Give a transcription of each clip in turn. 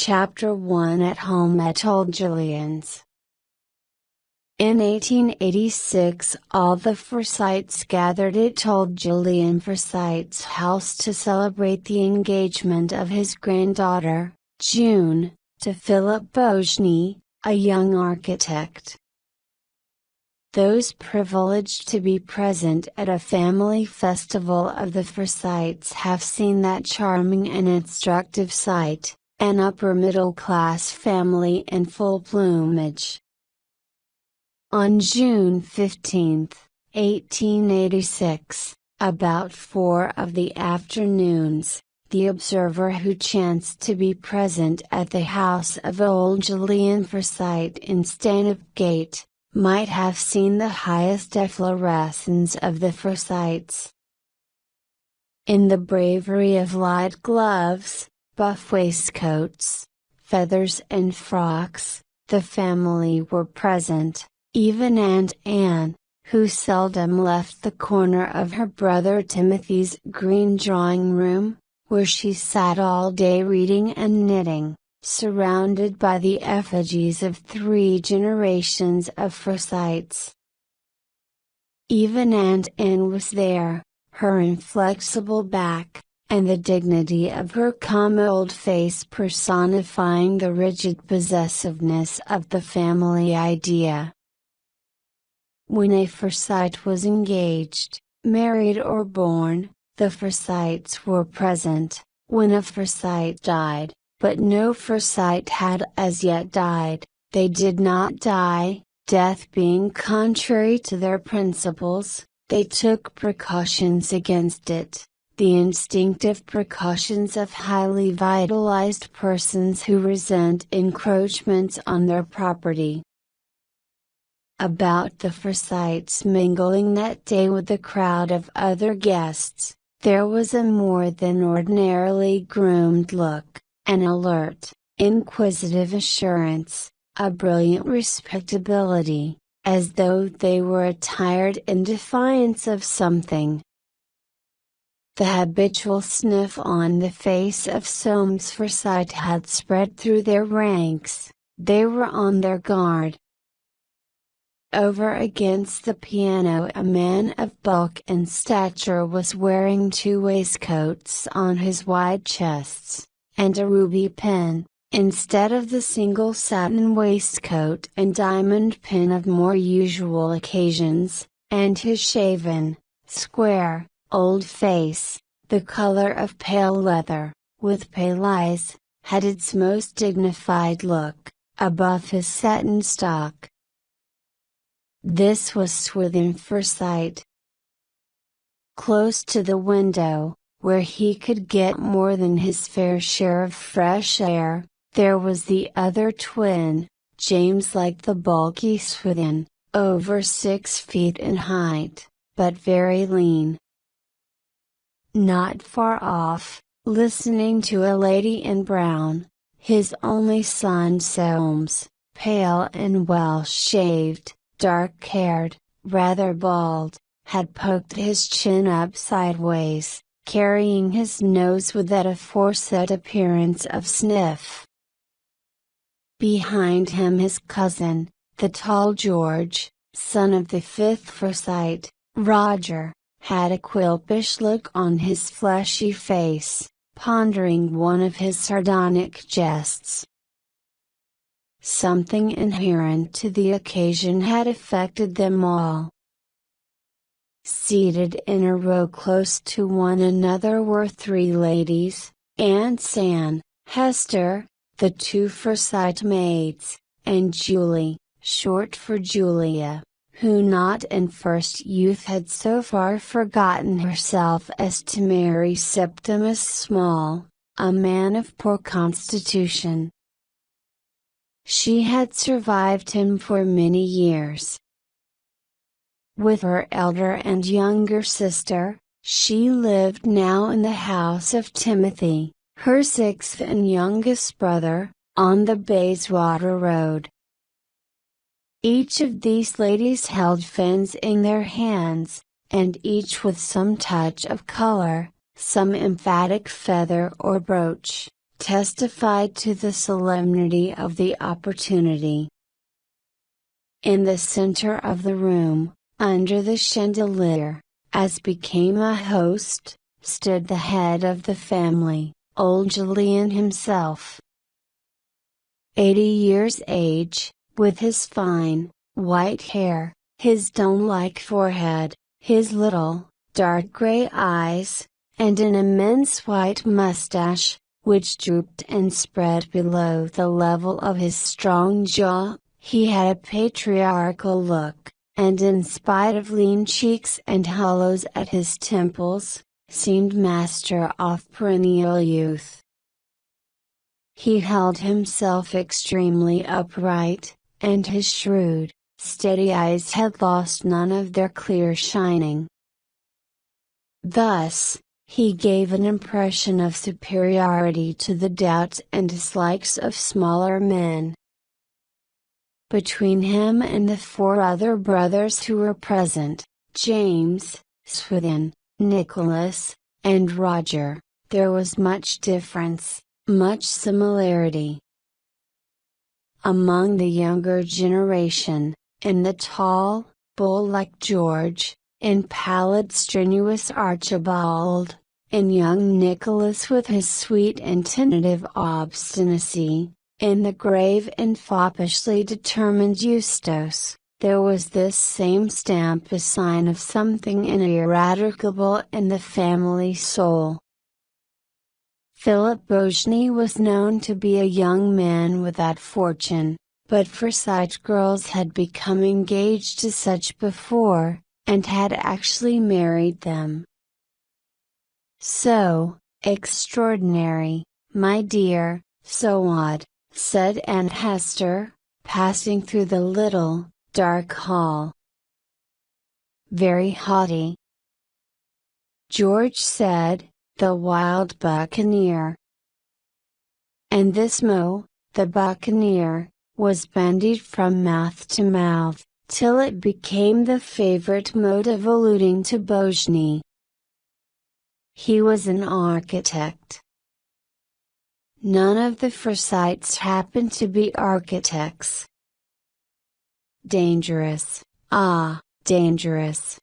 Chapter 1 At Home at Old Julian's. In 1886 all the Foresights gathered at old Julian Forsyte's house to celebrate the engagement of his granddaughter, June, to Philip Bojny, a young architect. Those privileged to be present at a family festival of the Forsytes have seen that charming and instructive sight, an upper-middle-class family in full plumage. On June 15, 1886, about 4 of the afternoons, the observer who chanced to be present at the house of old Julian Forsyte in Stanhope Gate, might have seen the highest efflorescence of the Forsytes. In the bravery of light gloves, buff waistcoats, feathers and frocks, the family were present. Even Aunt Anne, who seldom left the corner of her brother Timothy's green drawing room, where she sat all day reading and knitting, surrounded by the effigies of 3 generations of Forsytes. Even Aunt Anne was there, her inflexible back, and the dignity of her calm old face personifying the rigid possessiveness of the family idea. When a Forsyte was engaged, married or born, the Forsytes were present. When a Forsyte died, but no Forsyte had as yet died, they did not die, death being contrary to their principles, they took precautions against it, the instinctive precautions of highly vitalized persons who resent encroachments on their property. About the Forsytes mingling that day with the crowd of other guests, there was a more than ordinarily groomed look, an alert, inquisitive assurance, a brilliant respectability, as though they were attired in defiance of something. The habitual sniff on the face of Soames Forsyte had spread through their ranks. They were on their guard. Over against the piano a man of bulk and stature was wearing 2 waistcoats on his wide chests, and a ruby pin, instead of the single satin waistcoat and diamond pin of more usual occasions, and his shaven, square, old face, the color of pale leather, with pale eyes, had its most dignified look, above his satin stock. This was Swithin Forsyte. Close to the window, where he could get more than his fair share of fresh air, there was the other twin, James, like the bulky Swithin, over 6 feet in height, but very lean. Not far off, listening to a lady in brown, his only son Soames, pale and well shaved, dark-haired, rather bald, had poked his chin up sideways, carrying his nose with that aforesaid appearance of sniff. Behind him his cousin, the tall George, son of the 5th Forsyte, Roger, had a quilpish look on his fleshy face, pondering one of his sardonic jests. Something inherent to the occasion had affected them all. Seated in a row close to one another were 3 ladies, Aunt Anne, Hester, the 2 Forsyte maids, and Julie, short for Julia, who not in first youth had so far forgotten herself as to marry Septimus Small, a man of poor constitution. She had survived him for many years. With her elder and younger sister, she lived now in the house of Timothy, her 6th and youngest brother, on the Bayswater Road. Each of these ladies held fans in their hands, and each with some touch of color, some emphatic feather or brooch, testified to the solemnity of the opportunity. In the center of the room, under the chandelier, as became a host, stood the head of the family, old Julian himself. 80 years age, with his fine, white hair, his dome-like forehead, his little, dark gray eyes, and an immense white mustache, which drooped and spread below the level of his strong jaw. He had a patriarchal look, and in spite of lean cheeks and hollows at his temples, seemed master of perennial youth. He held himself extremely upright, and his shrewd, steady eyes had lost none of their clear shining. Thus, he gave an impression of superiority to the doubts and dislikes of smaller men. Between him and the 4 other brothers who were present, James, Swithin, Nicholas, and Roger, there was much difference, much similarity. Among the younger generation, in the tall, bull-like George, in pallid strenuous Archibald, in young Nicholas with his sweet and tentative obstinacy, in the grave and foppishly determined Eustace, there was this same stamp, a sign of something ineradicable in the family soul. Philip Beaugeney was known to be a young man without fortune, but Foresight girls had become engaged to such before, and had actually married them. "So extraordinary, my dear, so odd," said Aunt Hester, passing through the little, dark hall. "Very haughty," George said, the wild buccaneer. And this Mo, the buccaneer, was bandied from mouth to mouth, till it became the favorite mode of alluding to Beaugeney. He was an architect. None of the Foresights happened to be architects. Dangerous, ah, dangerous.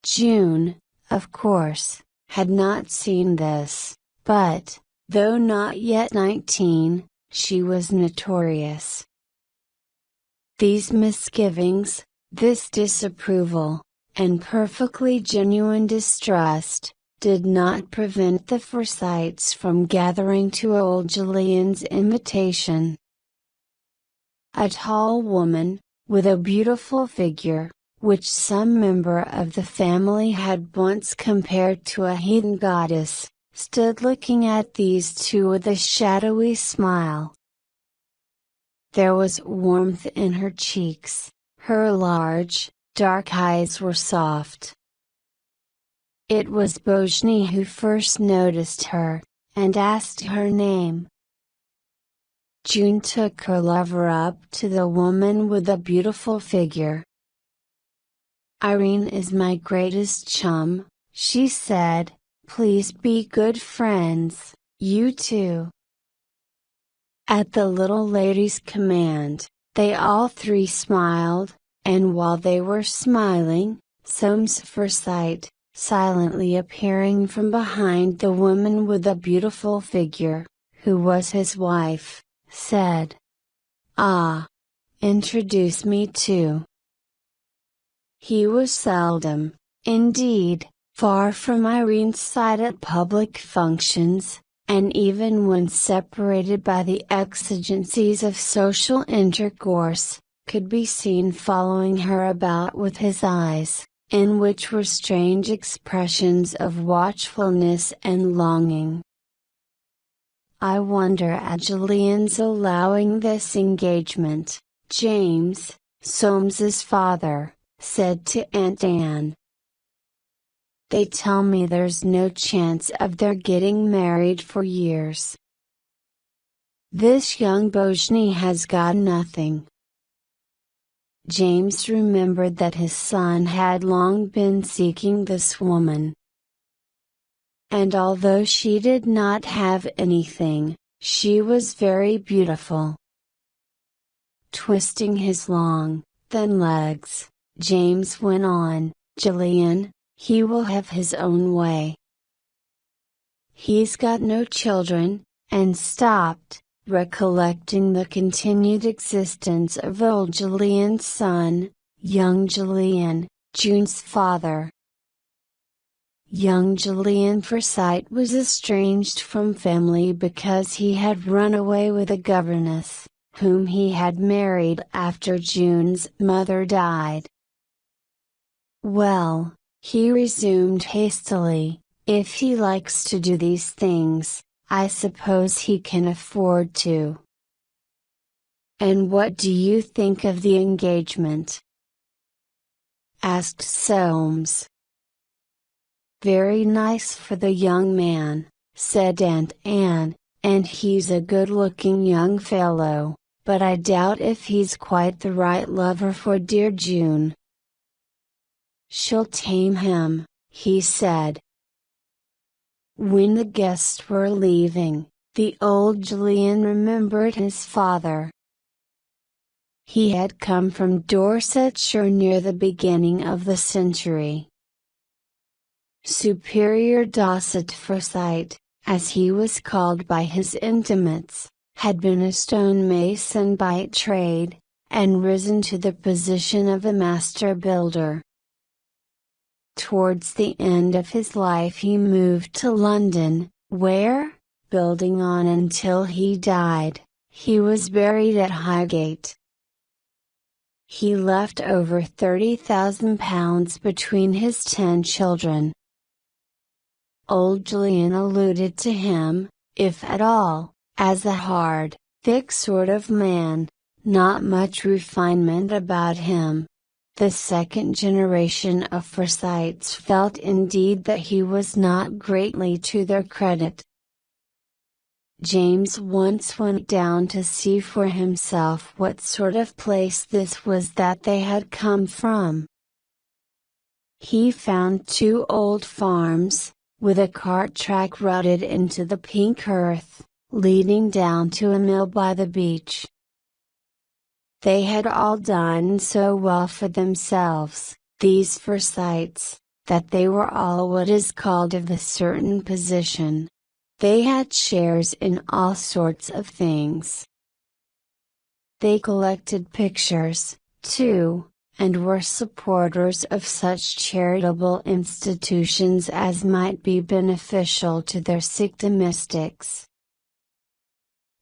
June, of course, had not seen this, but, though not yet 19, she was notorious. These misgivings, this disapproval, and perfectly genuine distrust, did not prevent the Foresights from gathering to old Julian's invitation. A tall woman, with a beautiful figure, which some member of the family had once compared to a heathen goddess, stood looking at these two with a shadowy smile. There was warmth in her cheeks, her large, dark eyes were soft. It was Beaugeney who first noticed her, and asked her name. June took her lover up to the woman with the beautiful figure. "Irene is my greatest chum," she said, "please be good friends, you two." At the little lady's command, they all 3 smiled, and while they were smiling, Soames Foresight, silently appearing from behind the woman with the beautiful figure, who was his wife, said, "Ah! Introduce me to." He was seldom, indeed, far from Irene's side at public functions, and even when separated by the exigencies of social intercourse, could be seen following her about with his eyes, in which were strange expressions of watchfulness and longing. "I wonder at Julian's allowing this engagement," James, Soames's father, said to Aunt Anne. "They tell me there's no chance of their getting married for years. This young Beaugeney has got nothing." James remembered that his son had long been seeking this woman. and although she did not have anything, she was very beautiful. Twisting his long, thin legs, James went on, "Julian, he will have his own way. He's got no children," and stopped, recollecting the continued existence of old Julian's son, young Julian, June's father. Young Julian Foresight was estranged from family because he had run away with a governess, whom he had married after June's mother died. "Well," he resumed hastily, "if he likes to do these things, I suppose he can afford to." "And what do you think of the engagement?" asked Soames. "Very nice for the young man," said Aunt Anne, "and he's a good-looking young fellow, but I doubt if he's quite the right lover for dear June." "She'll tame him," he said. When the guests were leaving, the old Julian remembered his father. He had come from Dorsetshire near the beginning of the century. Superior Dorset Foresight, as he was called by his intimates, had been a stonemason by trade, and risen to the position of a master builder. Towards the end of his life he moved to London, where, building on until he died, he was buried at Highgate. He left over £30,000 between his 10 children. Old Julian alluded to him, if at all, as a hard, thick sort of man, not much refinement about him. The second generation of Forsytes felt indeed that he was not greatly to their credit. James once went down to see for himself what sort of place this was that they had come from. He found 2 old farms, with a cart track rutted into the pink earth, leading down to a mill by the beach. They had all done so well for themselves, these Forsytes, that they were all what is called of a certain position. They had shares in all sorts of things. They collected pictures, too, and were supporters of such charitable institutions as might be beneficial to their sick domestics.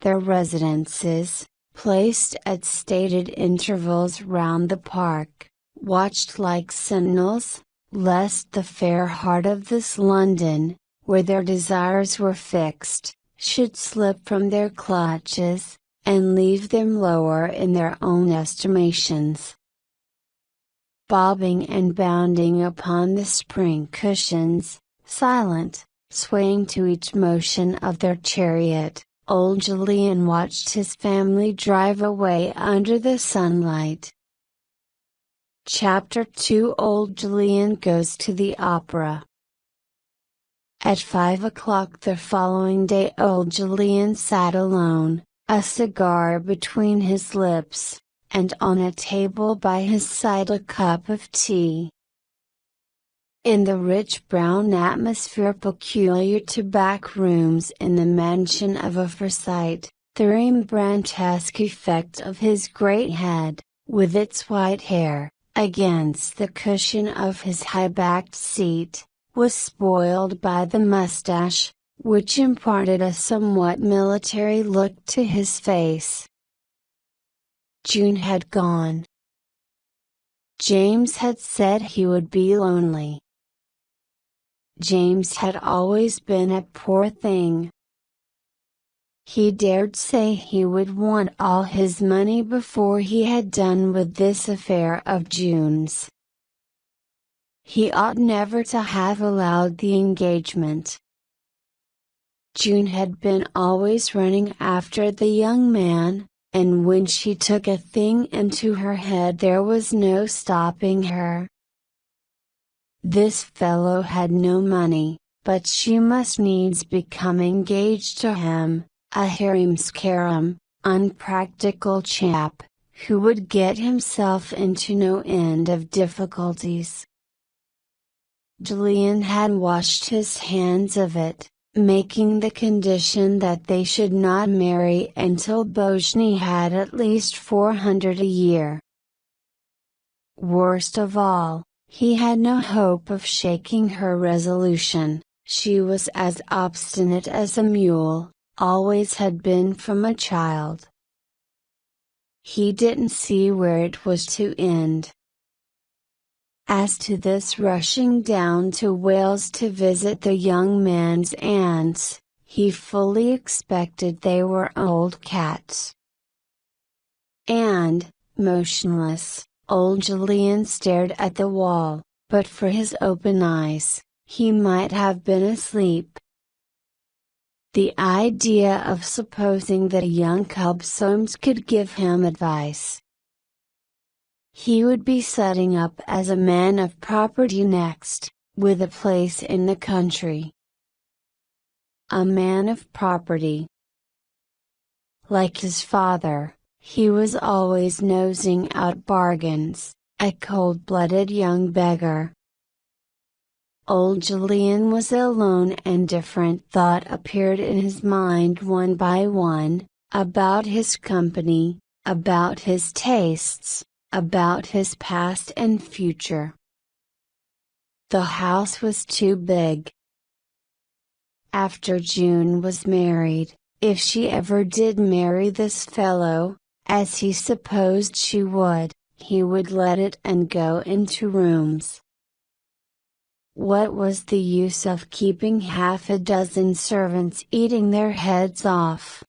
Their residences, placed at stated intervals round the park, watched like sentinels, lest the fair heart of this London, where their desires were fixed, should slip from their clutches, and leave them lower in their own estimations. Bobbing and bounding upon the spring cushions, silent, swaying to each motion of their chariot, old Julian watched his family drive away under the sunlight. Chapter 2 Old Julian Goes to the Opera. At 5 o'clock the following day old Julian sat alone, a cigar between his lips, and on a table by his side a cup of tea. In the rich brown atmosphere peculiar to back rooms in the mansion of a Foresight, the Rembrandtesque effect of his great head, with its white hair, against the cushion of his high-backed seat, was spoiled by the mustache, which imparted a somewhat military look to his face. June had gone. James had said he would be lonely. James had always been a poor thing. He dared say he would want all his money before he had done with this affair of June's. He ought never to have allowed the engagement. June had been always running after the young man, and when she took a thing into her head there was no stopping her. This fellow had no money, but she must needs become engaged to him, a harum-scarum, unpractical chap, who would get himself into no end of difficulties. Julian had washed his hands of it, making the condition that they should not marry until Bojny had at least 400 a year. Worst of all, he had no hope of shaking her resolution. She was as obstinate as a mule, always had been from a child. He didn't see where it was to end. As to this rushing down to Wales to visit the young man's aunts, he fully expected they were old cats. And, motionless, old Julian stared at the wall, but for his open eyes, he might have been asleep. The idea of supposing that a young cub Soames could give him advice. He would be setting up as a man of property next, with a place in the country. A man of property. Like his father, he was always nosing out bargains, a cold-blooded young beggar. Old Julian was alone and different thought appeared in his mind one by one, about his company, about his tastes, about his past and future. The house was too big. After June was married, if she ever did marry this fellow, as he supposed she would, he would let it and go into rooms. What was the use of keeping half a dozen servants eating their heads off?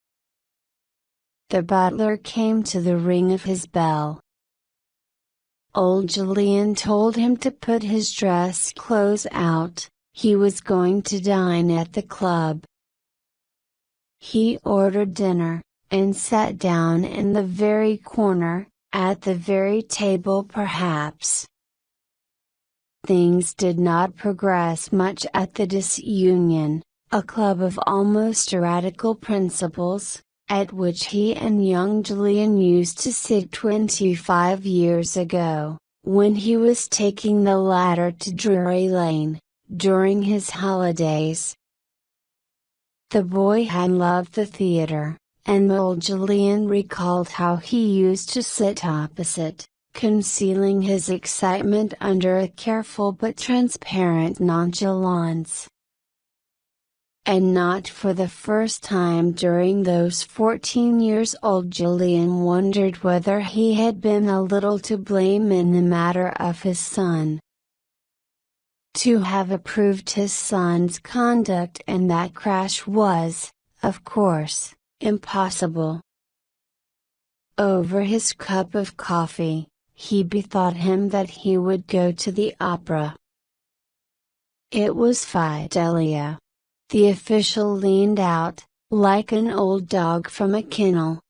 The butler came to the ring of his bell. Old Julian told him to put his dress clothes out, he was going to dine at the club. He ordered dinner, and sat down in the very corner, at the very table perhaps. Things did not progress much at the Disunion, a club of almost radical principles, at which he and young Julian used to sit 25 years ago, when he was taking the latter to Drury Lane, during his holidays. The boy had loved the theatre, and old Julian recalled how he used to sit opposite, concealing his excitement under a careful but transparent nonchalance. And not for the first time during those 14 years old Julian wondered whether he had been a little to blame in the matter of his son. To have approved his son's conduct in that crash was, of course, impossible. Over his cup of coffee, he bethought him that he would go to the opera. It was Fidelia. The official leaned out, like an old dog from a kennel.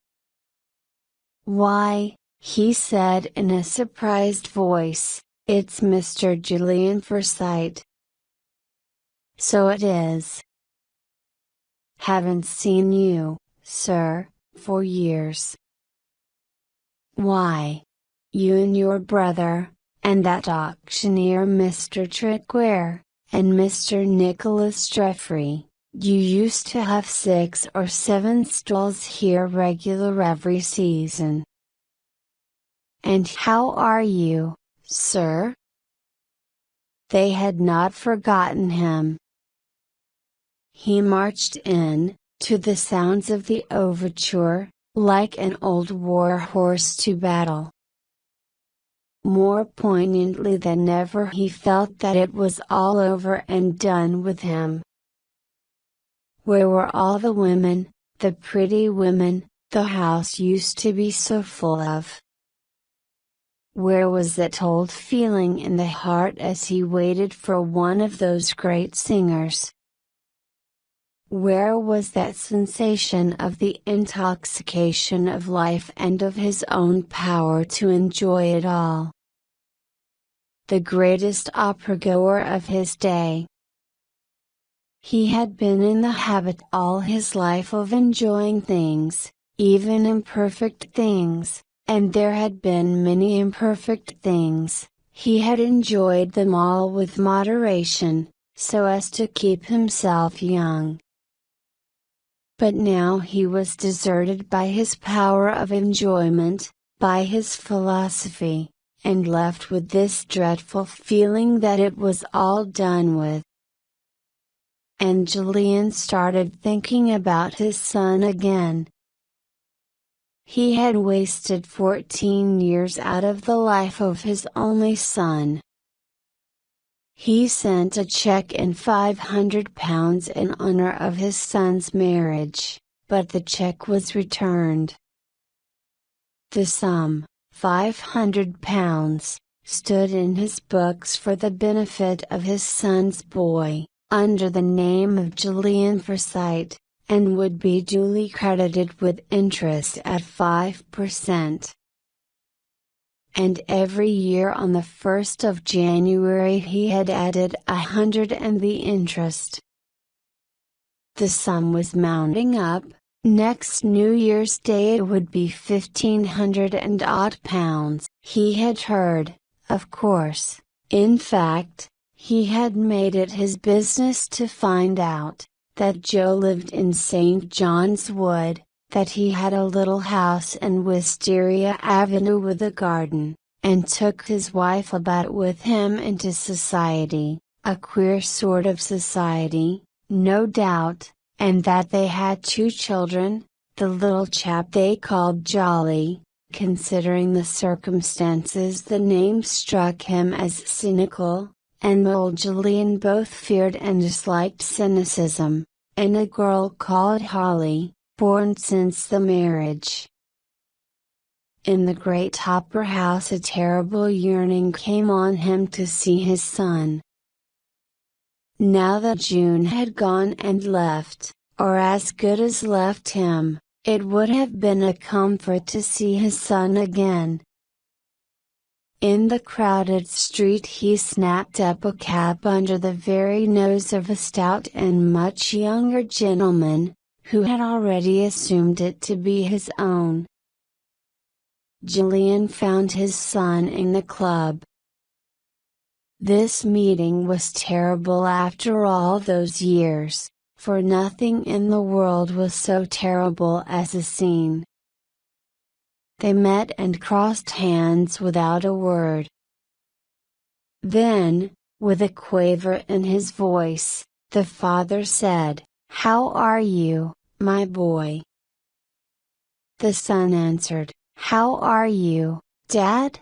"Why," he said in a surprised voice, "it's Mr. Julian Foresight." "So it is. Haven't seen you, sir, for years." "Why? You and your brother, and that auctioneer Mr. Trickware, and Mr. Nicholas Jeffrey, you used to have 6 or 7 stalls here regular every season. And how are you, sir?" They had not forgotten him. He marched in, to the sounds of the overture, like an old war horse to battle. More poignantly than ever he felt that it was all over and done with him. Where were all the women, the pretty women, the house used to be so full of? Where was that old feeling in the heart as he waited for one of those great singers? Where was that sensation of the intoxication of life and of his own power to enjoy it all? The greatest opera-goer of his day. He had been in the habit all his life of enjoying things, even imperfect things, and there had been many imperfect things. He had enjoyed them all with moderation, so as to keep himself young. But now he was deserted by his power of enjoyment, by his philosophy, and left with this dreadful feeling that it was all done with. And Julian started thinking about his son again. He had wasted 14 years out of the life of his only son. He sent a check in £500 in honor of his son's marriage, but the check was returned. The sum, £500, stood in his books for the benefit of his son's boy, under the name of Julian Foresight, and would be duly credited with interest at 5%. And every year on the 1st of January he had added 100 and the interest. The sum was mounting up. Next New Year's Day it would be 1,500 and odd pounds. He had heard, of course, in fact, he had made it his business to find out, that Joe lived in St. John's Wood, that he had a little house in Wisteria Avenue with a garden, and took his wife about with him into society, a queer sort of society, no doubt, and that they had 2 children, the little chap they called Jolly. Considering the circumstances the name struck him as cynical, and old Julian both feared and disliked cynicism, and a girl called Holly, born since the marriage. In the great opera house a terrible yearning came on him to see his son. Now that June had gone and left, or as good as left him, it would have been a comfort to see his son again. In the crowded street he snapped up a cab under the very nose of a stout and much younger gentleman, who had already assumed it to be his own. Julian found his son in the club. This meeting was terrible after all those years, for nothing in the world was so terrible as a scene. They met and crossed hands without a word. Then, with a quaver in his voice, the father said, "How are you, my boy?" The son answered, "How are you, Dad?"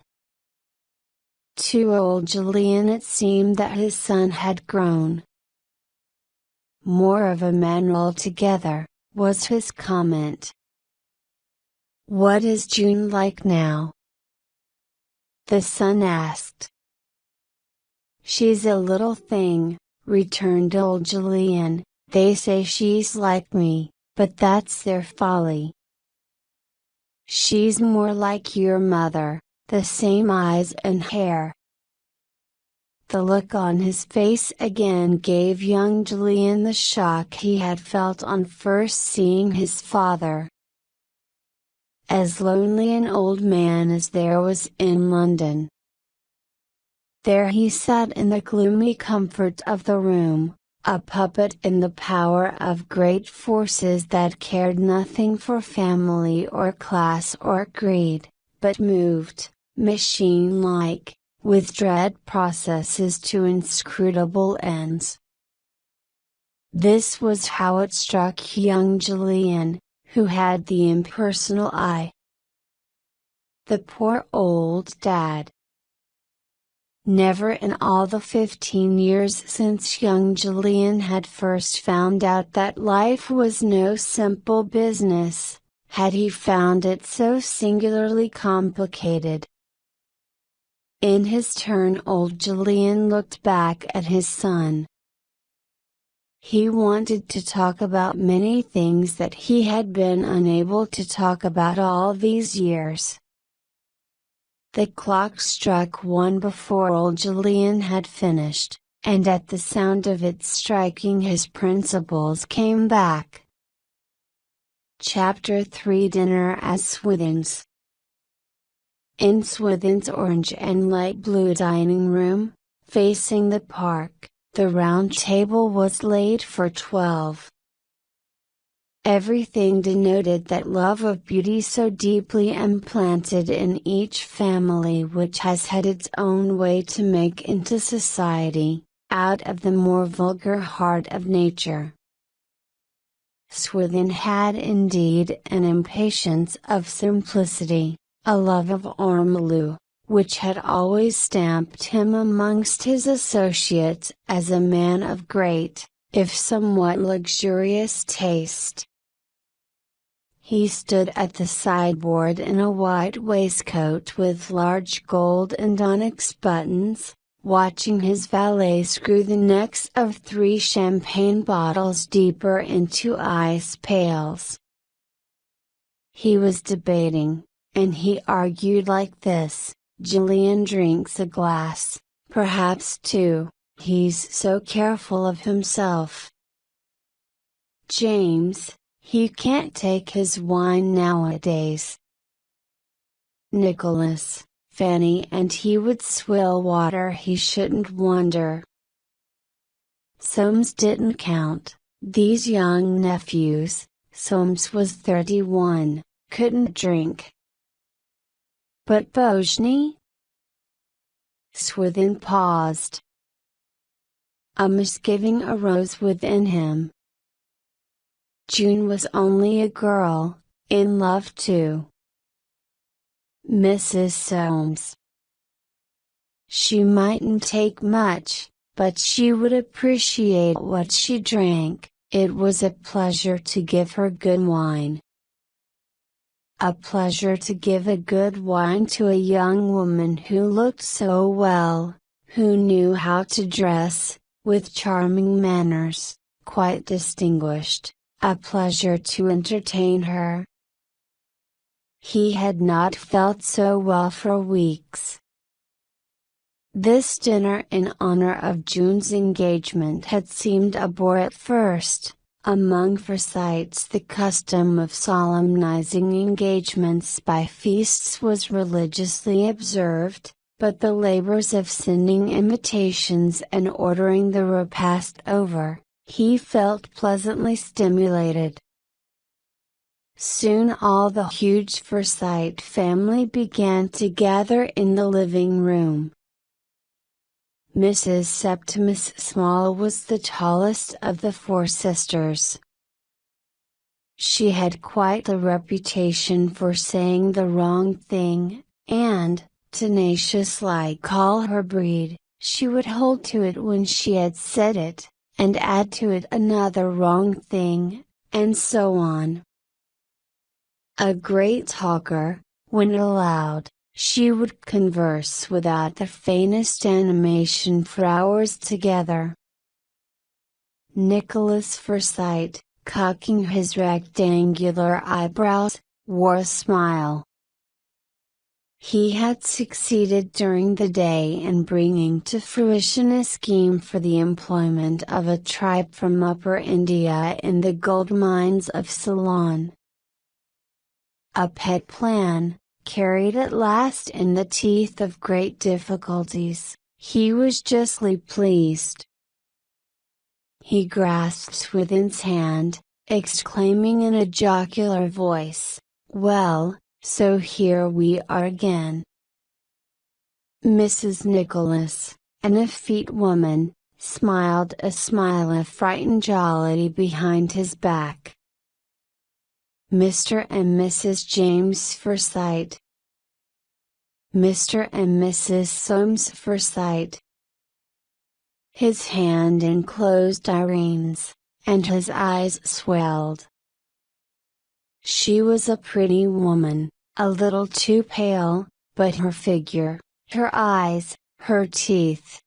To old Julian it seemed that his son had grown. "More of a man altogether," was his comment. "What is June like now?" the son asked. "She's a little thing," returned old Julian. "They say she's like me, but that's their folly. She's more like your mother, the same eyes and hair." The look on his face again gave young Julian the shock he had felt on first seeing his father. As lonely an old man as there was in London. There he sat in the gloomy comfort of the room, a puppet in the power of great forces that cared nothing for family or class or creed, but moved, machine-like, with dread processes to inscrutable ends. This was how it struck young Julian, who had the impersonal eye. The poor old dad. Never in all the 15 years since young Julian had first found out that life was no simple business, had he found it so singularly complicated. In his turn old Julian looked back at his son. He wanted to talk about many things that he had been unable to talk about all these years. The clock struck 1 before old Julian had finished, and at the sound of it striking his principles came back. Chapter 3 Dinner at Swithin's. In Swithin's orange and light blue dining room, facing the park, the round table was laid for 12. Everything denoted that love of beauty so deeply implanted in each family, which has had its own way to make into society, out of the more vulgar heart of nature. Swithin had indeed an impatience of simplicity, a love of ormolu, which had always stamped him amongst his associates as a man of great, if somewhat luxurious taste. He stood at the sideboard in a white waistcoat with large gold and onyx buttons, watching his valet screw the necks of 3 champagne bottles deeper into ice pails. He was debating, and he argued like this: Julian drinks a glass, perhaps 2, he's so careful of himself. James, he can't take his wine nowadays. Nicholas, Fanny and he would swill water, he shouldn't wonder. Soames didn't count, these young nephews, Soames was 31, couldn't drink. But Bojny? Swithin paused. A misgiving arose within him. June was only a girl, in love too. Mrs. Soames. She mightn't take much, but she would appreciate what she drank. It was a pleasure to give her good wine. A pleasure to give a good wine to a young woman who looked so well, who knew how to dress, with charming manners, quite distinguished. A pleasure to entertain her. He had not felt so well for weeks. This dinner in honor of June's engagement had seemed a bore at first. Among Forsytes the custom of solemnizing engagements by feasts was religiously observed, but the labors of sending invitations and ordering the repast over, he felt pleasantly stimulated. Soon all the huge Forsyte family began to gather in the living room. Mrs. Septimus Small was the tallest of the 4 sisters. She had quite a reputation for saying the wrong thing, and, tenacious like all her breed, she would hold to it when she had said it, and add to it another wrong thing, and so on. A great talker, when allowed, she would converse without the faintest animation for hours together. Nicholas Forsyte, cocking his rectangular eyebrows, wore a smile. He had succeeded during the day in bringing to fruition a scheme for the employment of a tribe from Upper India in the gold mines of Ceylon. A pet plan, carried at last in the teeth of great difficulties, he was justly pleased. He grasped Swithin's hand, exclaiming in a jocular voice, "Well, so here we are again." Mrs. Nicholas, an effete woman, smiled a smile of frightened jollity behind his back. Mr. and Mrs. James Forsyte. Mr. and Mrs. Soames Forsyte. His hand enclosed Irene's, and his eyes swelled. She was a pretty woman, a little too pale, but her figure, her eyes, her teeth.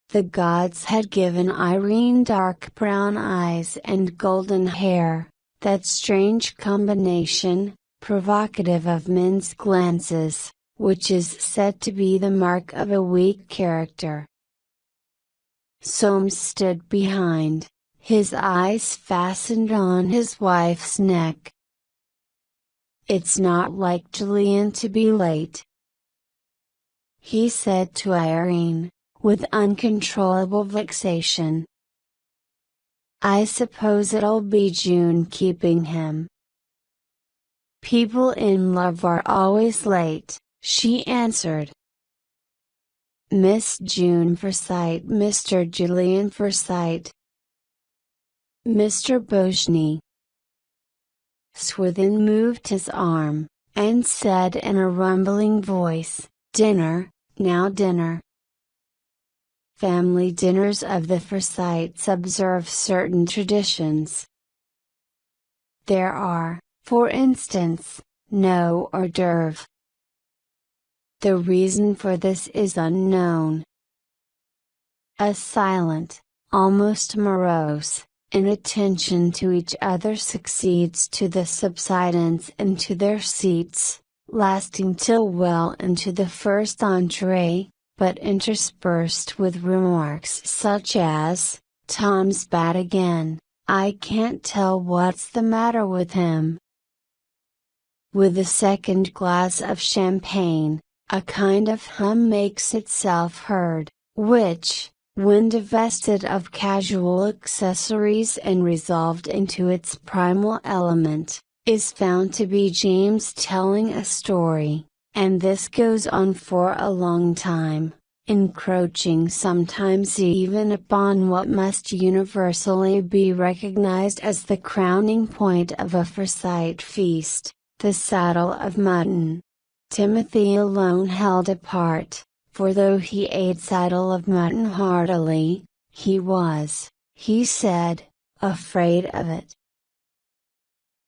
The gods had given Irene dark brown eyes and golden hair, that strange combination, provocative of men's glances, which is said to be the mark of a weak character. Soames stood behind, his eyes fastened on his wife's neck. "It's not like Julian to be late," he said to Irene, with uncontrollable vexation. "I suppose it'll be June keeping him." "People in love are always late," she answered. "Miss June Foresight, Mr. Julian Foresight." Mr. Bojny. Swithin moved his arm, and said in a rumbling voice, "Dinner, now dinner." Family dinners of the Forsytes observe certain traditions. There are, for instance, no hors d'oeuvre. The reason for this is unknown. A silent, almost morose, inattention to each other succeeds to the subsidence into their seats, lasting till well into the first entree, but interspersed with remarks such as, "Tom's bad again, I can't tell what's the matter with him." With the second glass of champagne, a kind of hum makes itself heard, which, when divested of casual accessories and resolved into its primal element, is found to be James telling a story, and this goes on for a long time, encroaching sometimes even upon what must universally be recognized as the crowning point of a Forsyte feast, the saddle of mutton. Timothy alone held apart, for though he ate saddle of mutton heartily, he was, he said, afraid of it.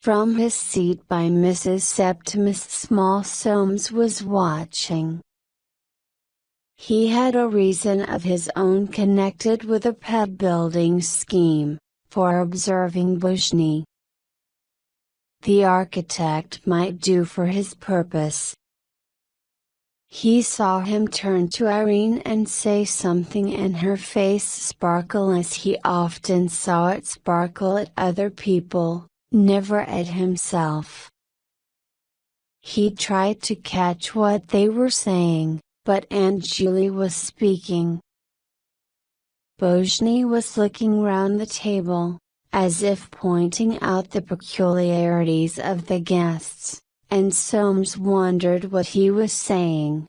From his seat by Mrs. Septimus Small Soames was watching. He had a reason of his own connected with a pub building scheme, for observing Bojny. The architect might do for his purpose. He saw him turn to Irene and say something and her face sparkle as he often saw it sparkle at other people, never at himself. He tried to catch what they were saying, but Aunt Julie was speaking. Bojny was looking round the table, as if pointing out the peculiarities of the guests, and Soames wondered what he was saying.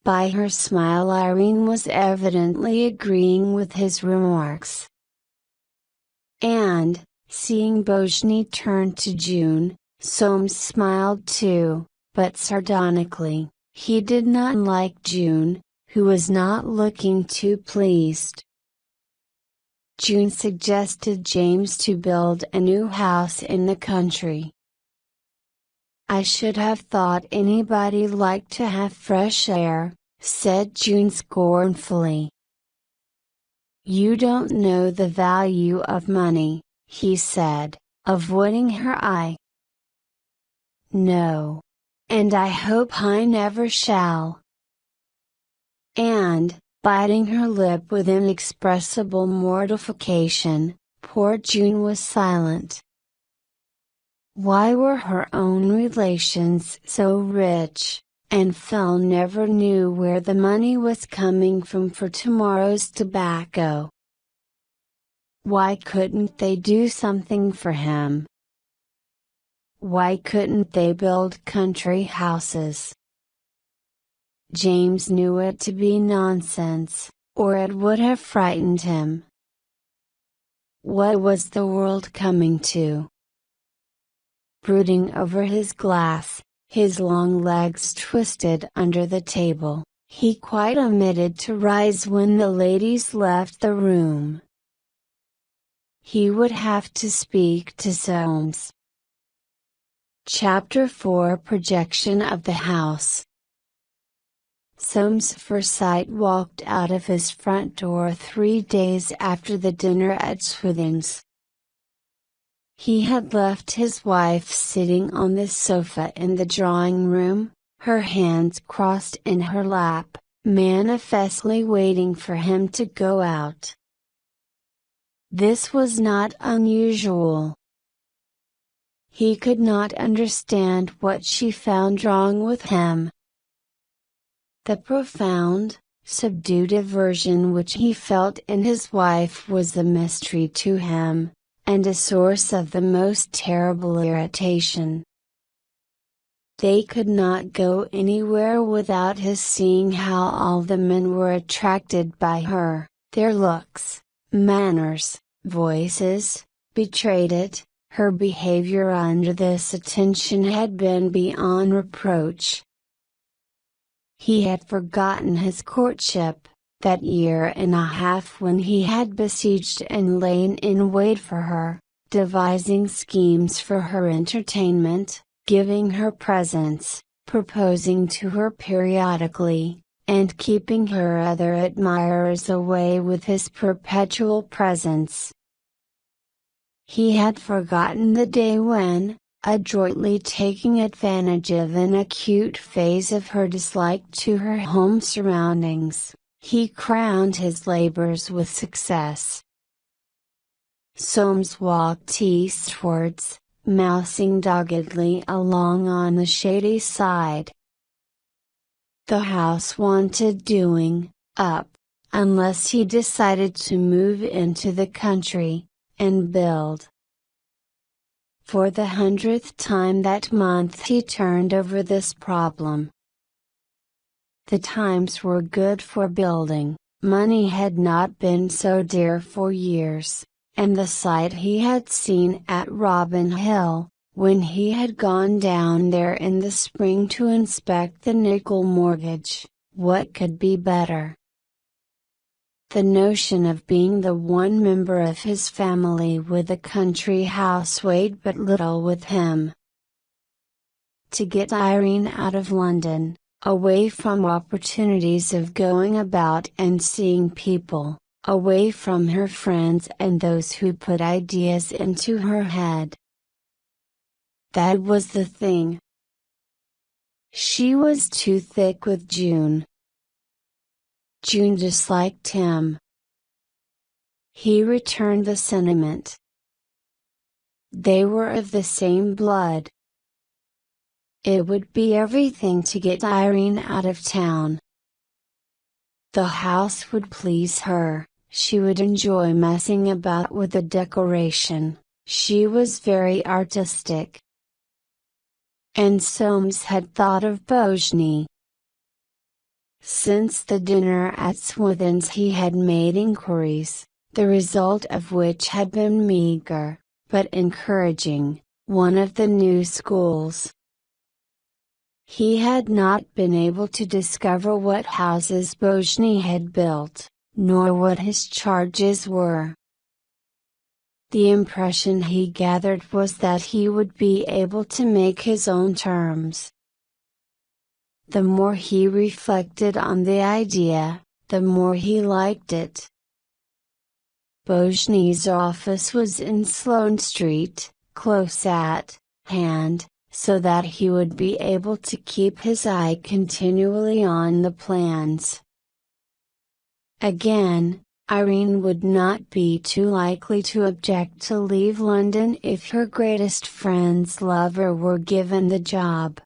By her smile Irene was evidently agreeing with his remarks. And, seeing Bojny turn to June, Soames smiled too, but sardonically. He did not like June, who was not looking too pleased. June suggested James to build a new house in the country. "I should have thought anybody liked to have fresh air," said June scornfully. "You don't know the value of money," he said, avoiding her eye. "No. And I hope I never shall." And, biting her lip with inexpressible mortification, poor June was silent. Why were her own relations so rich, and Phil never knew where the money was coming from for tomorrow's tobacco? Why couldn't they do something for him? Why couldn't they build country houses? James knew it to be nonsense, or it would have frightened him. What was the world coming to? Brooding over his glass, his long legs twisted under the table, he quite omitted to rise when the ladies left the room. He would have to speak to Soames. Chapter 4 Projection of the House. Soames Forsyte walked out of his front door 3 days after the dinner at Swithin's. He had left his wife sitting on the sofa in the drawing room, her hands crossed in her lap, manifestly waiting for him to go out. This was not unusual. He could not understand what she found wrong with him. The profound, subdued aversion which he felt in his wife was a mystery to him, and a source of the most terrible irritation. They could not go anywhere without his seeing how all the men were attracted by her. Their looks, manners, voices, betrayed it. Her behavior under this attention had been beyond reproach. He had forgotten his courtship, that year and a half when he had besieged and lain in wait for her, devising schemes for her entertainment, giving her presents, proposing to her periodically, and keeping her other admirers away with his perpetual presence. He had forgotten the day when, adroitly taking advantage of an acute phase of her dislike to her home surroundings, he crowned his labors with success. Soames walked eastwards, mousing doggedly along on the shady side. The house wanted doing up, unless he decided to move into the country, and build. For the 100th time that month he turned over this problem. The times were good for building, money had not been so dear for years, and the sight he had seen at Robin Hill, when he had gone down there in the spring to inspect the nickel mortgage, what could be better? The notion of being the one member of his family with a country house weighed but little with him. To get Irene out of London, away from opportunities of going about and seeing people, away from her friends and those who put ideas into her head. That was the thing. She was too thick with June. June disliked him. He returned the sentiment. They were of the same blood. It would be everything to get Irene out of town. The house would please her, she would enjoy messing about with the decoration, she was very artistic. And Soames had thought of Bojny. Since the dinner at Swithin's he had made inquiries, the result of which had been meager, but encouraging, one of the new schools. He had not been able to discover what houses Bojny had built, nor what his charges were. The impression he gathered was that he would be able to make his own terms. The more he reflected on the idea, the more he liked it. Bojny's office was in Sloane Street, close at hand, so that he would be able to keep his eye continually on the plans. Again, Irene would not be too likely to object to leave London if her greatest friend's lover were given the job.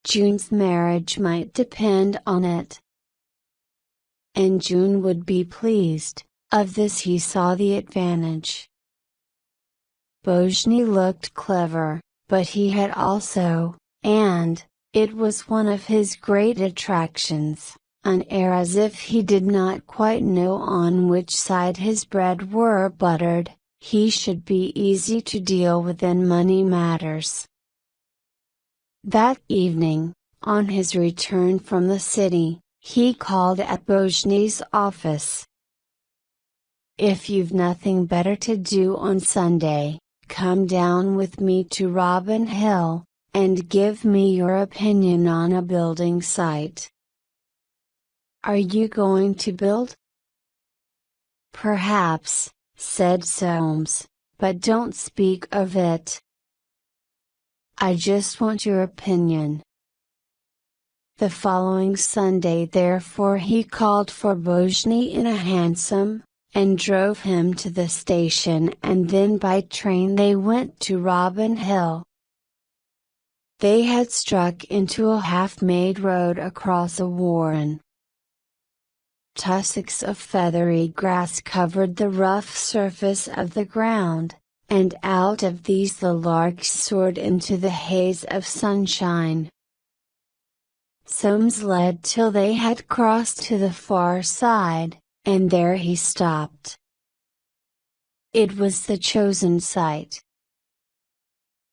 June's marriage might depend on it. And June would be pleased, of this he saw the advantage. Bojny looked clever, but he had also, and, it was one of his great attractions, an air as if he did not quite know on which side his bread were buttered. He should be easy to deal with in money matters. That evening, on his return from the city, he called at Bojny's office. "If you've nothing better to do on Sunday, come down with me to Robin Hill, and give me your opinion on a building site." "Are you going to build?" "Perhaps," said Soames, "but don't speak of it. I just want your opinion." The following Sunday therefore he called for Bojny in a hansom, and drove him to the station, and then by train they went to Robin Hill. They had struck into a half-made road across a warren. Tussocks of feathery grass covered the rough surface of the ground, and out of these the larks soared into the haze of sunshine. Soames led till they had crossed to the far side, and there he stopped. It was the chosen site.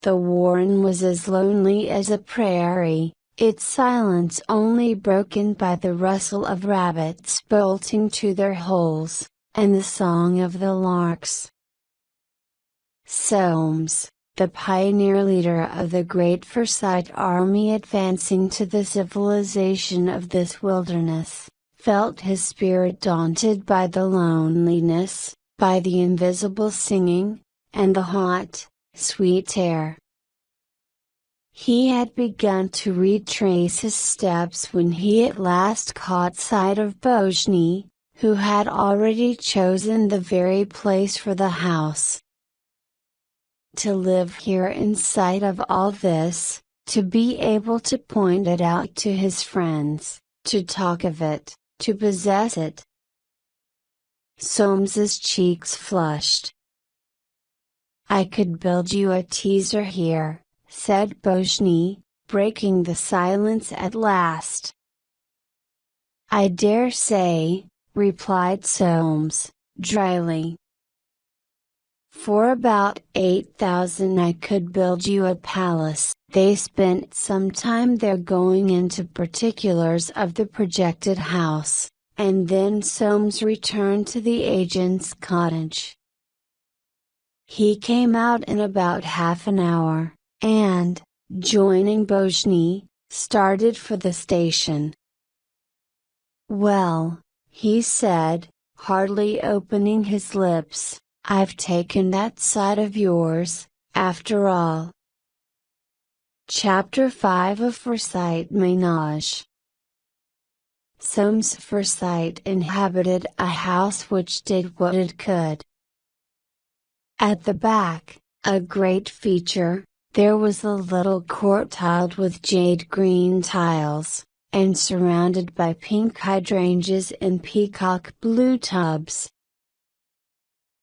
The warren was as lonely as a prairie, its silence only broken by the rustle of rabbits bolting to their holes, and the song of the larks. Soames, the pioneer leader of the great Foresight army advancing to the civilization of this wilderness, felt his spirit daunted by the loneliness, by the invisible singing, and the hot, sweet air. He had begun to retrace his steps when he at last caught sight of Bojny, who had already chosen the very place for the house. To live here in sight of all this, to be able to point it out to his friends, to talk of it, to possess it. Soames's cheeks flushed. "I could build you a teaser here," said Bojny, breaking the silence at last. "I dare say," replied Soames, dryly. "For about 8,000 I could build you a palace." They spent some time there going into particulars of the projected house, and then Soames returned to the agent's cottage. He came out in about half an hour, and, joining Bojny, started for the station. "Well," he said, hardly opening his lips, "I've taken that side of yours, after all." Chapter 5 of Foresight Ménage. Soames Foresight inhabited a house which did what it could. At the back, a great feature, there was a little court tiled with jade green tiles, and surrounded by pink hydrangeas in peacock blue tubs.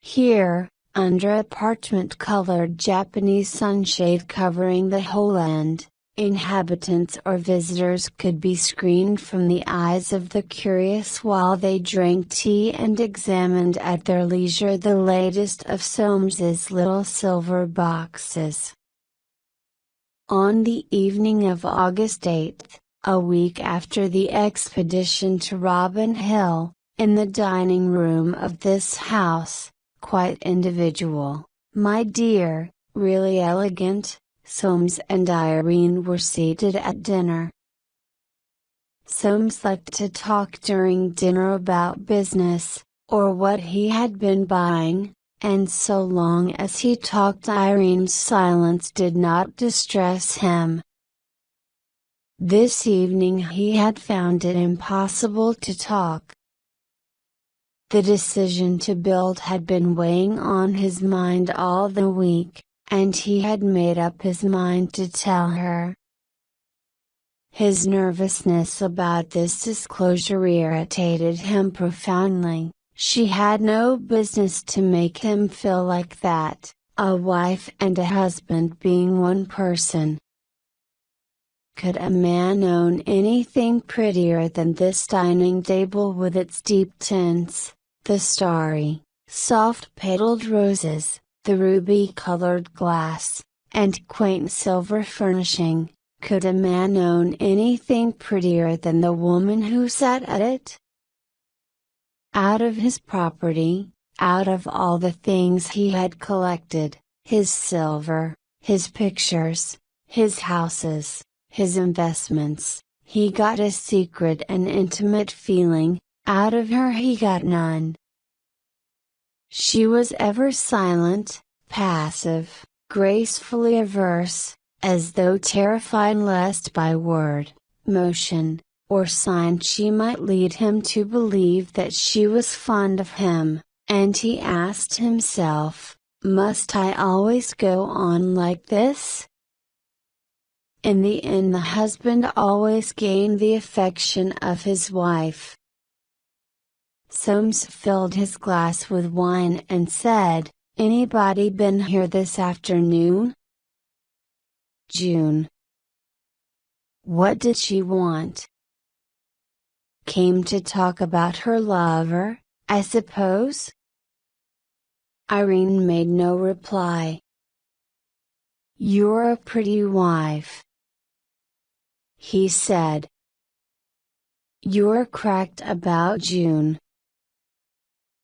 Here, under a parchment-colored Japanese sunshade covering the whole end, inhabitants or visitors could be screened from the eyes of the curious while they drank tea and examined at their leisure the latest of Soames's little silver boxes. On the evening of August 8th, a week after the expedition to Robin Hill, in the dining room of this house, quite individual, my dear, really elegant, Soames and Irene were seated at dinner. Soames liked to talk during dinner about business, or what he had been buying, and so long as he talked Irene's silence did not distress him. This evening he had found it impossible to talk. The decision to build had been weighing on his mind all the week, and he had made up his mind to tell her. His nervousness about this disclosure irritated him profoundly. She had no business to make him feel like that, a wife and a husband being one person. Could a man own anything prettier than this dining table with its deep tints, the starry, soft-petaled roses, the ruby-colored glass, and quaint silver furnishing? Could a man own anything prettier than the woman who sat at it? Out of his property, out of all the things he had collected, his silver, his pictures, his houses, his investments, he got a secret and intimate feeling. Out of her he got none. She was ever silent, passive, gracefully averse, as though terrified lest by word, motion, or sign she might lead him to believe that she was fond of him, and he asked himself, must I always go on like this? In the end, the husband always gained the affection of his wife. Soames filled his glass with wine and said, anybody been here this afternoon? June. What did she want? Came to talk about her lover, I suppose? Irene made no reply. You're a pretty wife, he said. You're cracked about June.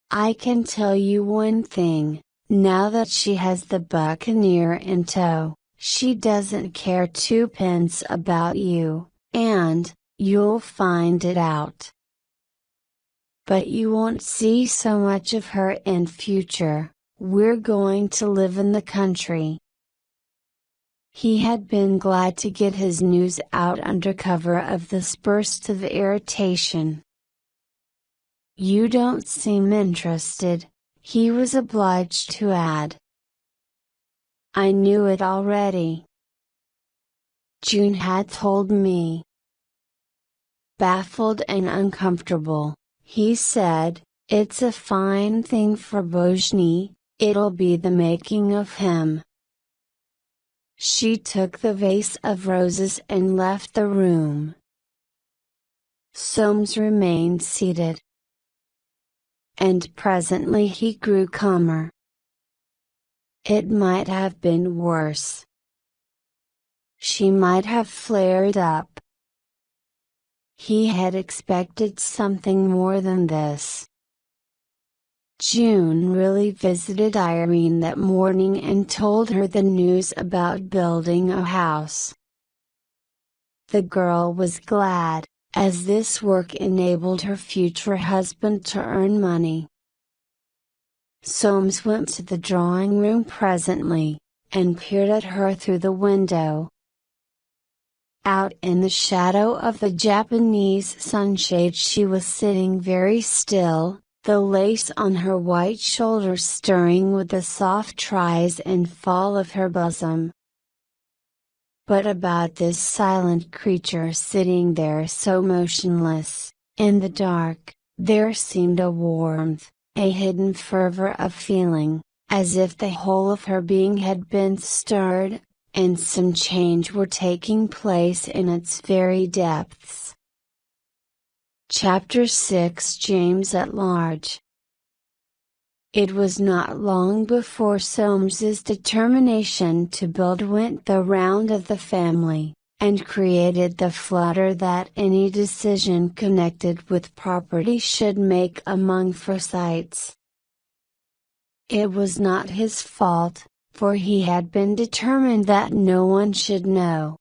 I can tell you one thing, now that she has the Buccaneer in tow, she doesn't care twopence about you, and, you'll find it out. But you won't see so much of her in future, we're going to live in the country. He had been glad to get his news out under cover of this burst of irritation. You don't seem interested, he was obliged to add. I knew it already. June had told me. Baffled and uncomfortable, he said, it's a fine thing for Bojny, it'll be the making of him. She took the vase of roses and left the room. Soames remained seated. And presently he grew calmer. It might have been worse. She might have flared up. He had expected something more than this. June really visited Irene that morning and told her the news about building a house. The girl was glad, as this work enabled her future husband to earn money. Soames went to the drawing room presently, and peered at her through the window. Out in the shadow of the Japanese sunshade she was sitting very still, the lace on her white shoulders stirring with the soft rise and fall of her bosom. But about this silent creature sitting there so motionless, in the dark, there seemed a warmth, a hidden fervor of feeling, as if the whole of her being had been stirred, and some change were taking place in its very depths. Chapter 6 James at Large. It was not long before Soames's determination to build went the round of the family, and created the flutter that any decision connected with property should make among Forsytes. It was not his fault, for he had been determined that no one should know.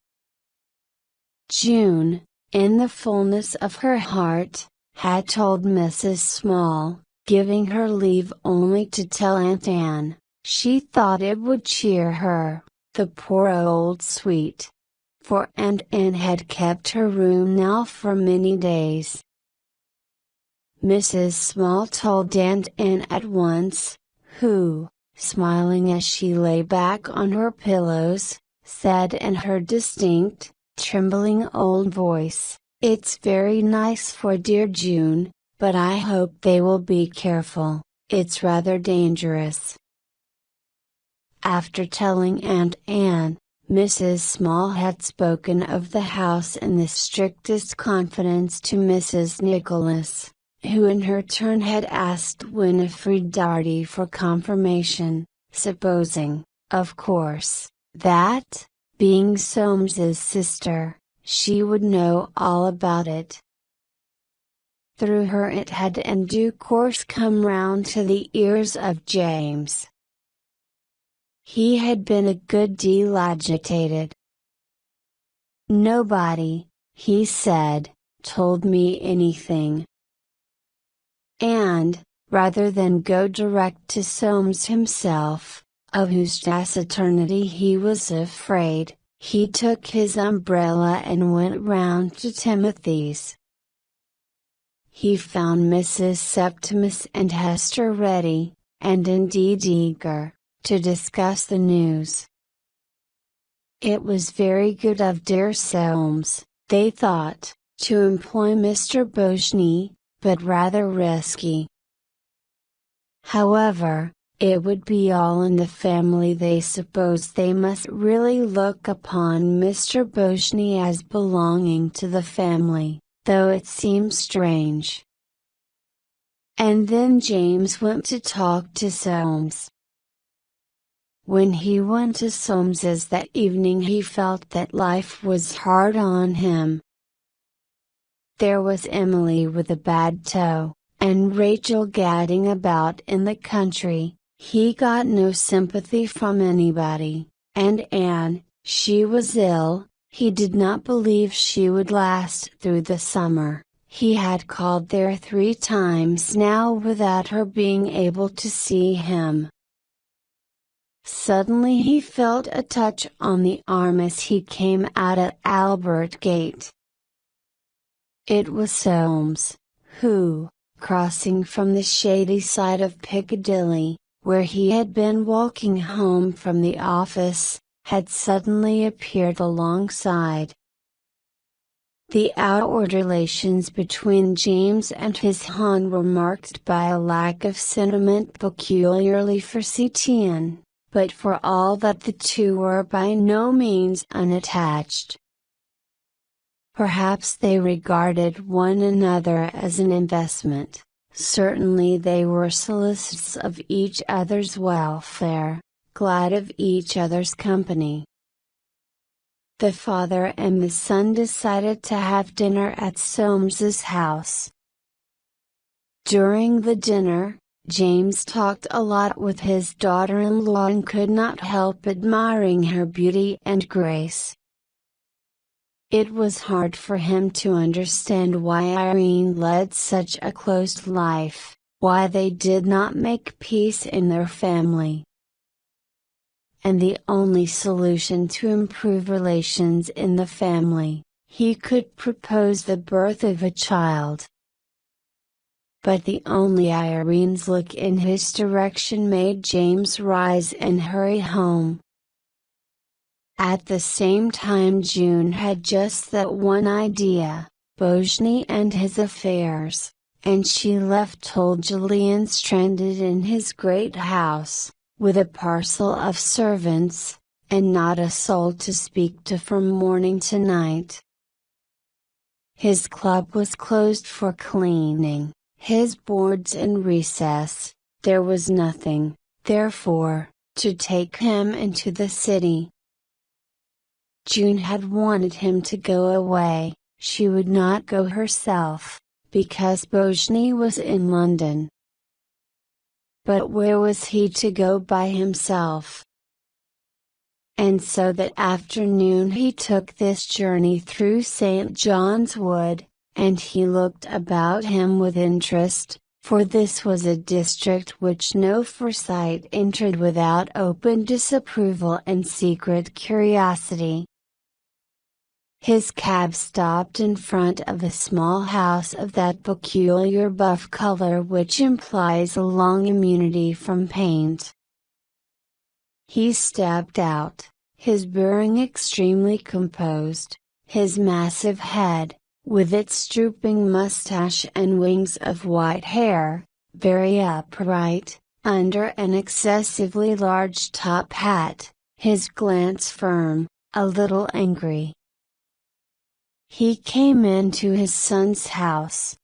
June, in the fullness of her heart, had told Mrs. Small, giving her leave only to tell Aunt Anne, she thought it would cheer her, the poor old sweet. For Aunt Anne had kept her room now for many days. Mrs. Small told Aunt Anne at once, who, smiling as she lay back on her pillows, said in her distinct, trembling old voice, "It's very nice for dear June, but I hope they will be careful, it's rather dangerous." After telling Aunt Anne, Mrs. Small had spoken of the house in the strictest confidence to Mrs. Nicholas, who in her turn had asked Winifred Darty for confirmation, supposing, of course, that, being Soames's sister, she would know all about it. Through her it had in due course come round to the ears of James. He had been a good deal agitated. "Nobody," he said, "told me anything." And, rather than go direct to Soames himself, of whose taciturnity he was afraid, he took his umbrella and went round to Timothy's. He found Mrs. Septimus and Hester ready, and indeed eager, to discuss the news. It was very good of dear Soames, they thought, to employ Mr. Boshney, but rather risky. However, it would be all in the family. They supposed they must really look upon Mr. Boshney as belonging to the family, though it seemed strange. And then James went to talk to Soames. When he went to Soames's that evening he felt that life was hard on him. There was Emily with a bad toe, and Rachel gadding about in the country. He got no sympathy from anybody, and Anne, she was ill, he did not believe she would last through the summer. He had called there 3 times now without her being able to see him. Suddenly he felt a touch on the arm as he came out at Albert Gate. It was Soames, who, crossing from the shady side of Piccadilly, where he had been walking home from the office, had suddenly appeared alongside. The outward relations between James and his hon were marked by a lack of sentiment peculiarly Forsytean, but for all that the two were by no means unattached. Perhaps they regarded one another as an investment. Certainly they were solicitous of each other's welfare, glad of each other's company. The father and the son decided to have dinner at Soames's house. During the dinner, James talked a lot with his daughter-in-law and could not help admiring her beauty and grace. It was hard for him to understand why Irene led such a closed life, why they did not make peace in their family. And the only solution to improve relations in the family, he could propose the birth of a child. But the only Irene's look in his direction made James rise and hurry home. At the same time June had just that one idea, Boshney and his affairs, and she left old Julian stranded in his great house, with a parcel of servants, and not a soul to speak to from morning to night. His club was closed for cleaning, his boards in recess, there was nothing, therefore, to take him into the city. June had wanted him to go away, she would not go herself, because Boshney was in London. But where was he to go by himself? And so that afternoon he took this journey through St. John's Wood, and he looked about him with interest, for this was a district which no Foresight entered without open disapproval and secret curiosity. His cab stopped in front of a small house of that peculiar buff color which implies a long immunity from paint. He stepped out, his bearing extremely composed, his massive head, with its drooping mustache and wings of white hair, very upright, under an excessively large top hat, his glance firm, a little angry. He came into his son's house.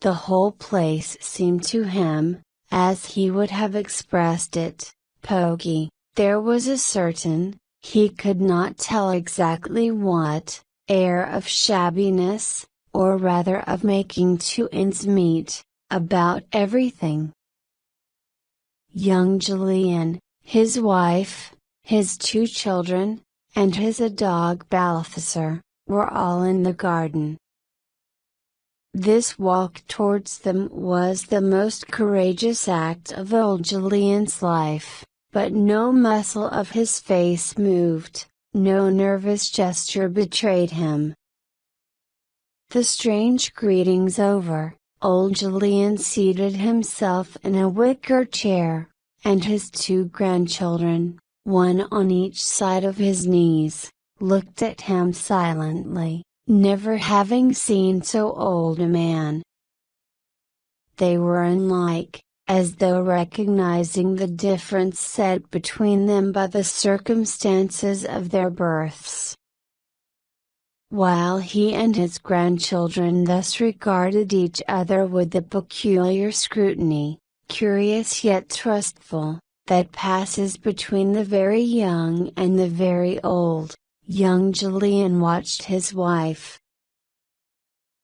The whole place seemed to him, as he would have expressed it, poky. There was a certain, he could not tell exactly what, air of shabbiness, or rather of making 2 ends meet, about everything. Young Julian, his wife, his 2 children, and his dog Balthasar, were all in the garden. This walk towards them was the most courageous act of old Julian's life, but no muscle of his face moved, No nervous gesture betrayed him. The strange greetings over, old Julian seated himself in a wicker chair, and his two grandchildren, one on each side of his knees, looked at him silently, never having seen so old a man. They were unlike, as though recognizing the difference set between them by the circumstances of their births. While he and his grandchildren thus regarded each other with the peculiar scrutiny, curious yet trustful, that passes between the very young and the very old, young Julian watched his wife.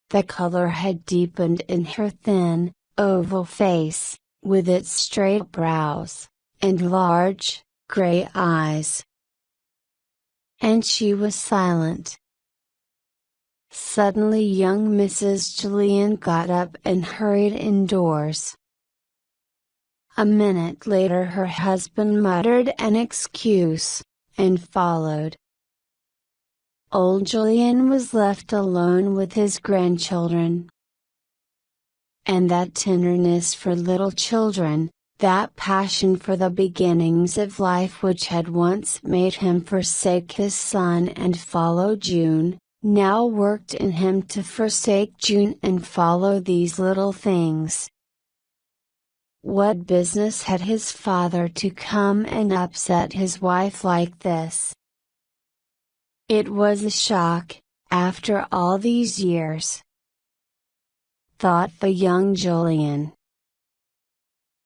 The color had deepened in her thin, oval face, with its straight brows, and large, gray eyes. And she was silent. Suddenly young Mrs. Julian got up and hurried indoors. A minute later her husband muttered an excuse, and followed. Old Julian was left alone with his grandchildren. And that tenderness for little children, that passion for the beginnings of life which had once made him forsake his son and follow June, now worked in him to forsake June and follow these little things. What business had his father to come and upset his wife like this? It was a shock, after all these years, thought the young Julian.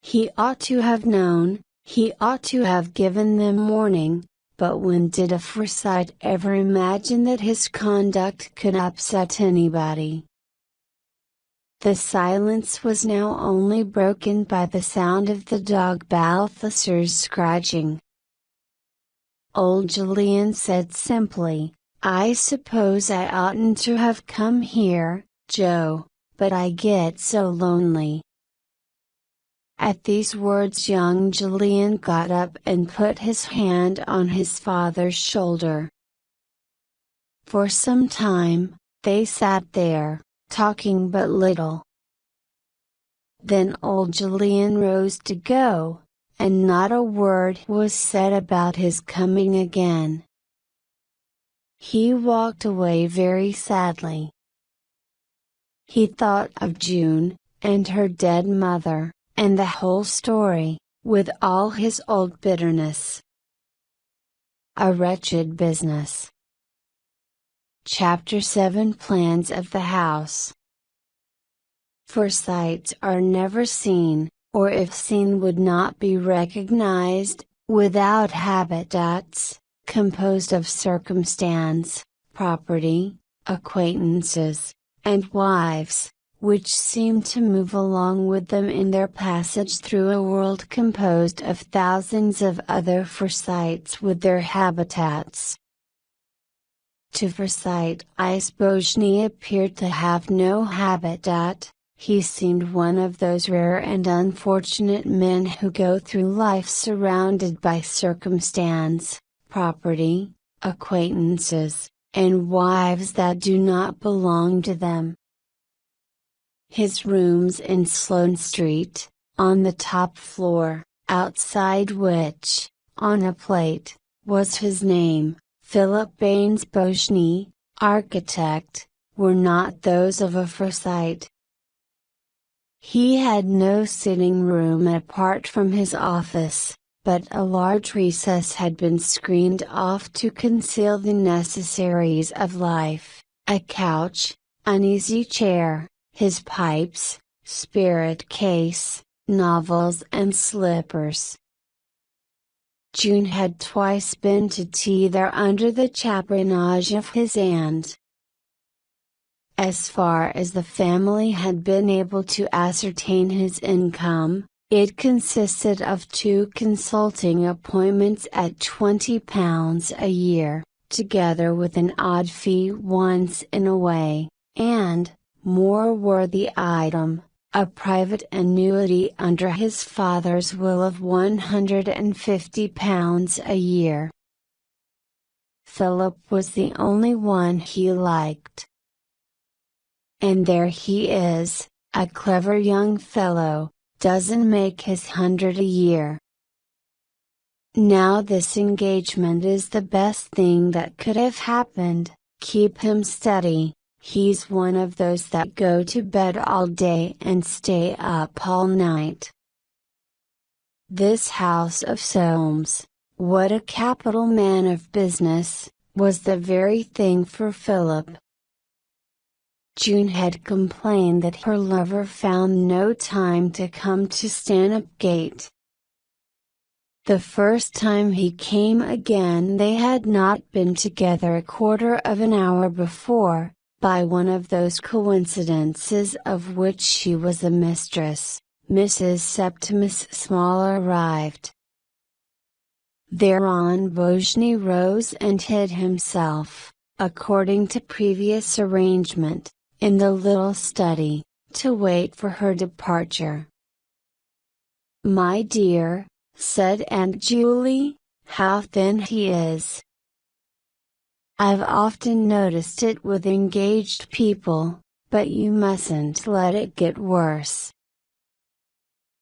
He ought to have known, he ought to have given them warning, but when did a Foresight ever imagine that his conduct could upset anybody? The silence was now only broken by the sound of the dog Balthasar's scratching. Old Julian said simply, "I suppose I oughtn't to have come here, Joe, but I get so lonely." At these words young Julian got up and put his hand on his father's shoulder. For some time, they sat there, talking but little. Then old Julian rose to go, and not a word was said about his coming again. He walked away very sadly. He thought of June, and her dead mother, and the whole story, with all his old bitterness. A wretched business. Chapter 7 Plans of the House. Foresights are never seen, or if seen would not be recognized, without habitats, composed of circumstance, property, acquaintances, and wives, which seem to move along with them in their passage through a world composed of thousands of other Foresights with their habitats. To Foresight Isbozhny appeared to have no habitat. He seemed one of those rare and unfortunate men who go through life surrounded by circumstance, property, acquaintances, and wives that do not belong to them. His rooms in Sloane Street, on the top floor, outside which, on a plate, was his name, Philip Isbozhny, architect, were not those of a Foresight. He had no sitting room apart from his office, but a large recess had been screened off to conceal the necessaries of life, a couch, an easy chair, his pipes, spirit case, novels and slippers. June had twice been to tea there under the chaperonage of his aunt. As far as the family had been able to ascertain his income, it consisted of 2 consulting appointments at £20 a year, together with an odd fee once in a way, and, more worthy item, a private annuity under his father's will of £150 a year. Philip was the only one he liked. And there he is, a clever young fellow, doesn't make his 100 a year. Now this engagement is the best thing that could have happened. Keep him steady, he's one of those that go to bed all day and stay up all night. This house of Soames, what a capital man of business, was the very thing for Philip. June had complained that her lover found no time to come to Stanhope Gate. The first time he came again they had not been together a quarter of an hour before, by one of those coincidences of which she was a mistress, Mrs. Septimus Small arrived. Thereon Bojny rose and hid himself, according to previous arrangement, in the little study, to wait for her departure. "My dear," said Aunt Julie, "how thin he is. I've often noticed it with engaged people, but you mustn't let it get worse."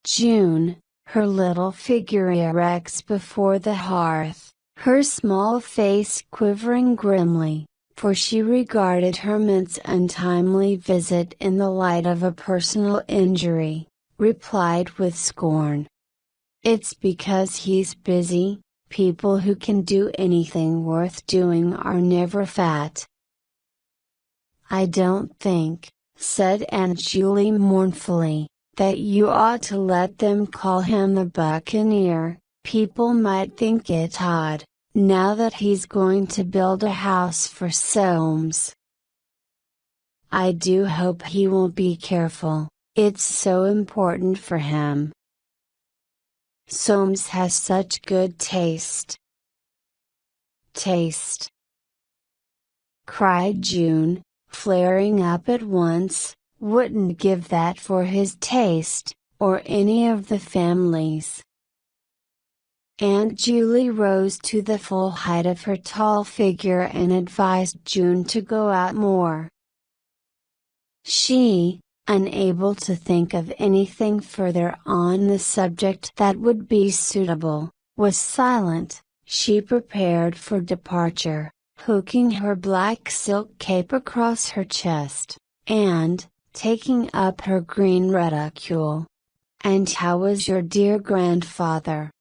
June, her little figure erect before the hearth, her small face quivering grimly, for she regarded Herman's untimely visit in the light of a personal injury, replied with scorn, "It's because he's busy. People who can do anything worth doing are never fat." "I don't think," said Aunt Julie mournfully, "that you ought to let them call him the Buccaneer. People might think it odd, now that he's going to build a house for Soames. I do hope he will be careful, it's so important for him. Soames has such good taste." "Taste!" cried June, flaring up at once, "wouldn't give that for his taste, or any of the family's." Aunt Julie rose to the full height of her tall figure and advised June to go out more. She, unable to think of anything further on the subject that would be suitable, was silent. She prepared for departure, hooking her black silk cape across her chest, and, taking up her green reticule. "And how was your dear grandfather?"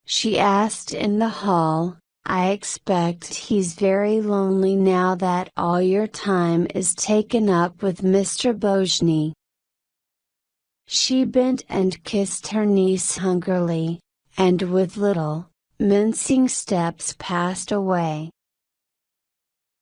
she asked in the hall. "I expect he's very lonely now that all your time is taken up with Mr. Bojny." She bent and kissed her niece hungrily, and with little, mincing steps passed away.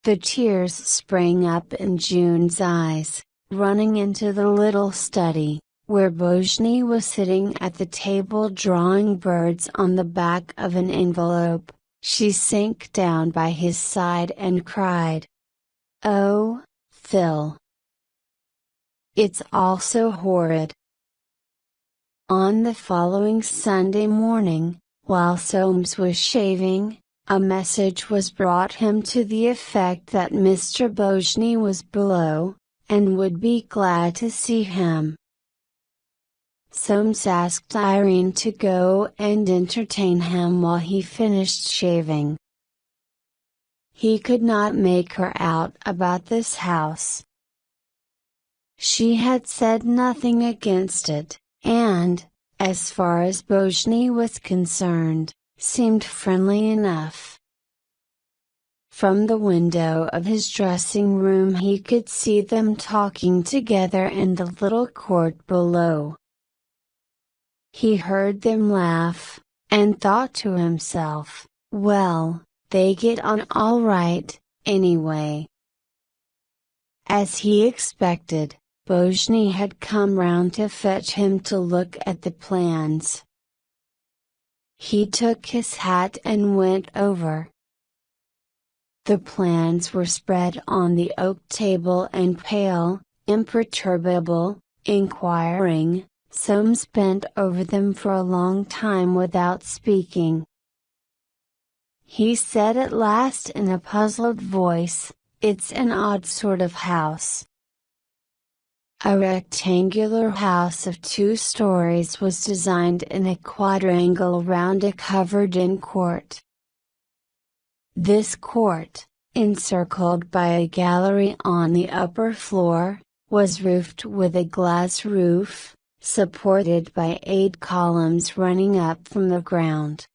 The tears sprang up in June's eyes, running into the little study, where Bojny was sitting at the table drawing birds on the back of an envelope. She sank down by his side and cried, "Oh, Phil! It's all so horrid." On the following Sunday morning, while Soames was shaving, a message was brought him to the effect that Mr. Bojny was below, and would be glad to see him. Soames asked Irene to go and entertain him while he finished shaving. He could not make her out about this house. She had said nothing against it, and, as far as Bojny was concerned, seemed friendly enough. From the window of his dressing room he could see them talking together in the little court below. He heard them laugh, and thought to himself, "Well, they get on all right, anyway." As he expected, Bojny had come round to fetch him to look at the plans. He took his hat and went over. The plans were spread on the oak table, and pale, imperturbable, inquiring, Soames bent over them for a long time without speaking. he said at last in a puzzled voice, "It's an odd sort of house." A rectangular house of 2 stories was designed in a quadrangle around a covered-in court. This court, encircled by a gallery on the upper floor, was roofed with a glass roof, supported by 8 columns running up from the ground.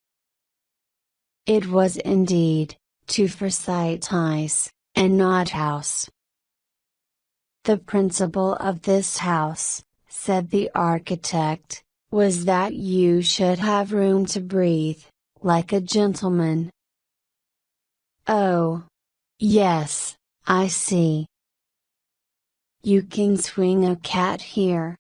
It was indeed, to Foresight eyes, an odd house. "The principle of this house," said the architect, "was that you should have room to breathe, like a gentleman." "Oh. Yes, I see. You can swing a cat here.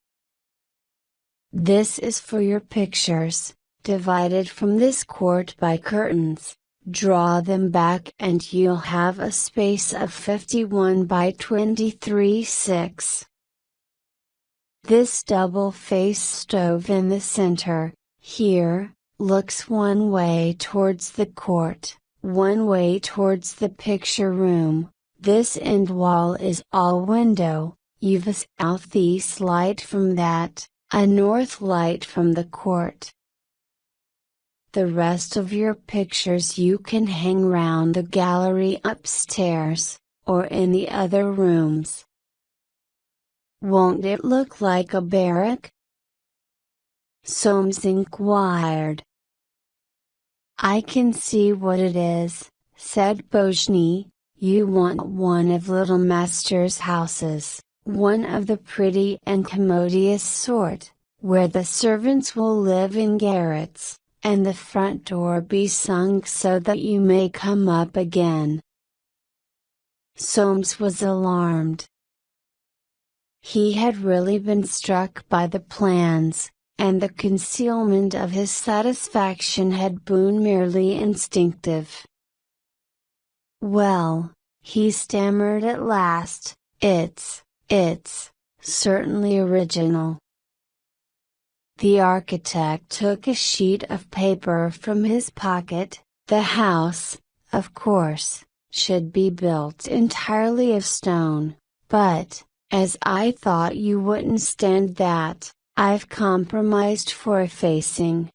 This is for your pictures, divided from this court by curtains. Draw them back and you'll have a space of 51 by 23/6. This double-faced stove in the center, here, looks one way towards the court, one way towards the picture room. This end wall is all window, you've a southeast light from that, a north light from the court. The rest of your pictures you can hang round the gallery upstairs, or in the other rooms." "Won't it look like a barrack?" Soames inquired. "I can see what it is," said Bojny. "You want one of little master's houses, one of the pretty and commodious sort, where the servants will live in garrets, and the front door be sunk so that you may come up again." Soames was alarmed. He had really been struck by the plans, and the concealment of his satisfaction had been merely instinctive. "Well," he stammered at last, it's certainly original." The architect took a sheet of paper from his pocket. "The house, of course, should be built entirely of stone, but, as I thought you wouldn't stand that, I've compromised for a facing.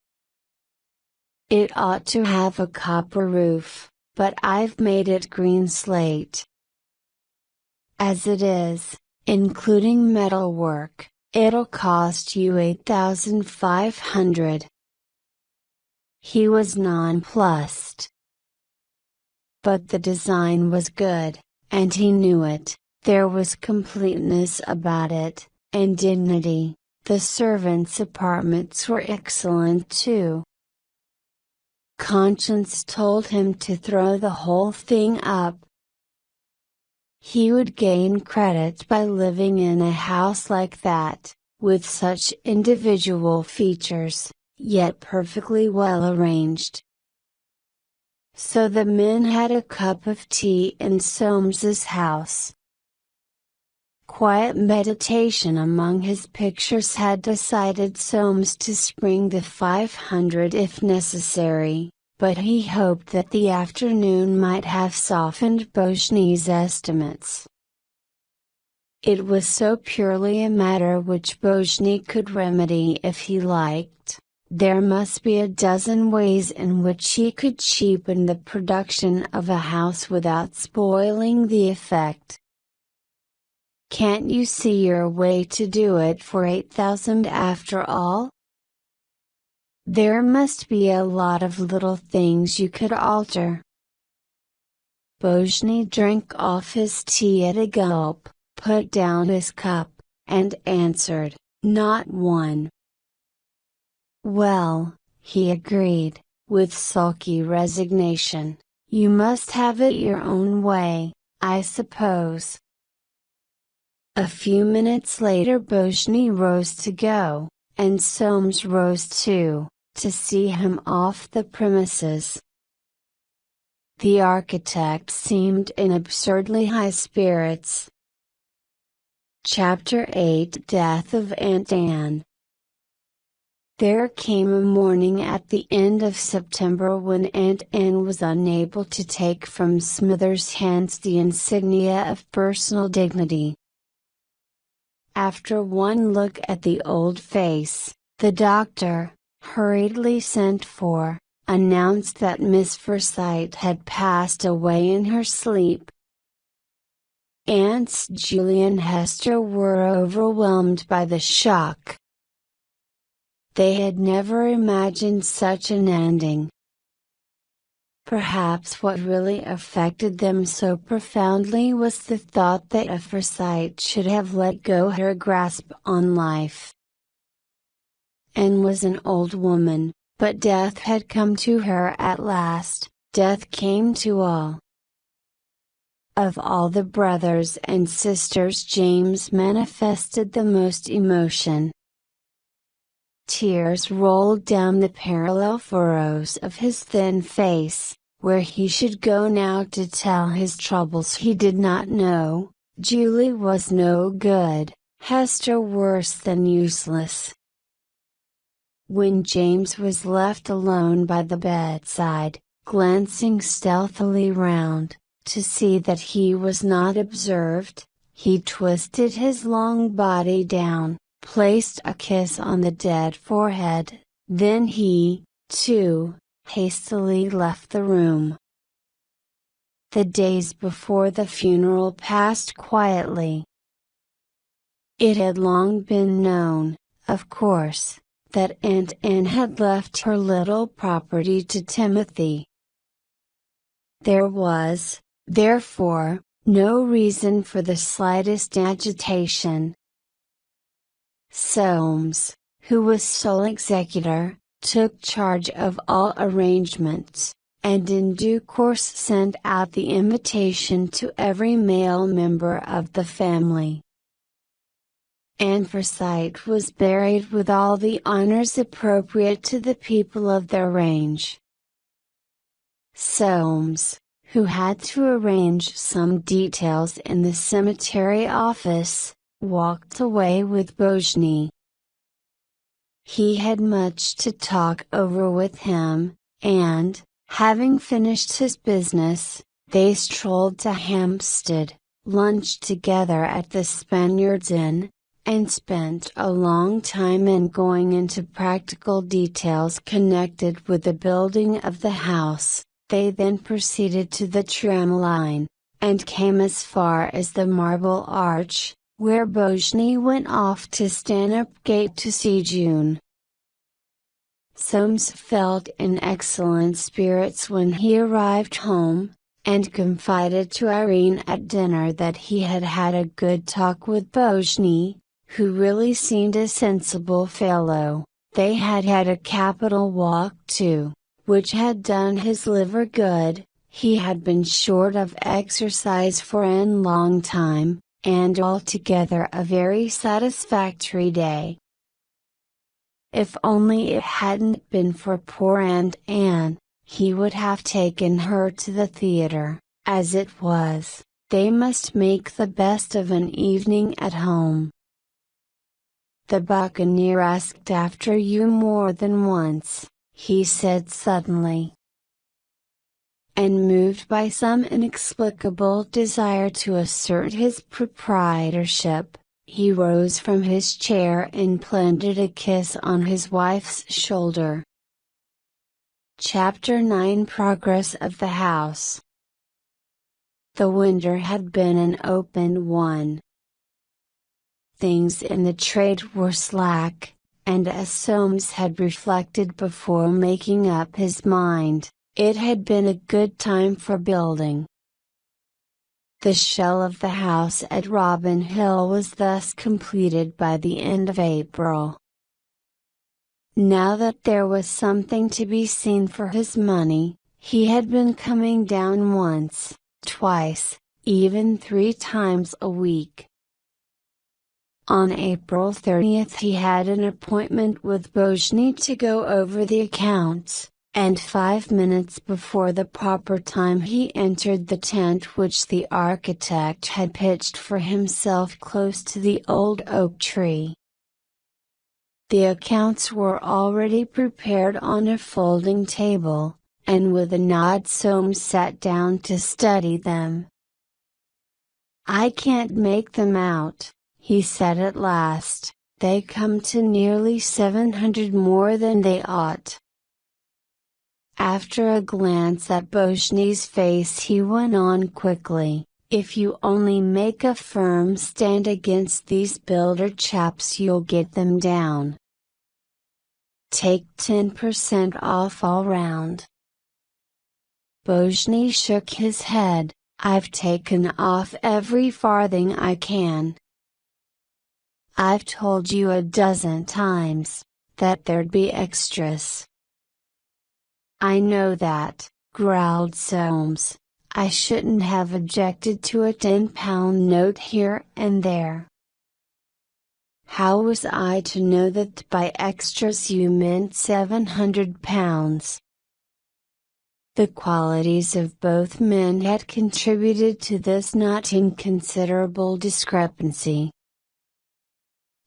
It ought to have a copper roof, but I've made it green slate. As it is, including metalwork, it'll cost you 8,500. He was nonplussed. But the design was good, and he knew it. There was completeness about it, and dignity. The servants' apartments were excellent too. Conscience told him to throw the whole thing up. He would gain credit by living in a house like that, with such individual features, yet perfectly well arranged. So the men had a cup of tea in Soames's house. Quiet meditation among his pictures had decided Soames to spring the 500 if necessary, but he hoped that the afternoon might have softened Bojny's estimates. It was so purely a matter which Bojny could remedy if he liked. There must be a dozen ways in which he could cheapen the production of a house without spoiling the effect. "Can't you see your way to do it for 8,000 after all?" "There must be a lot of little things you could alter." Bojny drank off his tea at a gulp, put down his cup, and answered, "Not one." "Well," he agreed, with sulky resignation, "you must have it your own way, I suppose." A few minutes later Bojny rose to go, and Soames rose too, to see him off the premises. The architect seemed in absurdly high spirits. Chapter 8 Death of Aunt Anne. There came a morning at the end of September when Aunt Anne was unable to take from Smithers' hands the insignia of personal dignity. After one look at the old face, the doctor, hurriedly sent for, announced that Miss Foresight had passed away in her sleep. Aunts Julian and Hester were overwhelmed by the shock. They had never imagined such an ending. Perhaps what really affected them so profoundly was the thought that Aphrosite should have let go her grasp on life. Anne was an old woman, but death had come to her at last. Death came to all. Of all the brothers and sisters, James manifested the most emotion. Tears rolled down the parallel furrows of his thin face. Where he should go now to tell his troubles he did not know. Julie was no good, Hester worse than useless. When James was left alone by the bedside, glancing stealthily round, to see that he was not observed, he twisted his long body down, placed a kiss on the dead forehead, then he, too, hastily left the room. The days before the funeral passed quietly. It had long been known, of course, that Aunt Anne had left her little property to Timothy. There was, therefore, no reason for the slightest agitation. Soames, who was sole executor, took charge of all arrangements, and in due course sent out the invitation to every male member of the family. Aphrosite was buried with all the honors appropriate to the people of their range. Soames, who had to arrange some details in the cemetery office, walked away with Bojny. He had much to talk over with him, and, having finished his business, they strolled to Hampstead, lunched together at the Spaniards Inn, and spent a long time in going into practical details connected with the building of the house. They then proceeded to the tram line, and came as far as the Marble Arch, where Bojny went off to Stanhope Gate to see June. Soames felt in excellent spirits when he arrived home, and confided to Irene at dinner that he had had a good talk with Bojny, who really seemed a sensible fellow. They had had a capital walk too, which had done his liver good. He had been short of exercise for a long time, and altogether a very satisfactory day. If only it hadn't been for poor Aunt Anne, he would have taken her to the theatre. As it was, they must make the best of an evening at home. "The Buccaneer asked after you more than once," he said suddenly. And moved by some inexplicable desire to assert his proprietorship, he rose from his chair and planted a kiss on his wife's shoulder. Chapter 9: Progress of the House. The winter had been an open one. Things in the trade were slack, and as Soames had reflected before making up his mind, it had been a good time for building. The shell of the house at Robin Hill was thus completed by the end of April. Now that there was something to be seen for his money, he had been coming down once, twice, even 3 times a week. On April 30th he had an appointment with Bojny to go over the accounts, and 5 minutes before the proper time he entered the tent which the architect had pitched for himself close to the old oak tree. The accounts were already prepared on a folding table, and with a nod Soames sat down to study them. "I can't make them out," he said at last. "They come to nearly 700 more than they ought." After a glance at Bojny's face he went on quickly, "If you only make a firm stand against these builder chaps you'll get them down. Take 10% off all round." Bojny shook his head. "I've taken off every farthing I can. I've told you a dozen times, that there'd be extras." "I know that," growled Soames. "I shouldn't have objected to a £10 note here and there. How was I to know that by extras you meant £700? The qualities of both men had contributed to this not inconsiderable discrepancy.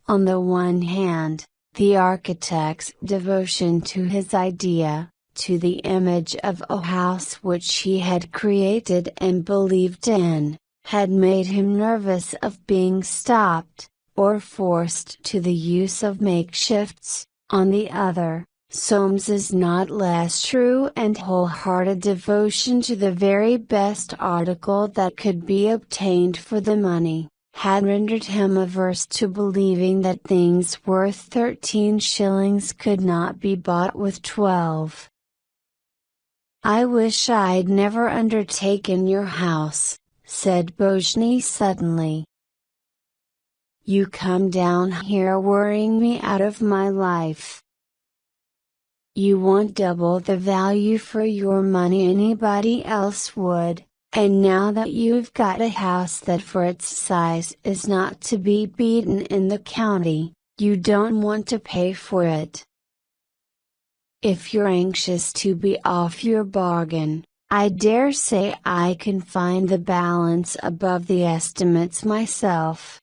On the one hand, the architect's devotion to his idea, to the image of a house which he had created and believed in, had made him nervous of being stopped, or forced to the use of makeshifts. On the other, Soames's not less true and wholehearted devotion to the very best article that could be obtained for the money, had rendered him averse to believing that things worth 13 shillings could not be bought with 12. "I wish I'd never undertaken your house," said Bojny suddenly. "You come down here worrying me out of my life. You want double the value for your money anybody else would, and now that you've got a house that for its size is not to be beaten in the county, you don't want to pay for it. If you're anxious to be off your bargain, I dare say I can find the balance above the estimates myself."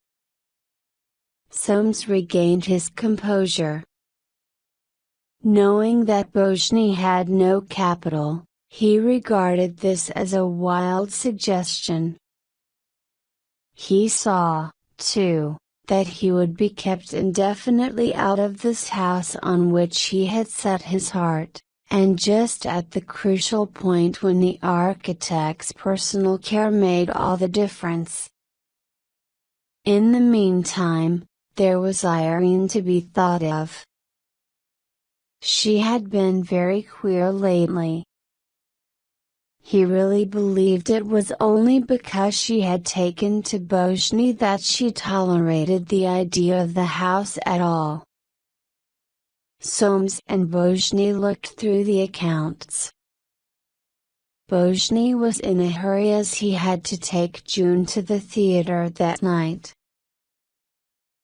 Soames regained his composure. Knowing that Bojny had no capital, he regarded this as a wild suggestion. He saw, too, that he would be kept indefinitely out of this house on which he had set his heart, and just at the crucial point when the architect's personal care made all the difference. In the meantime, there was Irene to be thought of. She had been very queer lately. He really believed it was only because she had taken to Bojny that she tolerated the idea of the house at all. Soames and Bojny looked through the accounts. Bojny was in a hurry as he had to take June to the theatre that night.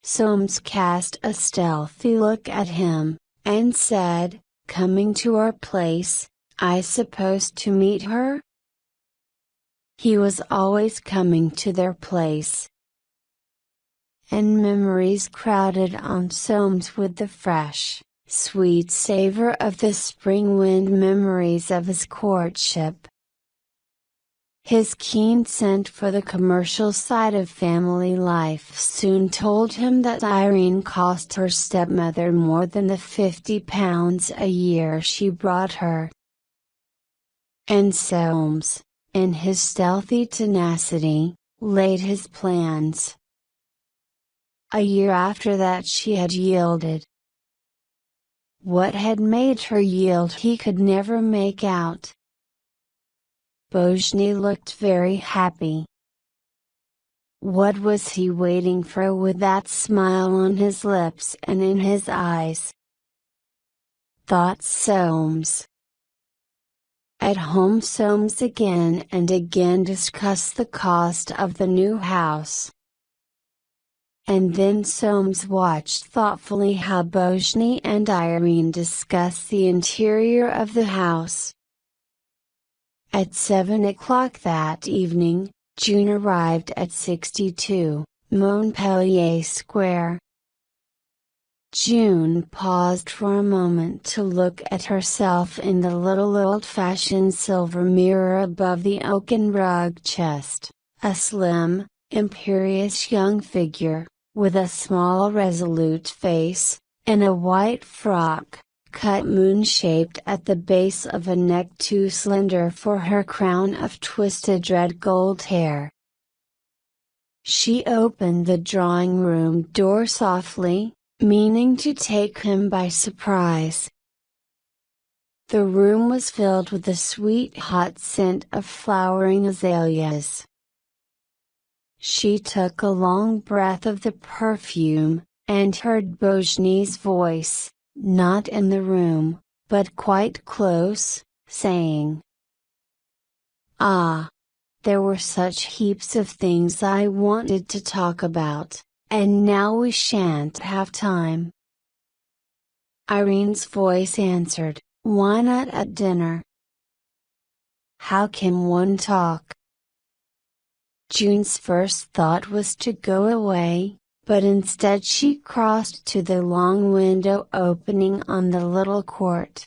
Soames cast a stealthy look at him, and said, "Coming to our place, I suppose to meet her?" He was always coming to their place. And memories crowded on Soames with the fresh, sweet savor of the spring wind, memories of his courtship. His keen scent for the commercial side of family life soon told him that Irene cost her stepmother more than the £50 a year she brought her. And Soames, in his stealthy tenacity, laid his plans. A year after that she had yielded. What had made her yield he could never make out. Bojny looked very happy. What was he waiting for with that smile on his lips and in his eyes? Thought Soames. At home Soames again and again discussed the cost of the new house. And then Soames watched thoughtfully how Bojny and Irene discussed the interior of the house. At 7 o'clock that evening, June arrived at 62, Montpellier Square. June paused for a moment to look at herself in the little old-fashioned silver mirror above the oaken rug chest, a slim, imperious young figure, with a small resolute face, in a white frock, cut moon-shaped at the base of a neck too slender for her crown of twisted red gold hair. She opened the drawing room door softly, meaning to take him by surprise. The room was filled with the sweet hot scent of flowering azaleas. She took a long breath of the perfume, and heard Bojny's voice, not in the room, but quite close, saying, "Ah! There were such heaps of things I wanted to talk about. And now we shan't have time." Irene's voice answered, "Why not at dinner? How can one talk?" June's first thought was to go away, but instead she crossed to the long window opening on the little court.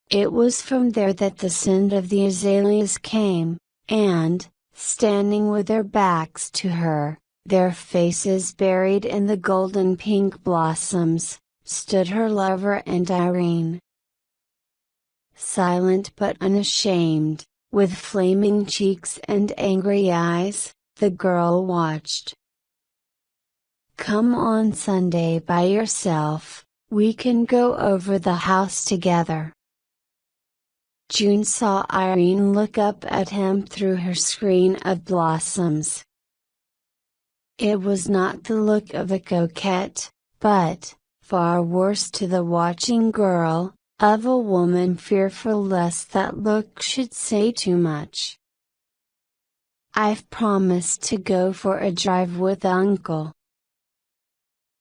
It was from there that the scent of the azaleas came, and, standing with their backs to her, their faces buried in the golden pink blossoms, stood her lover and Irene. Silent but unashamed, with flaming cheeks and angry eyes, the girl watched. "Come on Sunday by yourself, we can go over the house together." June saw Irene look up at him through her screen of blossoms. It was not the look of a coquette, but, far worse to the watching girl, of a woman fearful lest that look should say too much. "I've promised to go for a drive with Uncle."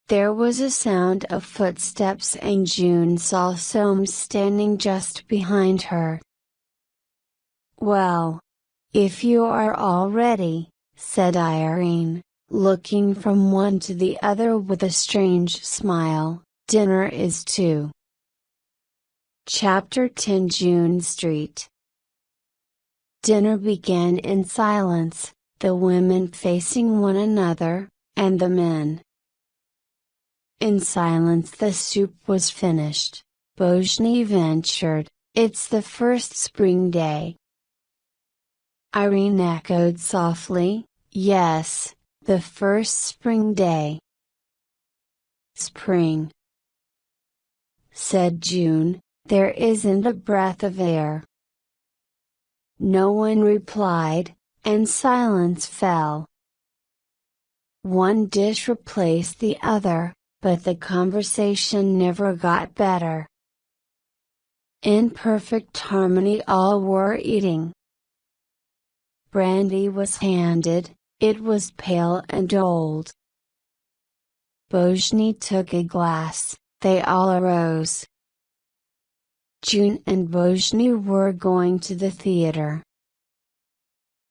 There was a sound of footsteps and June saw Soames standing just behind her. "Well, if you are all ready," said Irene, looking from one to the other with a strange smile, "dinner is too." Chapter 10 June Street. Dinner began in silence, the women facing one another, and the men. In silence the soup was finished. Bojny ventured, "It's the first spring day." Irene echoed softly, "Yes, the first spring day." "Spring," said June, "there isn't a breath of air." No one replied, and silence fell. One dish replaced the other, but the conversation never got better. In perfect harmony all were eating. Brandy was handed, it was pale and old. Bojny took a glass, they all arose. June and Bojny were going to the theater.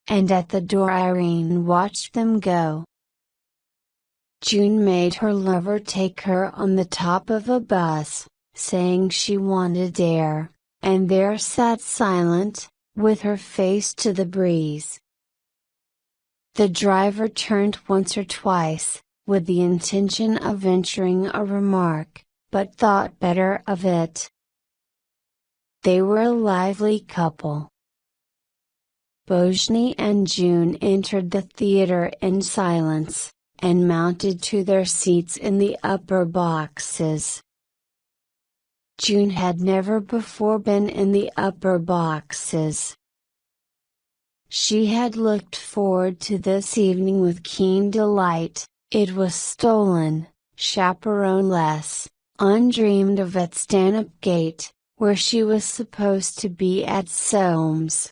And at the door Irene watched them go. June made her lover take her on the top of a bus, saying she wanted air, and there sat silent, with her face to the breeze. The driver turned once or twice, with the intention of venturing a remark, but thought better of it. They were a lively couple. Bojny and June entered the theater in silence, and mounted to their seats in the upper boxes. June had never before been in the upper boxes. She had looked forward to this evening with keen delight. It was stolen, chaperoneless, undreamed of at Stanhope Gate, where she was supposed to be at Soames.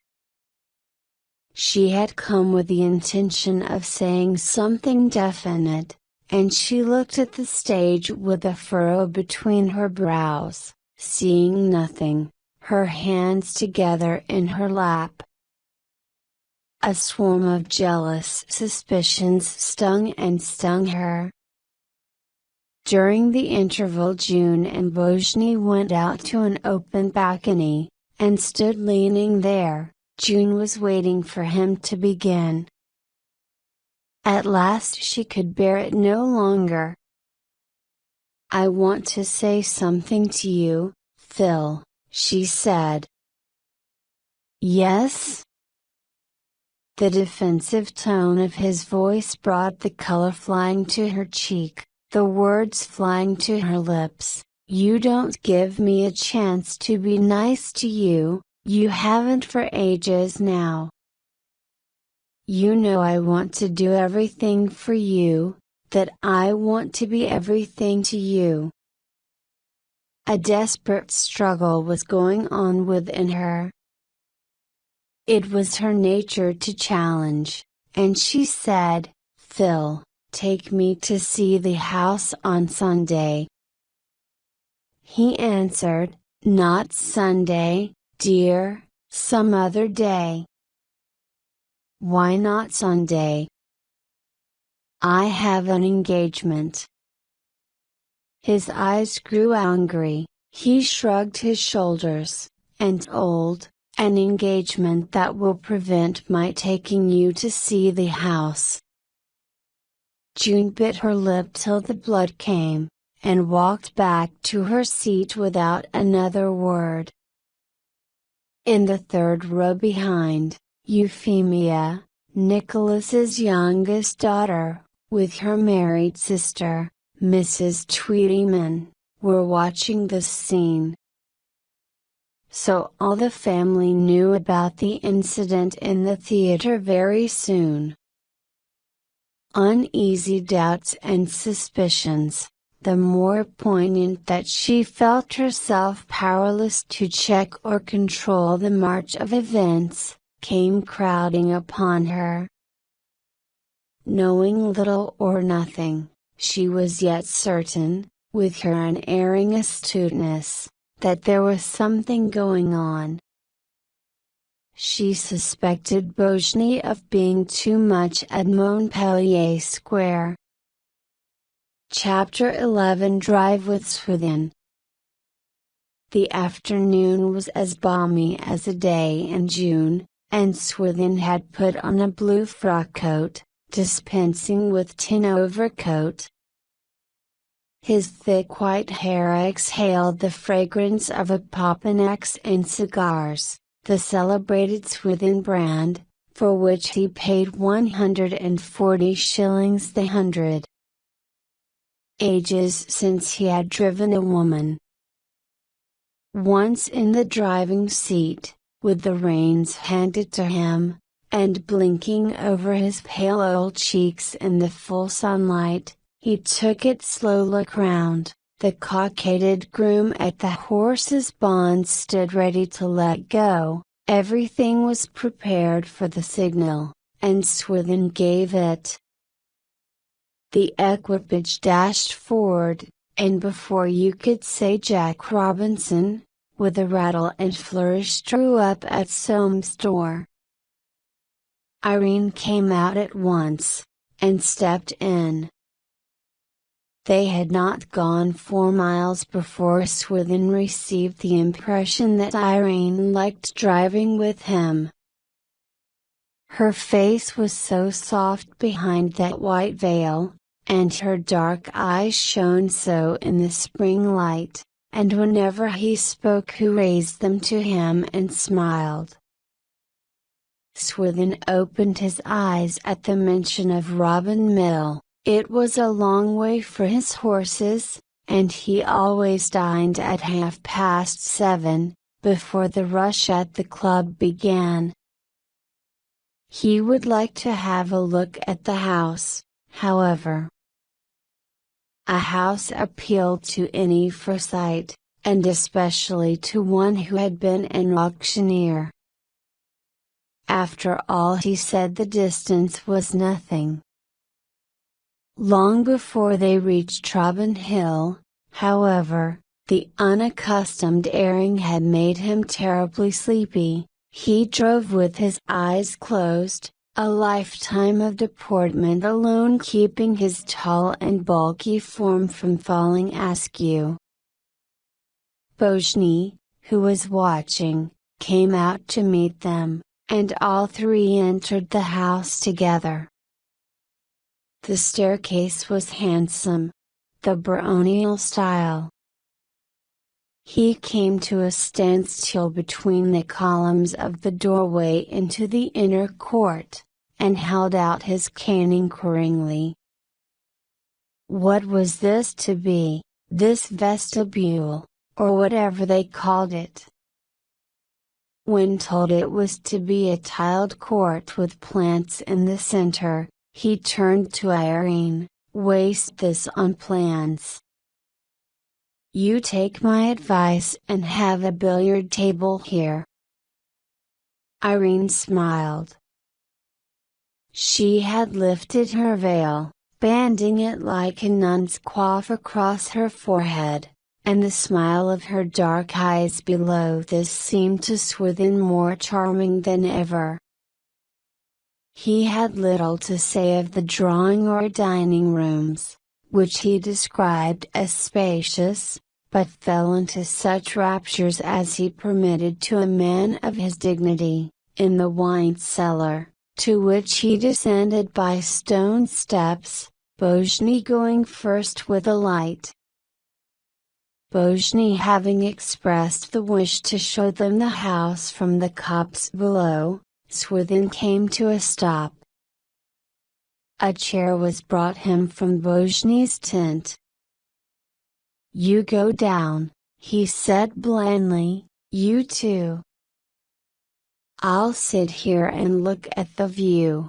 She had come with the intention of saying something definite, and she looked at the stage with a furrow between her brows, seeing nothing, her hands together in her lap. A swarm of jealous suspicions stung and stung her. During the interval June and Bojny went out to an open balcony, and stood leaning there. June was waiting for him to begin. At last she could bear it no longer. "I want to say something to you, Phil," she said. "Yes?" The defensive tone of his voice brought the color flying to her cheek, the words flying to her lips. "You don't give me a chance to be nice to you, you haven't for ages now. You know I want to do everything for you, that I want to be everything to you." A desperate struggle was going on within her. It was her nature to challenge, and she said, "Phil, take me to see the house on Sunday." He answered, "Not Sunday, dear, some other day." "Why not Sunday?" "I have an engagement." His eyes grew angry, he shrugged his shoulders, and an engagement that will prevent my taking you to see the house." June bit her lip till the blood came, and walked back to her seat without another word. In the third row behind, Euphemia, Nicholas's youngest daughter, with her married sister, Mrs. Tweedyman, were watching this scene. So all the family knew about the incident in the theater very soon. Uneasy doubts and suspicions, the more poignant that she felt herself powerless to check or control the march of events, came crowding upon her. Knowing little or nothing, she was yet certain, with her unerring astuteness, that there was something going on. She suspected Bojny of being too much at Montpellier Square. Chapter 11 Drive with Swithin. The afternoon was as balmy as a day in June, and Swithin had put on a blue frock coat, dispensing with tin overcoat. His thick white hair exhaled the fragrance of a Popinax and cigars, the celebrated Swithin brand, for which he paid 140 shillings the hundred. Ages since he had driven a woman. Once in the driving seat, with the reins handed to him, and blinking over his pale old cheeks in the full sunlight, he took it slow look round. The cockaded groom at the horse's bonds stood ready to let go, everything was prepared for the signal, and Swithin gave it. The equipage dashed forward, and before you could say Jack Robinson, with a rattle and flourish drew up at Soames' door. Irene came out at once, and stepped in. They had not gone 4 miles before Swithin received the impression that Irene liked driving with him. Her face was so soft behind that white veil, and her dark eyes shone so in the spring light, and whenever he spoke who raised them to him and smiled. Swithin opened his eyes at the mention of Robin Mill. It was a long way for his horses, and he always dined at 7:30, before the rush at the club began. He would like to have a look at the house, however. A house appealed to any Foresight, and especially to one who had been an auctioneer. After all, he said, the distance was nothing. Long before they reached Robin Hill, however, the unaccustomed airing had made him terribly sleepy. He drove with his eyes closed, a lifetime of deportment alone keeping his tall and bulky form from falling askew. Bojny, who was watching, came out to meet them, and all three entered the house together. The staircase was handsome, the baronial style. He came to a standstill between the columns of the doorway into the inner court, and held out his cane inquiringly. What was this to be, this vestibule, or whatever they called it? When told it was to be a tiled court with plants in the center, he turned to Irene. Waste this on plans. You take my advice and have a billiard table here. Irene smiled. She had lifted her veil, banding it like a nun's coif across her forehead, and the smile of her dark eyes below this seemed to Swithin more charming than ever. He had little to say of the drawing or dining rooms, which he described as spacious, but fell into such raptures as he permitted to a man of his dignity, in the wine cellar, to which he descended by stone steps, Bojny going first with a light. Bojny having expressed the wish to show them the house from the copse below, Swithin came to a stop. A chair was brought him from Bojny's tent. You go down, he said blandly, you too. I'll sit here and look at the view.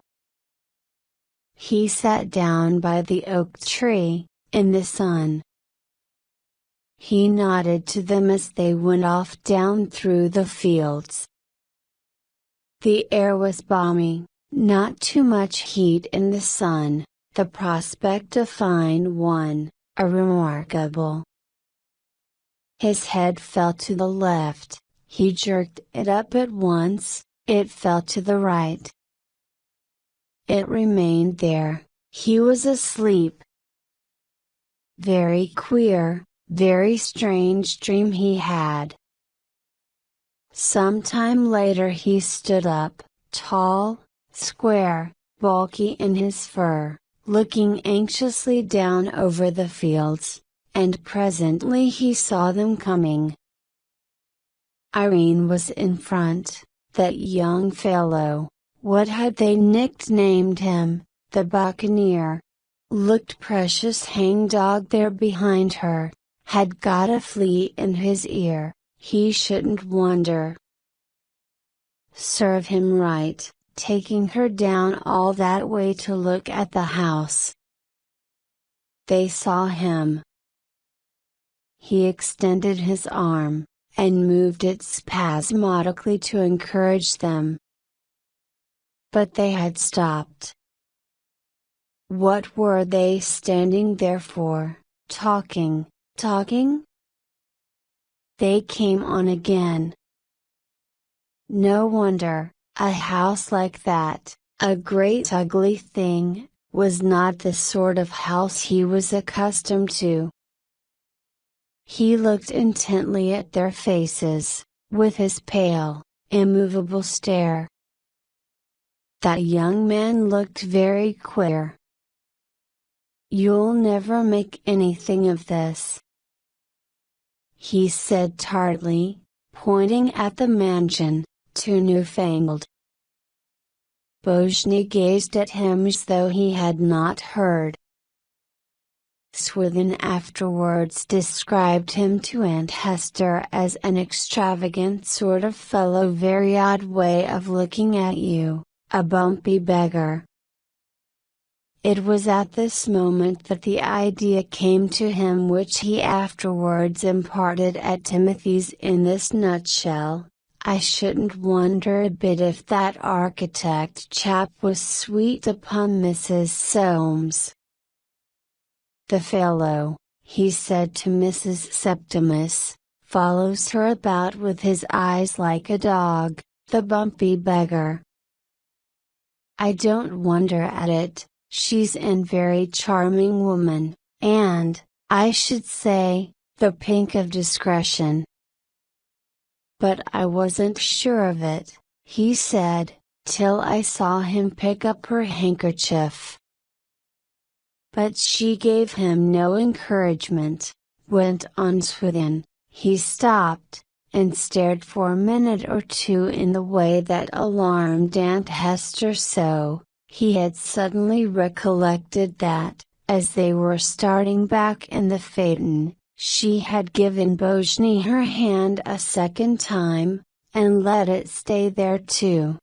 He sat down by the oak tree, in the sun. He nodded to them as they went off down through the fields. The air was balmy, not too much heat in the sun, the prospect a fine one, a remarkable. His head fell to the left, he jerked it up at once, it fell to the right. It remained there, he was asleep. Very queer, very strange dream he had. Some time later he stood up, tall, square, bulky in his fur, looking anxiously down over the fields, and presently he saw them coming. Irene was in front, that young fellow, what had they nicknamed him, the Buccaneer? Looked precious hangdog there behind her, had got a flea in his ear. He shouldn't wonder. Serve him right, taking her down all that way to look at the house. They saw him. He extended his arm, and moved it spasmodically to encourage them. But they had stopped. What were they standing there for, talking? They came on again. No wonder, a house like that, a great ugly thing, was not the sort of house he was accustomed to. He looked intently at their faces, with his pale, immovable stare. That young man looked very queer. You'll never make anything of this, he said tartly, pointing at the mansion, too newfangled. Bojny gazed at him as though he had not heard. Swithin afterwards described him to Aunt Hester as an extravagant sort of fellow, very odd way of looking at you, a bumpy beggar. It was at this moment that the idea came to him which he afterwards imparted at Timothy's in this nutshell: I shouldn't wonder a bit if that architect chap was sweet upon Mrs. Soames. The fellow, he said to Mrs. Septimus, follows her about with his eyes like a dog, the bumpy beggar. I don't wonder at it, she's an very charming woman, and, I should say, the pink of discretion. But I wasn't sure of it, he said, till I saw him pick up her handkerchief. But she gave him no encouragement, went on Swithin. He stopped, and stared for a minute or two in the way that alarmed Aunt Hester so. He had suddenly recollected that, as they were starting back in the phaeton, she had given Bojny her hand a second time, and let it stay there too.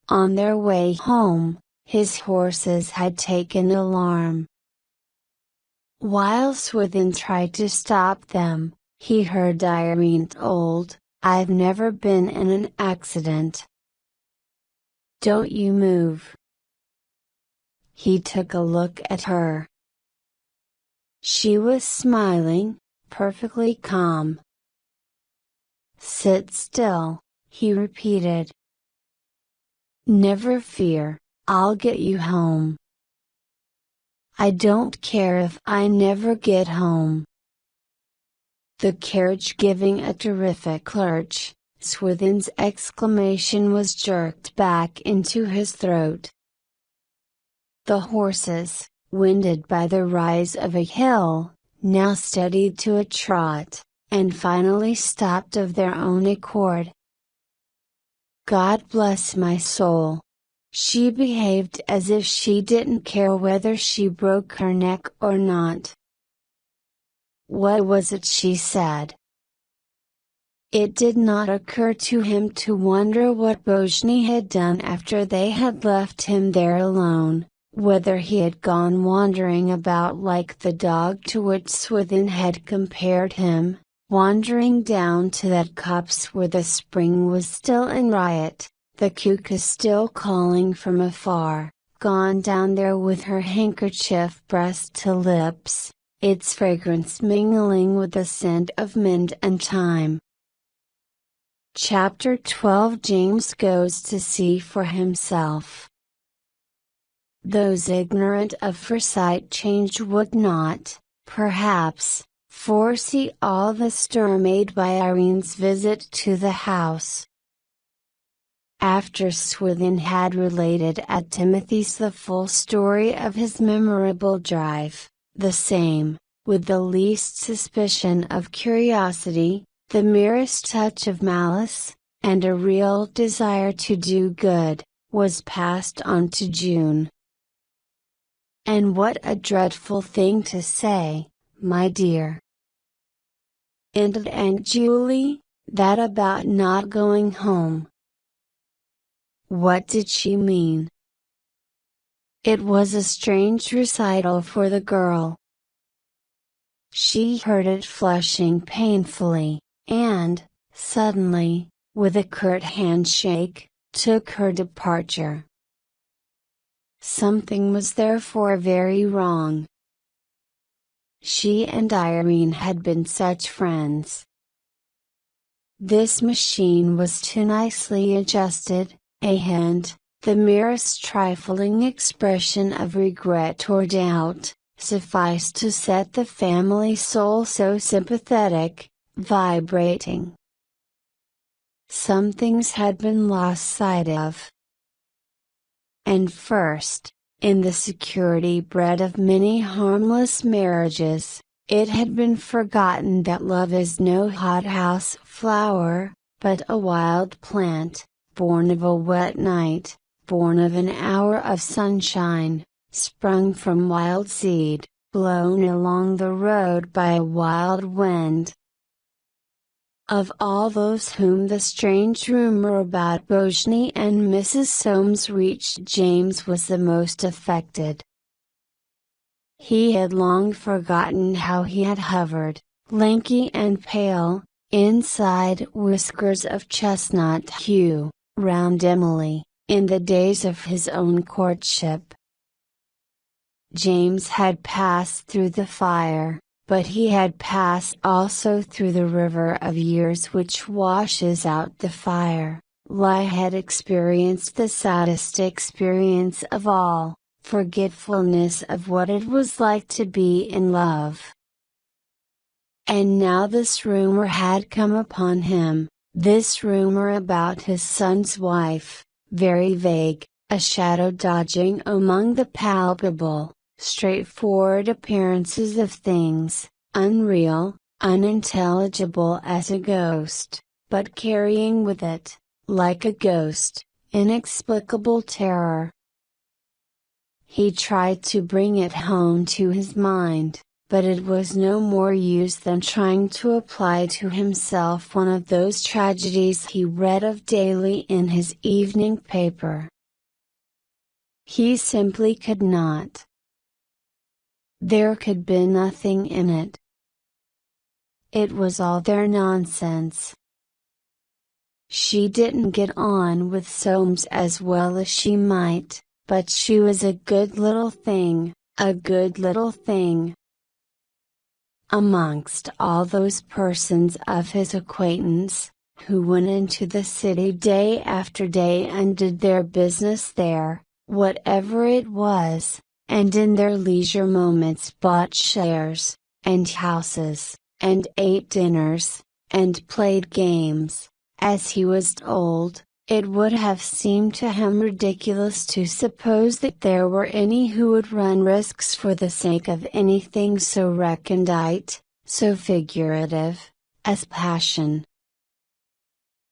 On their way home, his horses had taken alarm. While Swithin tried to stop them, he heard Irene told, "I've never been in an accident. Don't you move." He took a look at her. She was smiling, perfectly calm. "Sit still," he repeated. "Never fear, I'll get you home." "I don't care if I never get home." The carriage giving a terrific lurch, Swithin's exclamation was jerked back into his throat. The horses, winded by the rise of a hill, now steadied to a trot, and finally stopped of their own accord. God bless my soul! She behaved as if she didn't care whether she broke her neck or not. What was it she said? It did not occur to him to wonder what Bojny had done after they had left him there alone, whether he had gone wandering about like the dog to which Swithin had compared him, wandering down to that copse where the spring was still in riot, the cuckoo still calling from afar, gone down there with her handkerchief pressed to lips, its fragrance mingling with the scent of mint and thyme. Chapter 12. James goes to see for himself. Those ignorant of Foresight change would not, perhaps, foresee all the stir made by Irene's visit to the house. After Swithin had related at Timothy's the full story of his memorable drive, the same, with the least suspicion of curiosity, the merest touch of malice, and a real desire to do good, was passed on to June. "And what a dreadful thing to say, my dear!" ended Aunt Julie, "that about not going home." What did she mean? It was a strange recital for the girl. She heard it flushing painfully, and, suddenly, with a curt handshake, took her departure. Something was therefore very wrong. She and Irene had been such friends. This machine was too nicely adjusted, a hint, the merest trifling expression of regret or doubt, sufficed to set the family soul so sympathetic, vibrating. Some things had been lost sight of. And first, in the security bred of many harmless marriages, it had been forgotten that love is no hothouse flower, but a wild plant, born of a wet night, born of an hour of sunshine, sprung from wild seed, blown along the road by a wild wind. Of all those whom the strange rumor about Bojny and Mrs. Soames reached, James was the most affected. He had long forgotten how he had hovered, lanky and pale, inside whiskers of chestnut hue, round Emily, in the days of his own courtship. James had passed through the fire, but he had passed also through the river of years which washes out the fire, Lie had experienced the saddest experience of all, forgetfulness of what it was like to be in love. And now this rumor had come upon him, this rumor about his son's wife, very vague, a shadow dodging among the palpable, straightforward appearances of things, unreal, unintelligible as a ghost, but carrying with it, like a ghost, inexplicable terror. He tried to bring it home to his mind, but it was no more use than trying to apply to himself one of those tragedies he read of daily in his evening paper. He simply could not. There could be nothing in it. It was all their nonsense. She didn't get on with Soames as well as she might, but she was a good little thing, a good little thing. Amongst all those persons of his acquaintance, who went into the city day after day and did their business there, whatever it was, and in their leisure moments bought shares, and houses, and ate dinners, and played games, as he was told, it would have seemed to him ridiculous to suppose that there were any who would run risks for the sake of anything so recondite, so figurative, as passion.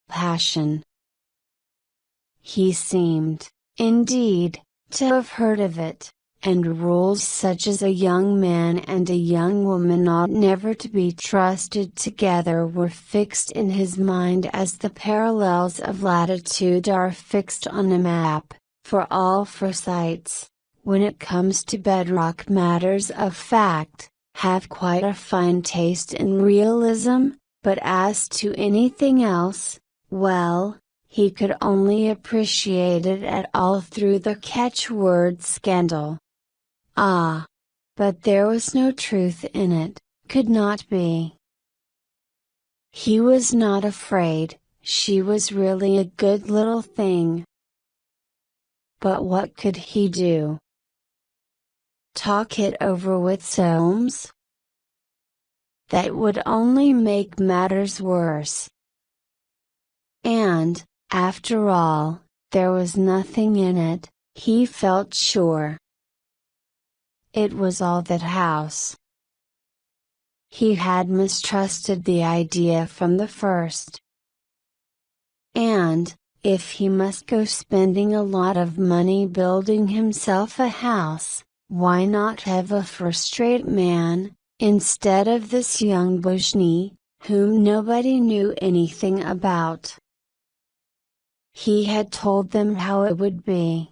Passion. He seemed, indeed, to have heard of it, and rules such as a young man and a young woman ought never to be trusted together were fixed in his mind as the parallels of latitude are fixed on a map, for all Foresights, when it comes to bedrock matters of fact, have quite a fine taste in realism, but as to anything else, well, he could only appreciate it at all through the catchword scandal. Ah! But there was no truth in it, could not be. He was not afraid, she was really a good little thing. But what could he do? Talk it over with Soames? That would only make matters worse. And, after all, there was nothing in it, he felt sure. It was all that house. He had mistrusted the idea from the first. And, if he must go spending a lot of money building himself a house, why not have a first-rate man, instead of this young Bojny, whom nobody knew anything about? He had told them how it would be.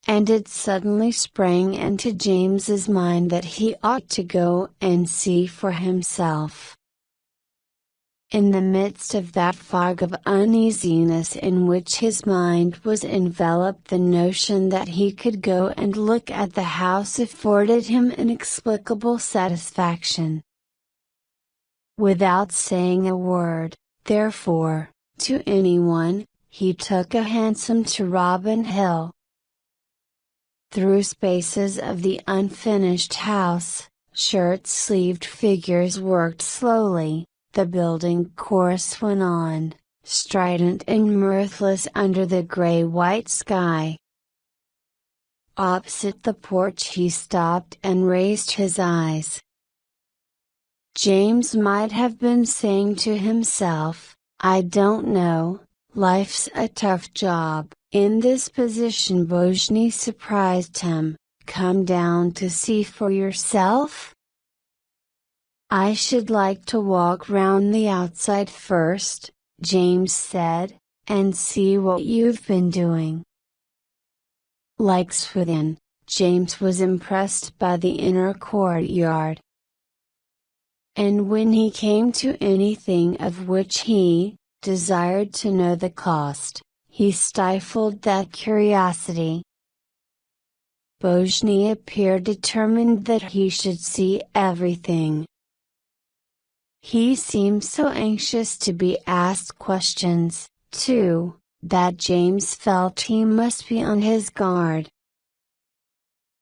And it suddenly sprang into James's mind that he ought to go and see for himself. In the midst of that fog of uneasiness in which his mind was enveloped, the notion that he could go and look at the house afforded him inexplicable satisfaction. Without saying a word, therefore, to anyone, he took a hansom to Robin Hill. Through spaces of the unfinished house, shirt-sleeved figures worked slowly, the building course went on, strident and mirthless under the grey-white sky. Opposite the porch he stopped and raised his eyes. James might have been saying to himself, I don't know, life's a tough job. In this position Bojny surprised him, come down to see for yourself? I should like to walk round the outside first, James said, and see what you've been doing. Like Swithin, James was impressed by the inner courtyard. And when he came to anything of which he desired to know the cost, he stifled that curiosity. Bojny appeared determined that he should see everything. He seemed so anxious to be asked questions, too, that James felt he must be on his guard.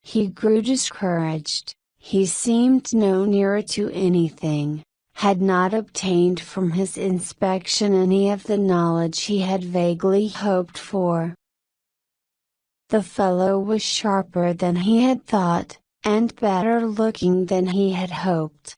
He grew discouraged. He seemed no nearer to anything, had not obtained from his inspection any of the knowledge he had vaguely hoped for. The fellow was sharper than he had thought, and better looking than he had hoped.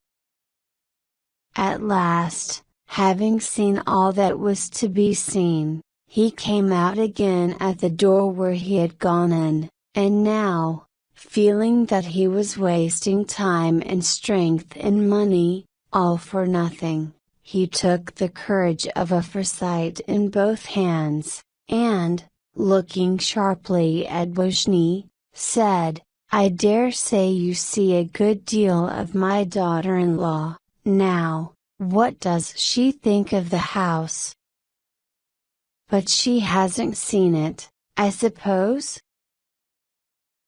At last, having seen all that was to be seen, he came out again at the door where he had gone in, and now, feeling that he was wasting time and strength and money, all for nothing, he took the courage of a Foresight in both hands, and, looking sharply at Bojny, said, "I dare say you see a good deal of my daughter-in-law, now, what does she think of the house? But she hasn't seen it, I suppose?"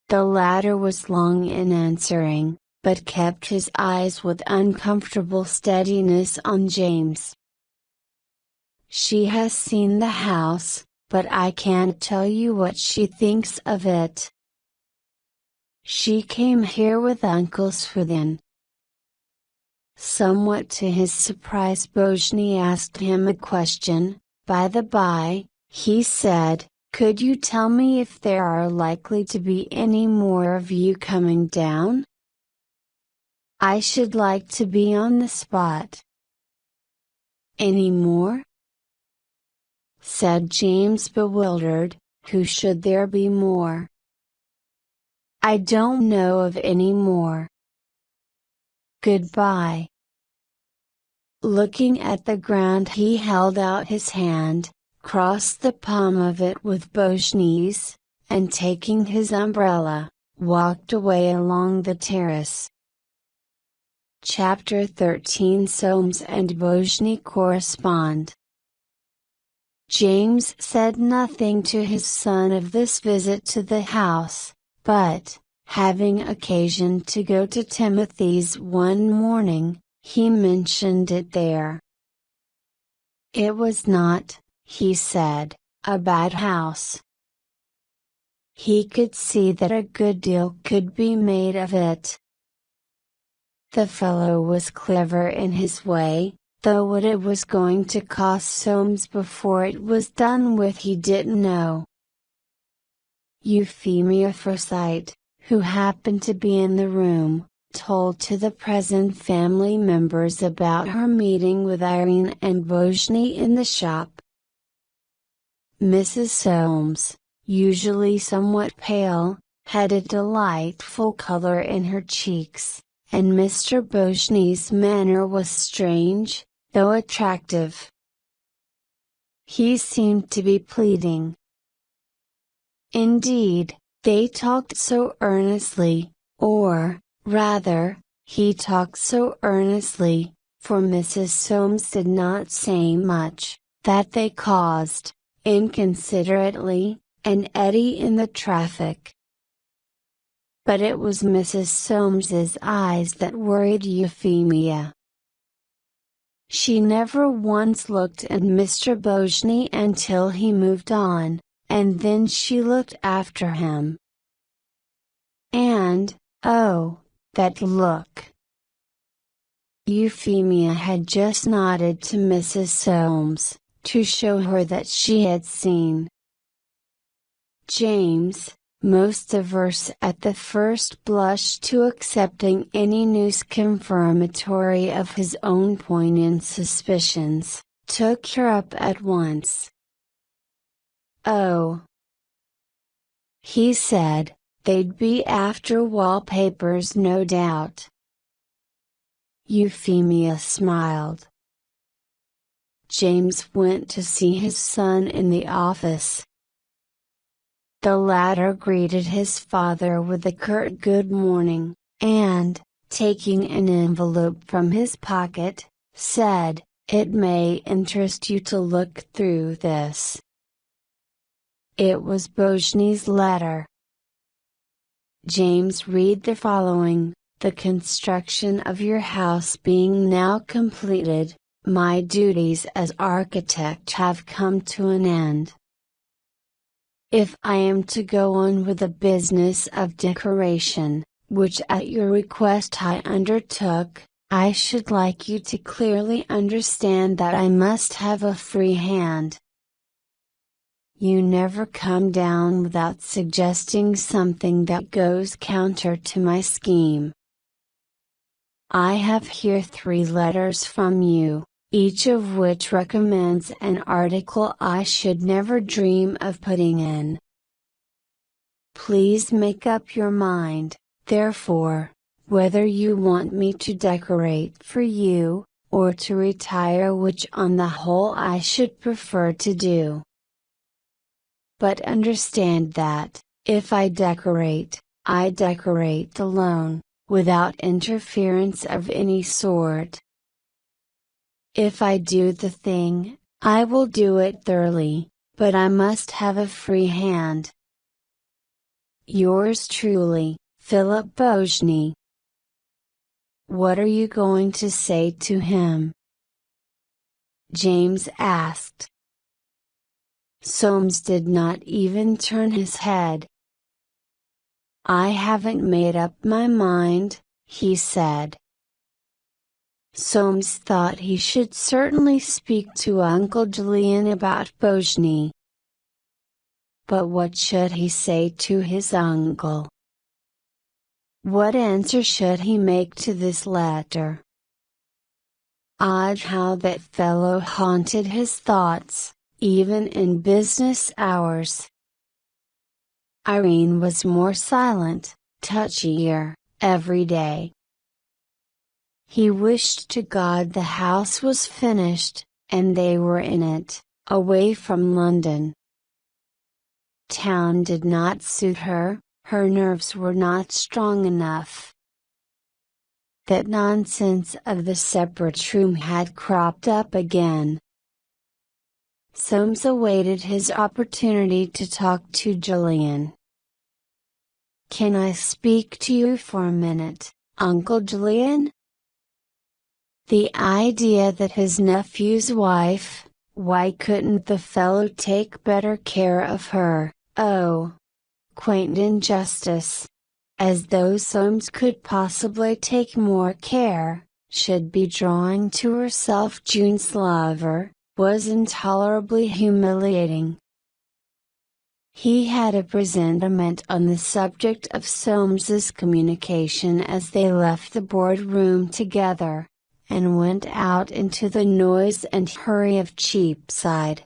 The latter was long in answering, but kept his eyes with uncomfortable steadiness on James. "She has seen the house, but I can't tell you what she thinks of it. She came here with Uncle Swithin." Somewhat to his surprise, Bojny asked him a question. "By the by," he said, "could you tell me if there are likely to be any more of you coming down? I should like to be on the spot." "Any more?" said James, bewildered. "Who should there be more?" "I don't know of any more. Goodbye." Looking at the ground, he held out his hand, crossed the palm of it with Bojny's, and taking his umbrella, walked away along the terrace. Chapter 13. Soames and Bojny correspond. James said nothing to his son of this visit to the house, but, having occasion to go to Timothy's one morning, he mentioned it there. It was not, he said, a bad house. He could see that a good deal could be made of it. The fellow was clever in his way, though what it was going to cost Soames before it was done with he didn't know. Euphemia Foresight, who happened to be in the room, told to the present family members about her meeting with Irene and Bojny in the shop. Mrs. Soames, usually somewhat pale, had a delightful color in her cheeks, and Mr. Bojny's manner was strange, though attractive. He seemed to be pleading. Indeed, they talked so earnestly, or, rather, he talked so earnestly, for Mrs. Soames did not say much, that they caused, inconsiderately, an eddy in the traffic. But it was Mrs. Soames's eyes that worried Euphemia. She never once looked at Mr. Bojny until he moved on, and then she looked after him. And, oh, that look! Euphemia had just nodded to Mrs. Soames, to show her that she had seen. James, most averse at the first blush to accepting any news confirmatory of his own poignant suspicions, took her up at once. "Oh," he said, "they'd be after wallpapers no doubt." Euphemia smiled. James went to see his son in the office. The latter greeted his father with a curt good morning, and, taking an envelope from his pocket, said, "It may interest you to look through this." It was Bojny's letter. "James, read the following: the construction of your house being now completed, My duties as architect have come to an end. If I am to go on with the business of decoration, which at your request I undertook, I should like you to clearly understand that I must have a free hand. You never come down without suggesting something that goes counter to my scheme. I have here 3 letters from you, each of which recommends an article I should never dream of putting in. Please make up your mind, therefore, whether you want me to decorate for you, or to retire, which on the whole I should prefer to do. But understand that, if I decorate alone, without interference of any sort. If I do the thing, I will do it thoroughly, but I must have a free hand. Yours truly, Philip Bojny. What are you going to say to him? James asked. Soames did not even turn his head. I haven't made up my mind, he said. Soames thought he should certainly speak to Uncle Julian about Bojny. But what should he say to his uncle? What answer should he make to this letter? Odd how that fellow haunted his thoughts, even in business hours. Irene was more silent, touchier, every day. He wished to God the house was finished, and they were in it, away from London. Town did not suit her, her nerves were not strong enough. That nonsense of the separate room had cropped up again. Soames awaited his opportunity to talk to Julian. Can I speak to you for a minute, Uncle Julian? The idea that his nephew's wife, why couldn't the fellow take better care of her, oh! Quaint injustice! As though Soames could possibly take more care, should be drawing to herself June's lover, was intolerably humiliating. He had a presentiment on the subject of Soames's communication as they left the boardroom together, and went out into the noise and hurry of Cheapside.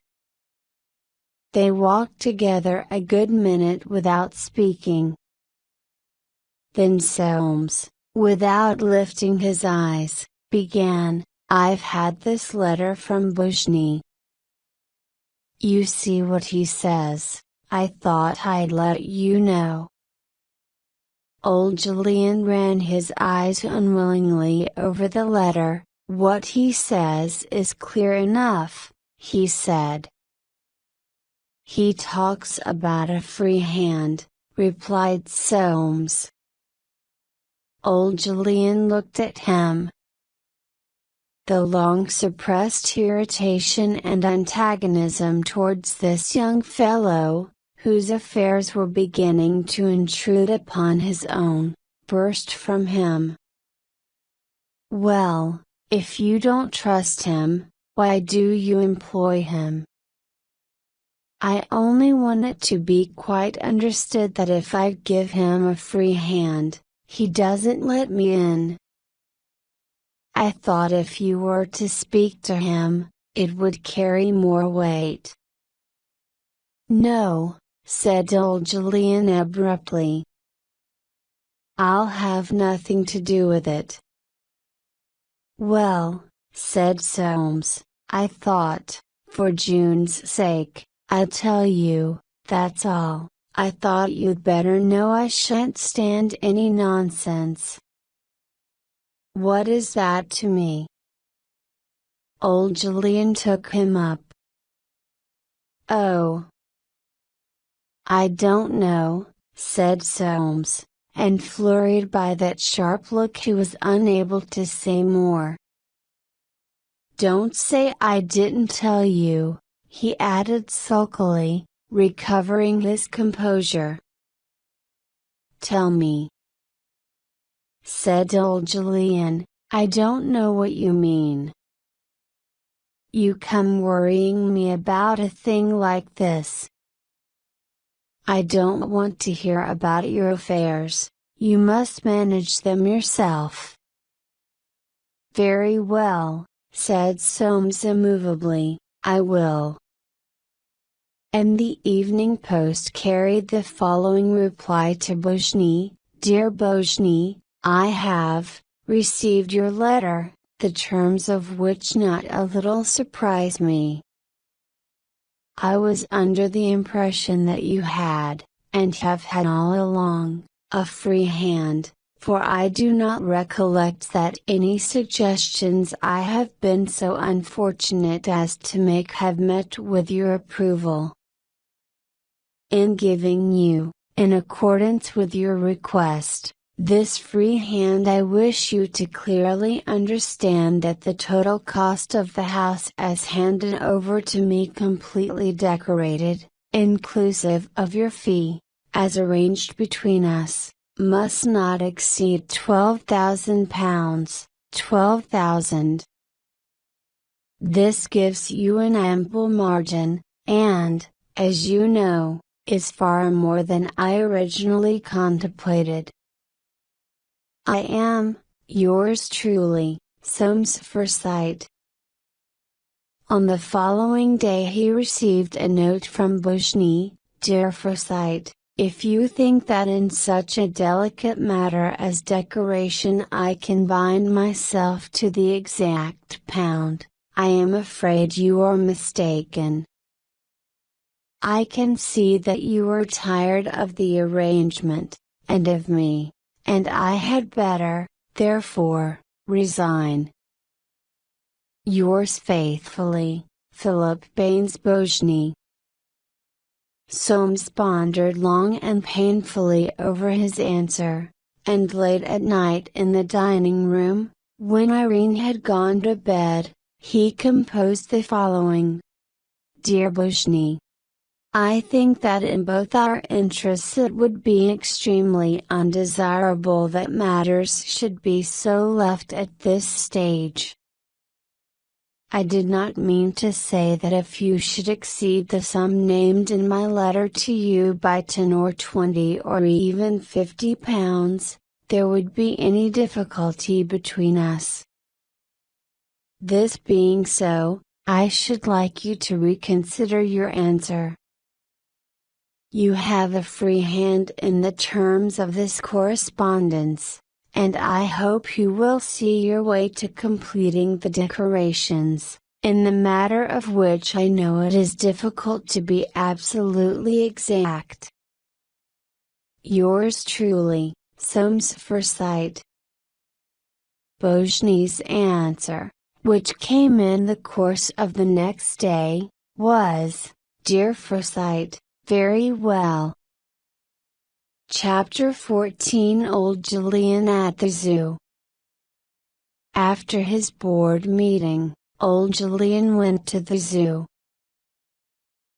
They walked together a good minute without speaking. Then Soames, without lifting his eyes, began, I've had this letter from Bojny. You see what he says, I thought I'd let you know. Old Julian ran his eyes unwillingly over the letter. What he says is clear enough, he said. He talks about a free hand, replied Soames. Old Julian looked at him. The long suppressed irritation and antagonism towards this young fellow, whose affairs were beginning to intrude upon his own, burst from him. Well, if you don't trust him, why do you employ him? I only want it to be quite understood that if I give him a free hand, he doesn't let me in. I thought if you were to speak to him, it would carry more weight. No, said old Julian abruptly. I'll have nothing to do with it. Well, said Soames, I thought, for June's sake, I'll tell you, that's all. I thought you'd better know I shan't stand any nonsense. What is that to me? Old Julian took him up. Oh! I don't know, said Soames, and flurried by that sharp look he was unable to say more. Don't say I didn't tell you, he added sulkily, recovering his composure. Tell me, said old Julian, I don't know what you mean. You come worrying me about a thing like this. I don't want to hear about your affairs, you must manage them yourself. Very well, said Soames immovably, I will. And the Evening Post carried the following reply to Bojny: Dear Bojny, I have received your letter, the terms of which not a little surprise me. I was under the impression that you had, and have had all along, a free hand, for I do not recollect that any suggestions I have been so unfortunate as to make have met with your approval. In giving you, in accordance with your request, this free hand, I wish you to clearly understand that the total cost of the house as handed over to me completely decorated, inclusive of your fee, as arranged between us, must not exceed £12,000, 12,000. This gives you an ample margin, and, as you know, is far more than I originally contemplated. I am, yours truly, Soames Foresight. On the following day he received a note from Bojny: Dear Foresight, if you think that in such a delicate matter as decoration I can bind myself to the exact pound, I am afraid you are mistaken. I can see that you are tired of the arrangement, and of me, and I had better, therefore, resign. Yours faithfully, Philip Baines Bojny. Soames pondered long and painfully over his answer, and late at night in the dining room, when Irene had gone to bed, he composed the following: Dear Bojny, I think that in both our interests it would be extremely undesirable that matters should be so left at this stage. I did not mean to say that if you should exceed the sum named in my letter to you by 10 or 20 or even £50, there would be any difficulty between us. This being so, I should like you to reconsider your answer. You have a free hand in the terms of this correspondence, and I hope you will see your way to completing the decorations, in the matter of which I know it is difficult to be absolutely exact. Yours truly, Soames Foresight. Bojny's answer, which came in the course of the next day, was: Dear Foresight, very well. Chapter 14 Old Julian at the Zoo. After his board meeting, old Julian went to the zoo.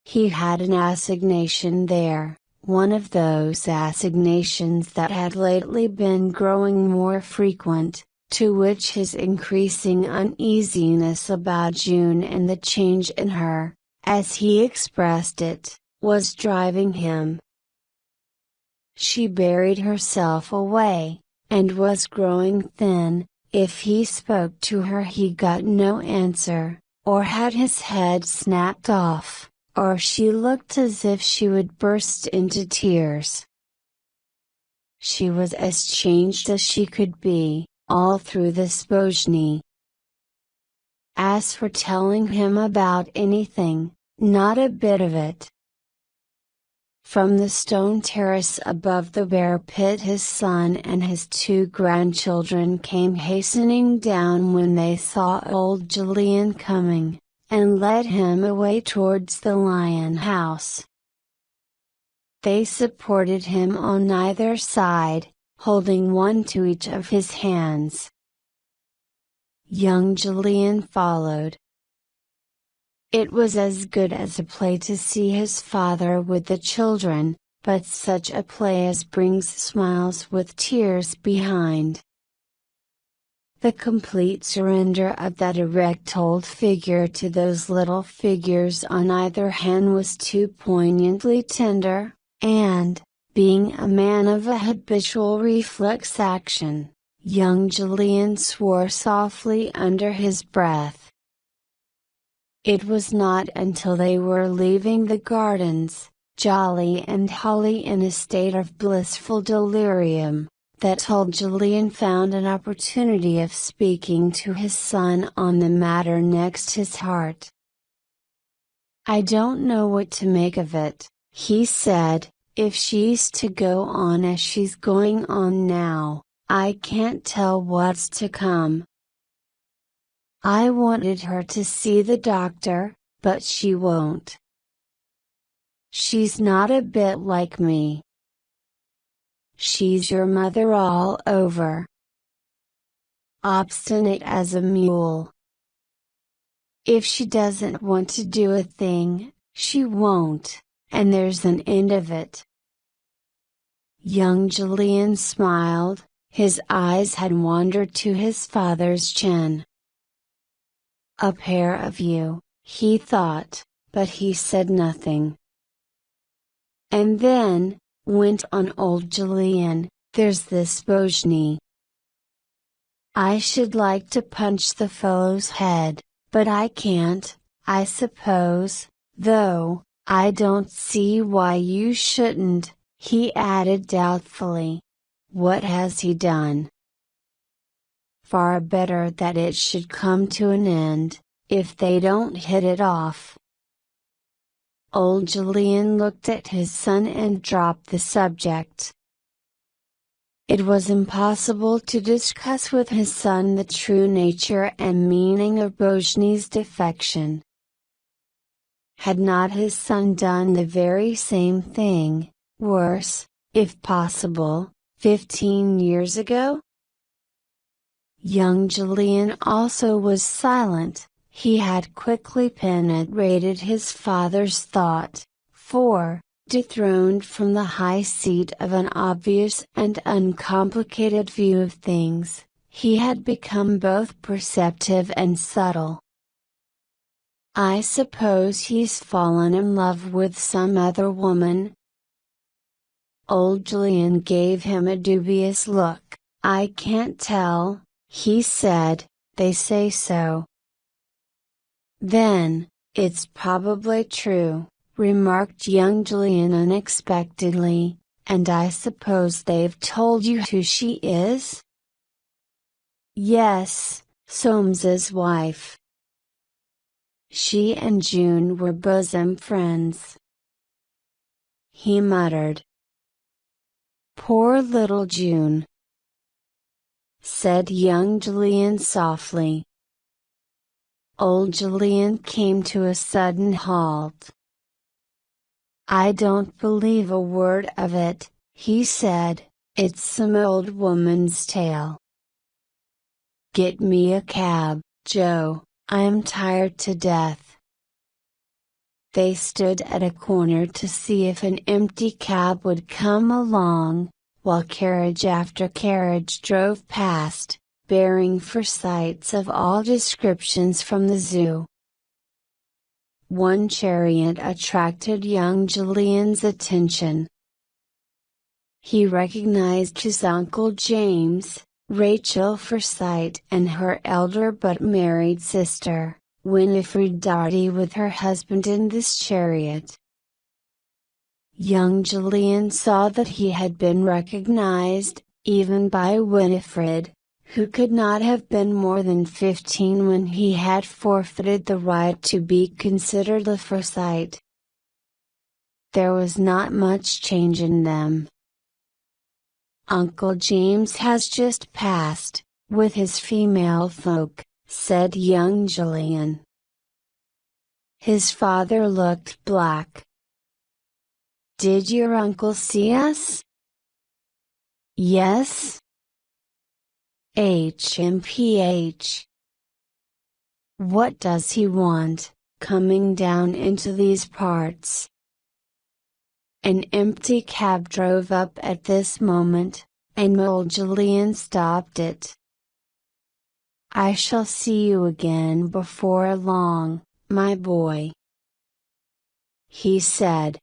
He had an assignation there, one of those assignations that had lately been growing more frequent, to which his increasing uneasiness about June and the change in her, as he expressed it, was driving him. She buried herself away, and was growing thin. If he spoke to her he got no answer, or had his head snapped off, or she looked as if she would burst into tears. She was as changed as she could be, all through this Bojny. As for telling him about anything, not a bit of it. From the stone terrace above the bear pit his son and his 2 grandchildren came hastening down when they saw old Julian coming, and led him away towards the lion house. They supported him on either side, holding one to each of his hands. Young Julian followed. It was as good as a play to see his father with the children, but such a play as brings smiles with tears behind. The complete surrender of that erect old figure to those little figures on either hand was too poignantly tender, and, being a man of a habitual reflex action, young Julian swore softly under his breath. It was not until they were leaving the gardens, jolly and Holly in a state of blissful delirium, that old Julian found an opportunity of speaking to his son on the matter next his heart. "I don't know what to make of it," he said. "If she's to go on as she's going on now, I can't tell what's to come. I wanted her to see the doctor, but she won't. She's not a bit like me. She's your mother all over. Obstinate as a mule. If she doesn't want to do a thing, she won't, and there's an end of it." Young Julian smiled, his eyes had wandered to his father's chin. "A pair of you," he thought, but he said nothing. "And then," went on old Julian, "there's this Bojny. I should like to punch the fellow's head, but I can't, I suppose, though, I don't see why you shouldn't," he added doubtfully. "What has he done?" "Far better that it should come to an end, if they don't hit it off." Old Julian looked at his son and dropped the subject. It was impossible to discuss with his son the true nature and meaning of Bojny's defection. Had not his son done the very same thing, worse, if possible, 15 years ago? Young Julian also was silent. He had quickly penetrated his father's thought, for, dethroned from the high seat of an obvious and uncomplicated view of things, he had become both perceptive and subtle. "I suppose he's fallen in love with some other woman?" Old Julian gave him a dubious look. "I can't tell," he said, "they say so." "Then, it's probably true," remarked young Julian unexpectedly, "and I suppose they've told you who she is?" "Yes, Soames's wife. She and June were bosom friends," he muttered. "Poor little June," said young Julian softly. Old Julian came to a sudden halt. "I don't believe a word of it," he said, "it's some old woman's tale. Get me a cab, Joe, I'm tired to death." They stood at a corner to see if an empty cab would come along, while carriage after carriage drove past, bearing Forsytes of all descriptions from the zoo. One chariot attracted young Julian's attention. He recognized his Uncle James, Rachel Forsyte and her elder but married sister, Winifred Doherty with her husband in this chariot. Young Julian saw that he had been recognized, even by Winifred, who could not have been more than 15 when he had forfeited the right to be considered a Foresight. There was not much change in them. "Uncle James has just passed, with his female folk," said young Julian. His father looked black. "Did your uncle see us?" "Yes. HMPH. What does he want, coming down into these parts?" An empty cab drove up at this moment, and old Julian stopped it. "I shall see you again before long, my boy," he said.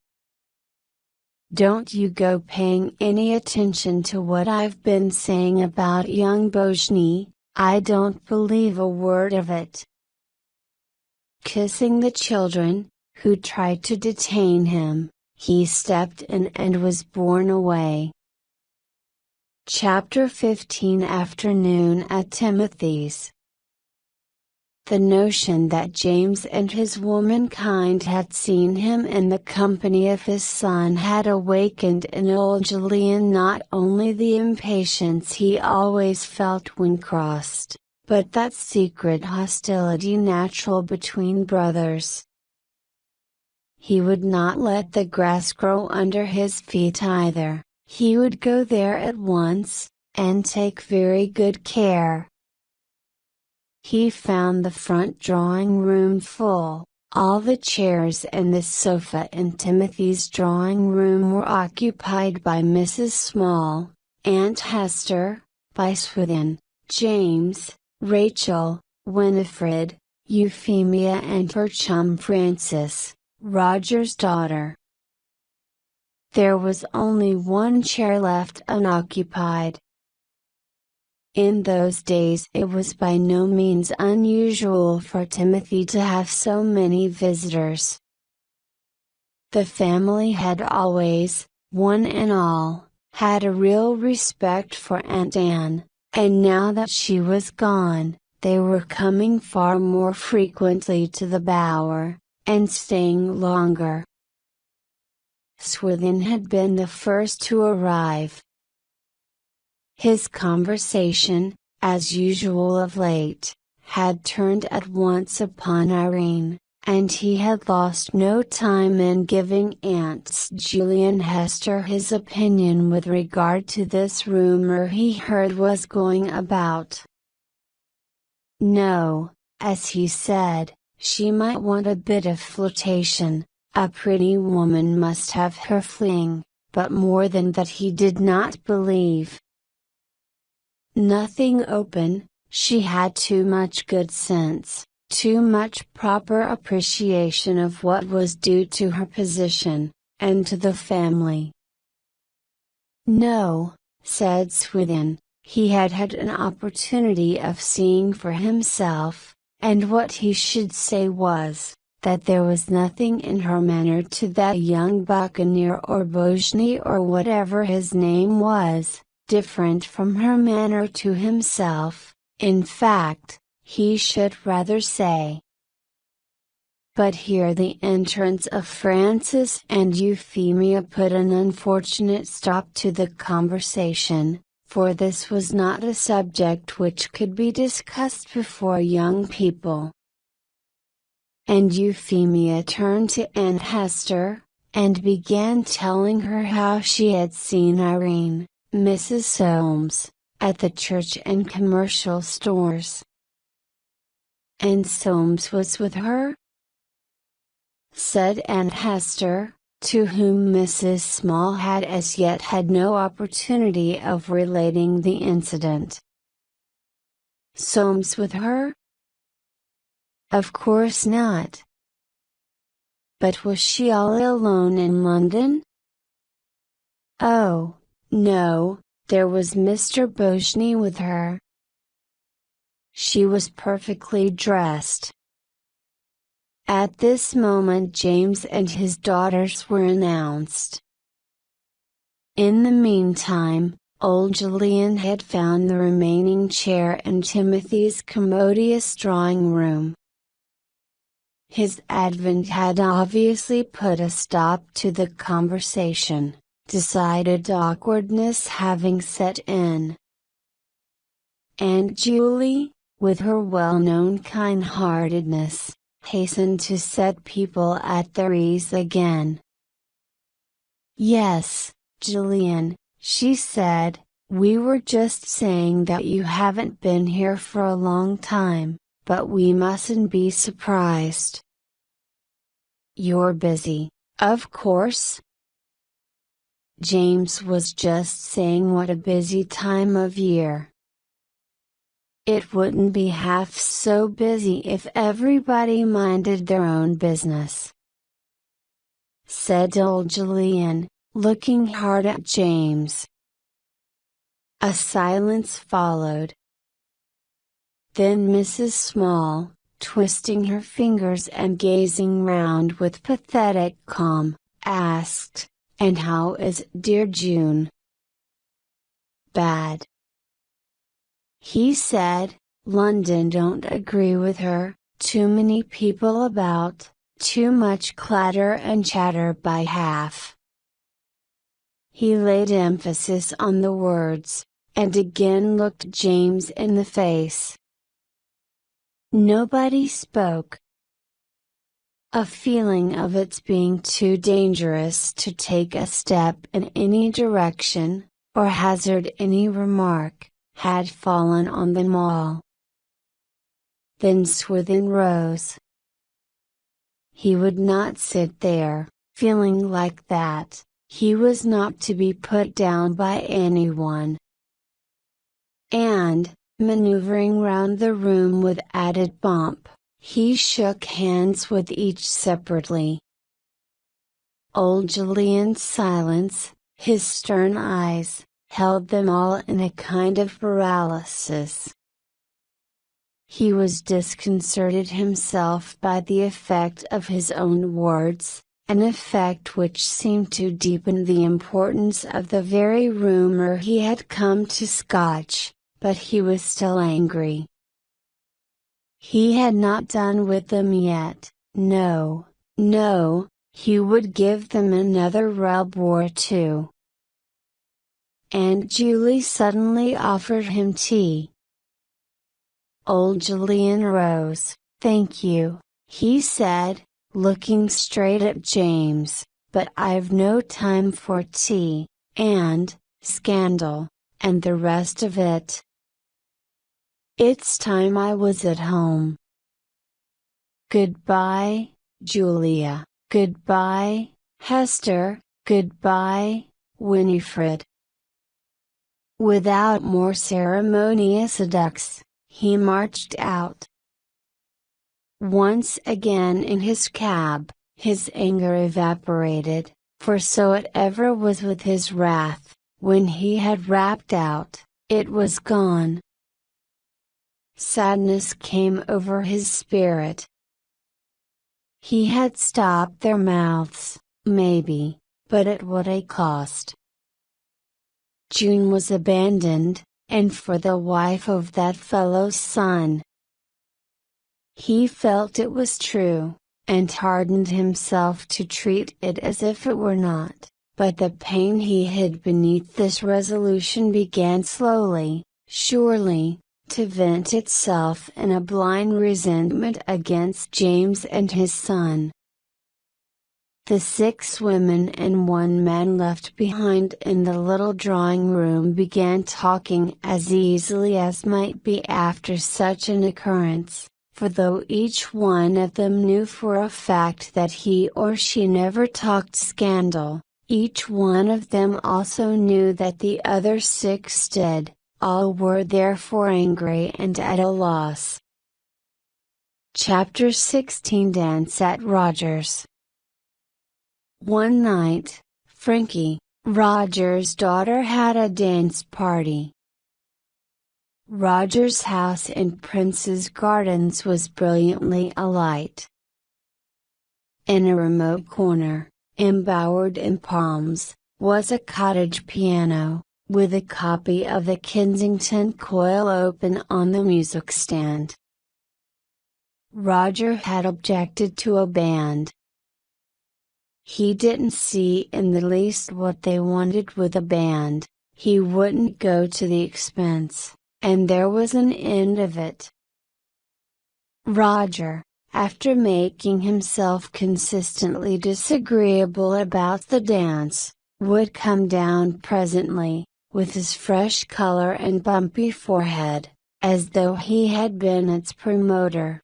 "Don't you go paying any attention to what I've been saying about young Bojny, I don't believe a word of it." Kissing the children, who tried to detain him, he stepped in and was borne away. Chapter 15 Afternoon at Timothy's. The notion that James and his womankind had seen him in the company of his son had awakened in old Julian not only the impatience he always felt when crossed, but that secret hostility natural between brothers. He would not let the grass grow under his feet either. He would go there at once, and take very good care. He found the front drawing room full. All the chairs and the sofa in Timothy's drawing room were occupied by Mrs. Small, Aunt Hester, by Swithin, James, Rachel, Winifred, Euphemia and her chum Frances, Roger's daughter. There was only one chair left unoccupied. In those days it was by no means unusual for Timothy to have so many visitors. The family had always, one and all, had a real respect for Aunt Anne, and now that she was gone, they were coming far more frequently to the Bower, and staying longer. Swithin had been the first to arrive. His conversation, as usual of late, had turned at once upon Irene, and he had lost no time in giving Aunts Julian Hester his opinion with regard to this rumor he heard was going about. No, as he said, she might want a bit of flirtation. A pretty woman must have her fling, but more than that he did not believe. Nothing open, she had too much good sense, too much proper appreciation of what was due to her position, and to the family. No, said Swithin, he had had an opportunity of seeing for himself, and what he should say was, that there was nothing in her manner to that young buccaneer or Bojny or whatever his name was, different from her manner to himself, in fact, he should rather say. But here the entrance of Frances and Euphemia put an unfortunate stop to the conversation, for this was not a subject which could be discussed before young people. And Euphemia turned to Aunt Hester, and began telling her how she had seen Irene, Mrs. Soames, at the church and commercial stores. And Soames was with her? Said Aunt Hester, to whom Mrs. Small had as yet had no opportunity of relating the incident. Soames with her? Of course not. But was she all alone in London? Oh, no, there was Mr. Bojny with her. She was perfectly dressed. At this moment James and his daughters were announced. In the meantime, old Julian had found the remaining chair in Timothy's commodious drawing room. His advent had obviously put a stop to the conversation, decided awkwardness having set in. Aunt Julie, with her well-known kind-heartedness, hastened to set people at their ease again. "Yes, Julian," she said, "we were just saying that you haven't been here for a long time, but we mustn't be surprised. You're busy, of course? James was just saying what a busy time of year. It wouldn't be half so busy if everybody minded their own business, said old Julian, looking hard at James. A silence followed. Then Mrs. Small, twisting her fingers and gazing round with pathetic calm, asked, "And how is dear June?" "Bad," he said. "London don't agree with her, too many people about, too much clatter and chatter by half." He laid emphasis on the words, and again looked James in the face. Nobody spoke. A feeling of its being too dangerous to take a step in any direction, or hazard any remark, had fallen on them all. Then Swithin rose. He would not sit there, feeling like that. He was not to be put down by anyone. And, maneuvering round the room with added pomp, he shook hands with each separately. Old Julian's silence, his stern eyes, held them all in a kind of paralysis. He was disconcerted himself by the effect of his own words, an effect which seemed to deepen the importance of the very rumour he had come to scotch, but he was still angry. He had not done with them yet. No, no, he would give them another rub or two. Aunt Julie suddenly offered him tea. Old Julian rose. "Thank you," he said, looking straight at James, "but I've no time for tea, and, scandal, and the rest of it. It's time I was at home. Goodbye, Julia, goodbye, Hester, goodbye, Winifred." Without more ceremonious adducts, he marched out. Once again in his cab, his anger evaporated, for so it ever was with his wrath, when he had rapped out, it was gone. Sadness came over his spirit. He had stopped their mouths, maybe, but at what a cost. June was abandoned, and for the wife of that fellow's son. He felt it was true, and hardened himself to treat it as if it were not, but the pain he hid beneath this resolution began slowly, surely, to vent itself in a blind resentment against James and his son. The 6 women and 1 man left behind in the little drawing room began talking as easily as might be after such an occurrence, for though each one of them knew for a fact that he or she never talked scandal, each one of them also knew that the other 6 did. All were therefore angry and at a loss. Chapter 16 Dance at Roger's. One night, Frankie, Roger's daughter, had a dance party. Roger's house in Prince's Gardens was brilliantly alight. In a remote corner, embowered in palms, was a cottage piano, with a copy of the Kensington coil open on the music stand. Roger had objected to a band. He didn't see in the least what they wanted with a band, he wouldn't go to the expense, and there was an end of it. Roger, after making himself consistently disagreeable about the dance, would come down presently, with his fresh color and bumpy forehead, as though he had been its promoter.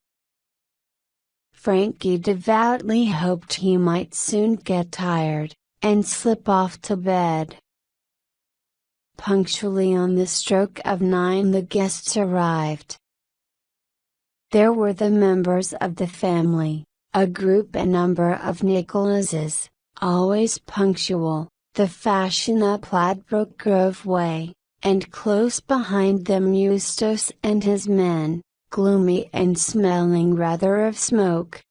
Frankie devoutly hoped he might soon get tired, and slip off to bed. Punctually on the stroke of 9 the guests arrived. There were the members of the family, a group and number of Nicholses, always punctual, the fashion up Ladbroke Grove way, and close behind them Eustace and his men, gloomy and smelling rather of smoke.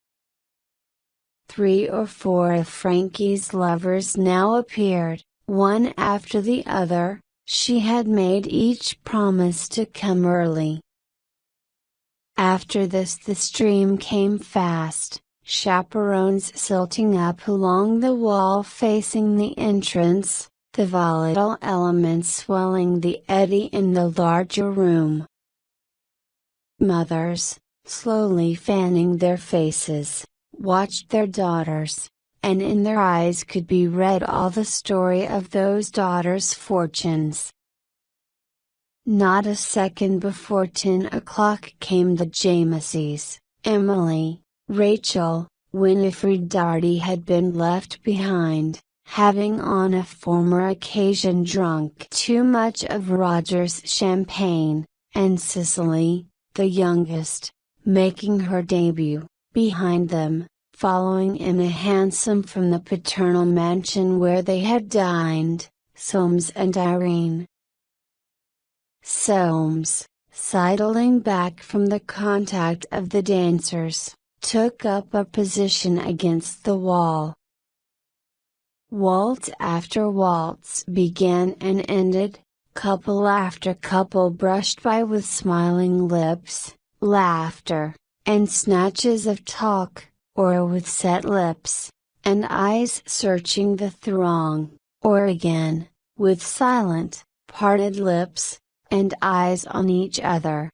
3 or 4 of Frankie's lovers now appeared, one after the other. She had made each promise to come early. After this the stream came fast, chaperones silting up along the wall facing the entrance, the volatile elements swelling the eddy in the larger room. Mothers, slowly fanning their faces, watched their daughters, and in their eyes could be read all the story of those daughters' fortunes. Not a second before 10 o'clock came the Jameses, Emily, Rachel. Winifred Darty had been left behind, having on a former occasion drunk too much of Roger's champagne, and Cicely, the youngest, making her debut, behind them, following in a hansom from the paternal mansion where they had dined, Soames and Irene. Soames, sidling back from the contact of the dancers, took up a position against the wall. Waltz after waltz began and ended, couple after couple brushed by with smiling lips, laughter, and snatches of talk, or with set lips, and eyes searching the throng, or again, with silent, parted lips, and eyes on each other.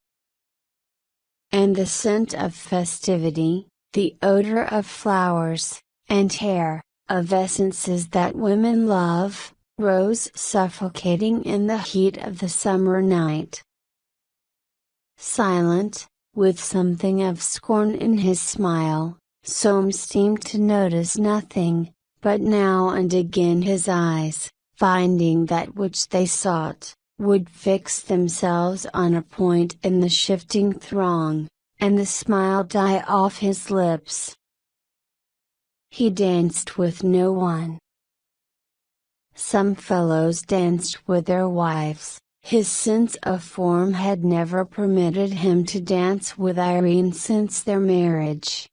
And the scent of festivity, the odor of flowers, and hair, of essences that women love, rose suffocating in the heat of the summer night. Silent, with something of scorn in his smile, Soames seemed to notice nothing, but now and again his eyes, finding that which they sought, would fix themselves on a point in the shifting throng, and the smile die off his lips. He danced with no one. Some fellows danced with their wives. His sense of form had never permitted him to dance with Irene since their marriage.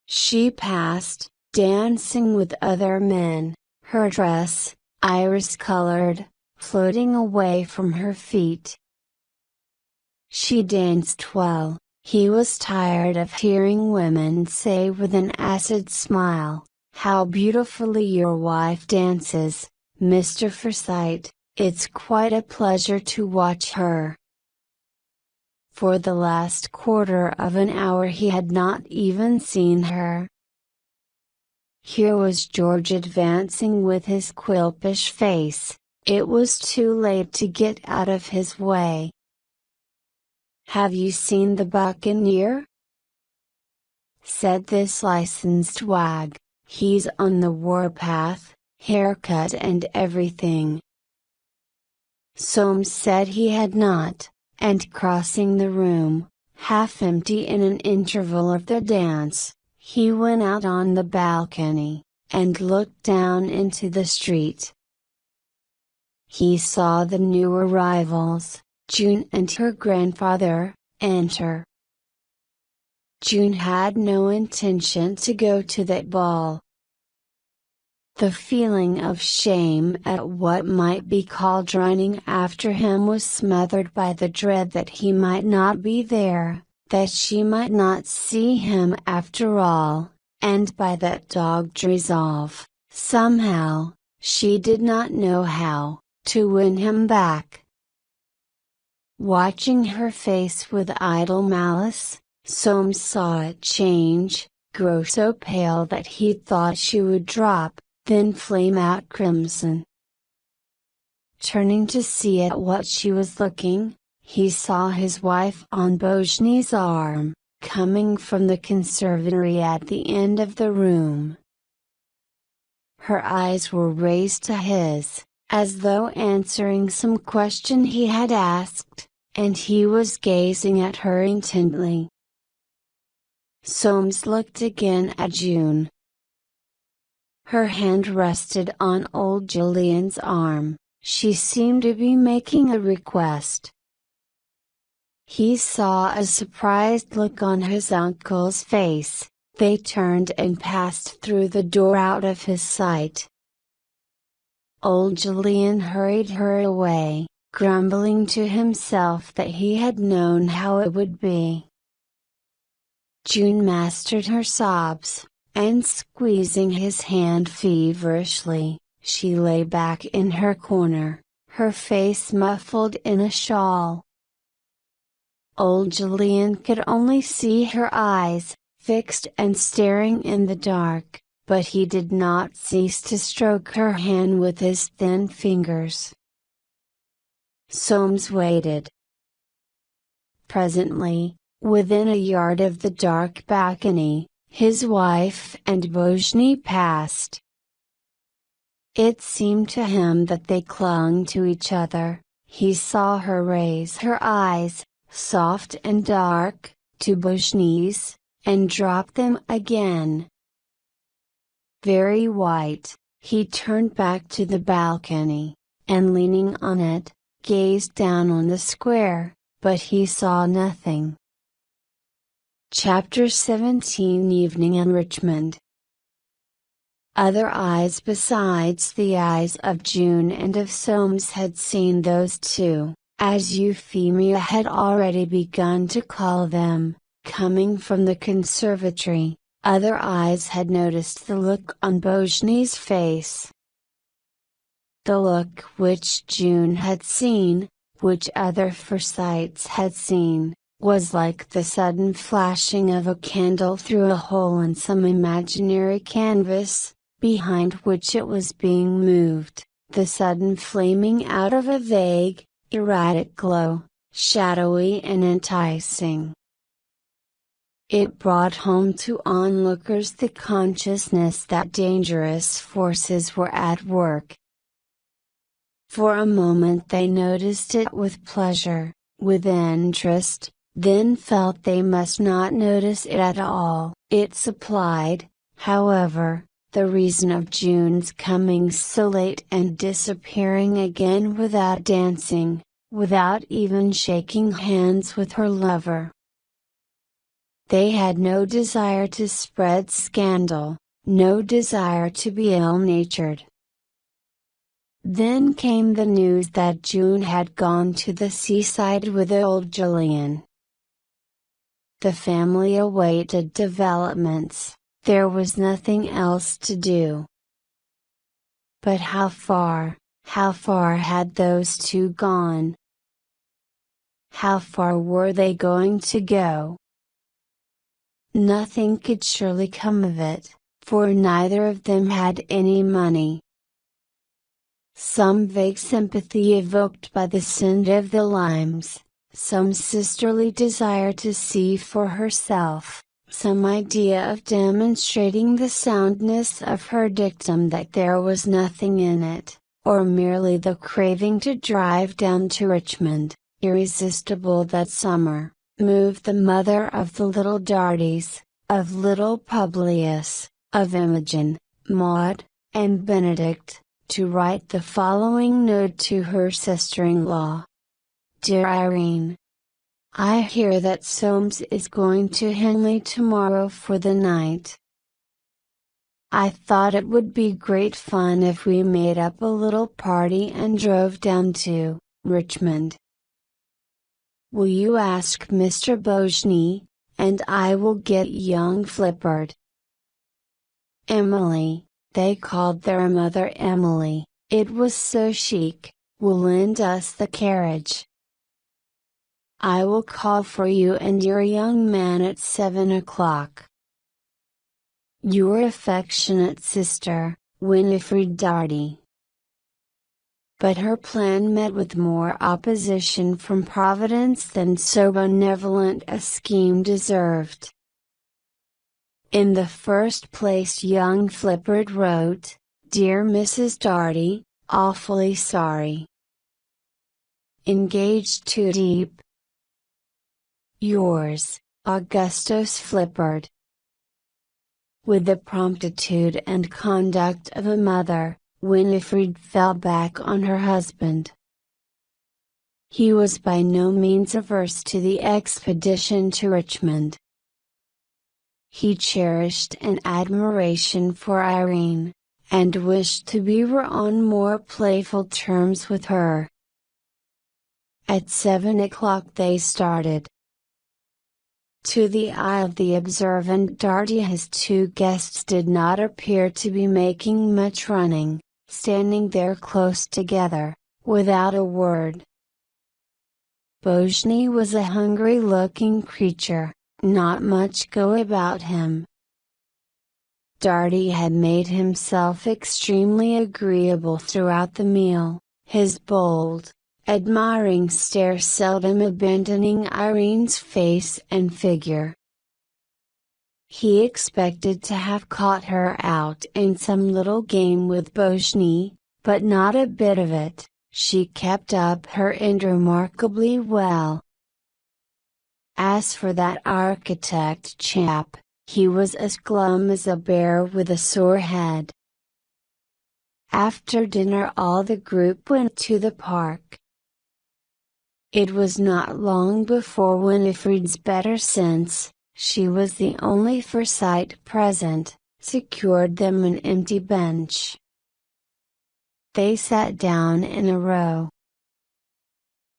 She passed, dancing with other men, her dress, iris-colored, floating away from her feet. She danced well. He was tired of hearing women say with an acid smile, "How beautifully your wife dances, Mr. Foresight, it's quite a pleasure to watch her." For the last quarter of an hour he had not even seen her. Here was George advancing with his Quilpish face. It was too late to get out of his way. "Have you seen the Buccaneer?" said this licensed wag. "He's on the warpath, haircut and everything." Soames said he had not, and crossing the room, half empty in an interval of the dance, he went out on the balcony, and looked down into the street. He saw the new arrivals, June and her grandfather, enter. June had no intention to go to that ball. The feeling of shame at what might be called running after him was smothered by the dread that he might not be there, that she might not see him after all, and by that dogged resolve, somehow, she did not know how, to win him back. Watching her face with idle malice, Soames saw it change, grow so pale that he thought she would drop, then flame out crimson. Turning to see at what she was looking, he saw his wife on Bojny's arm, coming from the conservatory at the end of the room. Her eyes were raised to his, as though answering some question he had asked, and he was gazing at her intently. Soames looked again at June. Her hand rested on old Julian's arm. She seemed to be making a request. He saw a surprised look on his uncle's face. They turned and passed through the door out of his sight. Old Julian hurried her away, grumbling to himself that he had known how it would be. June mastered her sobs, and squeezing his hand feverishly, she lay back in her corner, her face muffled in a shawl. Old Julian could only see her eyes, fixed and staring in the dark, but he did not cease to stroke her hand with his thin fingers. Soames waited. Presently, within a yard of the dark balcony, his wife and Bojny passed. It seemed to him that they clung to each other. He saw her raise her eyes, soft and dark, to Bojny's, and drop them again. Very white, he turned back to the balcony, and leaning on it, gazed down on the square, but he saw nothing. Chapter 17 Evening in Richmond. Other eyes besides the eyes of June and of Soames had seen those two, as Euphemia had already begun to call them, coming from the conservatory. Other eyes had noticed the look on Bojny's face. The look which June had seen, which other Forsytes had seen, was like the sudden flashing of a candle through a hole in some imaginary canvas, behind which it was being moved, the sudden flaming out of a vague, erratic glow, shadowy and enticing. It brought home to onlookers the consciousness that dangerous forces were at work. For a moment they noticed it with pleasure, with interest, then felt they must not notice it at all. It supplied, however, the reason of June's coming so late and disappearing again without dancing, without even shaking hands with her lover. They had no desire to spread scandal, no desire to be ill-natured. Then came the news that June had gone to the seaside with old Julian. The family awaited developments. There was nothing else to do. But how far had those two gone? How far were they going to go? Nothing could surely come of it, for neither of them had any money. Some vague sympathy evoked by the scent of the limes, some sisterly desire to see for herself, some idea of demonstrating the soundness of her dictum that there was nothing in it, or merely the craving to drive down to Richmond, irresistible that summer, moved the mother of the little Dartys, of little Publius, of Imogen, Maud, and Benedict, to write the following note to her sister-in-law. Dear Irene, I hear that Soames is going to Henley tomorrow for the night. I thought it would be great fun if we made up a little party and drove down to Richmond. Will you ask Mr. Bojny, and I will get young Flippard. Emily, they called their mother Emily, it was so chic, will lend us the carriage. I will call for you and your young man at 7 o'clock. Your affectionate sister, Winifred Darty. but her plan met with more opposition from Providence than so benevolent a scheme deserved. In the first place, young Flippard wrote, "Dear Mrs. Darty, awfully sorry. Engaged too deep. Yours, Augustus Flippard." With the promptitude and conduct of a mother, Winifred fell back on her husband. He was by no means averse to the expedition to Richmond. He cherished an admiration for Irene, and wished to be on more playful terms with her. At 7 o'clock they started. To the eye of the observant Darty, his two guests did not appear to be making much running, standing there close together, without a word. Beaugeny was a hungry-looking creature, not much go about him. Darty had made himself extremely agreeable throughout the meal, his bold, admiring stare seldom abandoning Irene's face and figure. He expected to have caught her out in some little game with Beaugeny, but not a bit of it. She kept up her end remarkably well. As for that architect chap, he was as glum as a bear with a sore head. After dinner all the group went to the park. It was not long before Winifred's better sense, she was the only Foresight present, secured them an empty bench. They sat down in a row.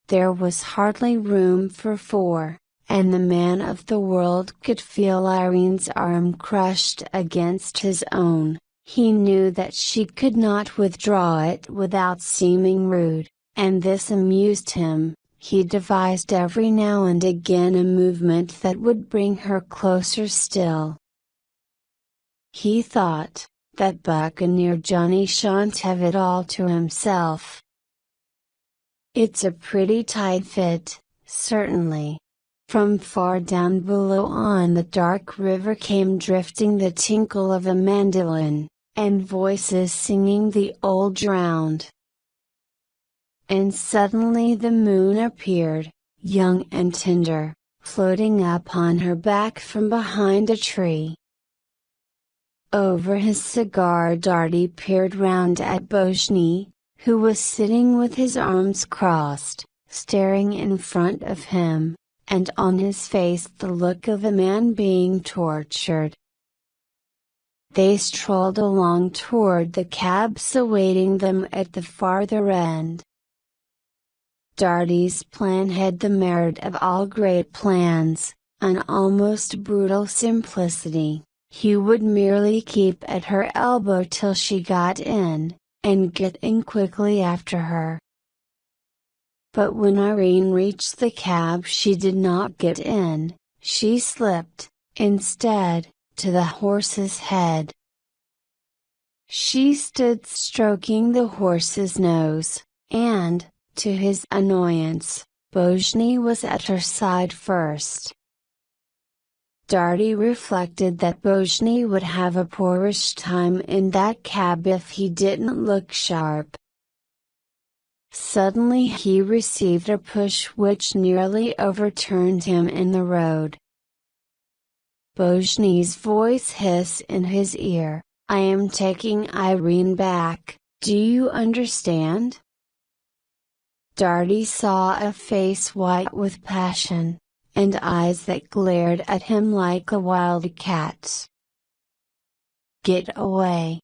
There was hardly room for four, and the man of the world could feel Irene's arm crushed against his own. He knew that she could not withdraw it without seeming rude, and this amused him. He devised every now and again a movement that would bring her closer still. He thought, that Buccaneer Johnny shan't have it all to himself. It's a pretty tight fit, certainly. From far down below on the dark river came drifting the tinkle of a mandolin, and voices singing the old round. And suddenly the moon appeared, young and tender, floating up on her back from behind a tree. Over his cigar Darty peered round at Beaugeny, who was sitting with his arms crossed, staring in front of him, and on his face the look of a man being tortured. They strolled along toward the cabs awaiting them at the farther end. Darty's plan had the merit of all great plans, an almost brutal simplicity. He would merely keep at her elbow till she got in, and get in quickly after her. But when Irene reached the cab she did not get in, she slipped, instead, to the horse's head. She stood stroking the horse's nose, and, to his annoyance, Beaugeny was at her side first. Darty reflected that Beaugeny would have a poorish time in that cab if he didn't look sharp. Suddenly he received a push which nearly overturned him in the road. Beaugeny's voice hissed in his ear, "I am taking Irene back, do you understand?" Darty saw a face white with passion, and eyes that glared at him like a wild cat's. "Get away!"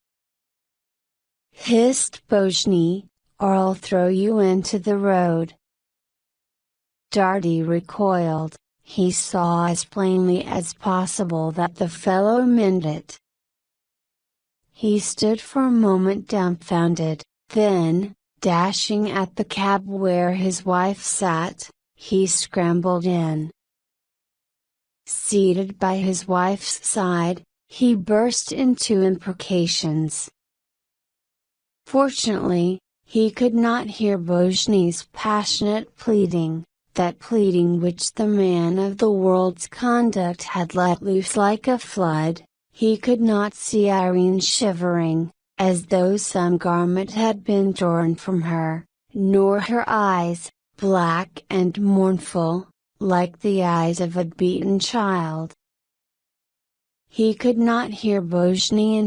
hissed Beaugeny, "or I'll throw you into the road." Darty recoiled. He saw as plainly as possible that the fellow meant it. He stood for a moment dumbfounded, then, dashing at the cab where his wife sat, he scrambled in. Seated by his wife's side, he burst into imprecations. Fortunately, He could not hear Bojny's passionate pleading, that pleading which the man of the world's conduct had let loose like a flood. He could not see Irene shivering, as though some garment had been torn from her, nor her eyes, black and mournful, like the eyes of a beaten child. He could not hear Bojny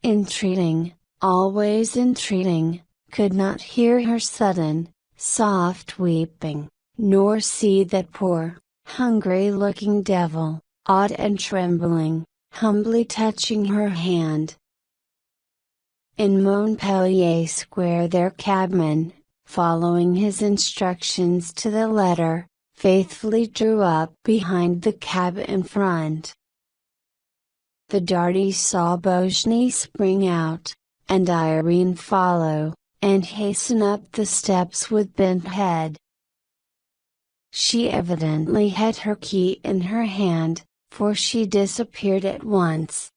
entreating, always entreating, could not hear her sudden, soft weeping, nor see that poor, hungry-looking devil, awed and trembling, humbly touching her hand. In Montpellier Square their cabman, following his instructions to the letter, faithfully drew up behind the cab in front. The darties saw Bojny spring out, and Irene follow, and hasten up the steps with bent head. She evidently had her key in her hand, for she disappeared at once.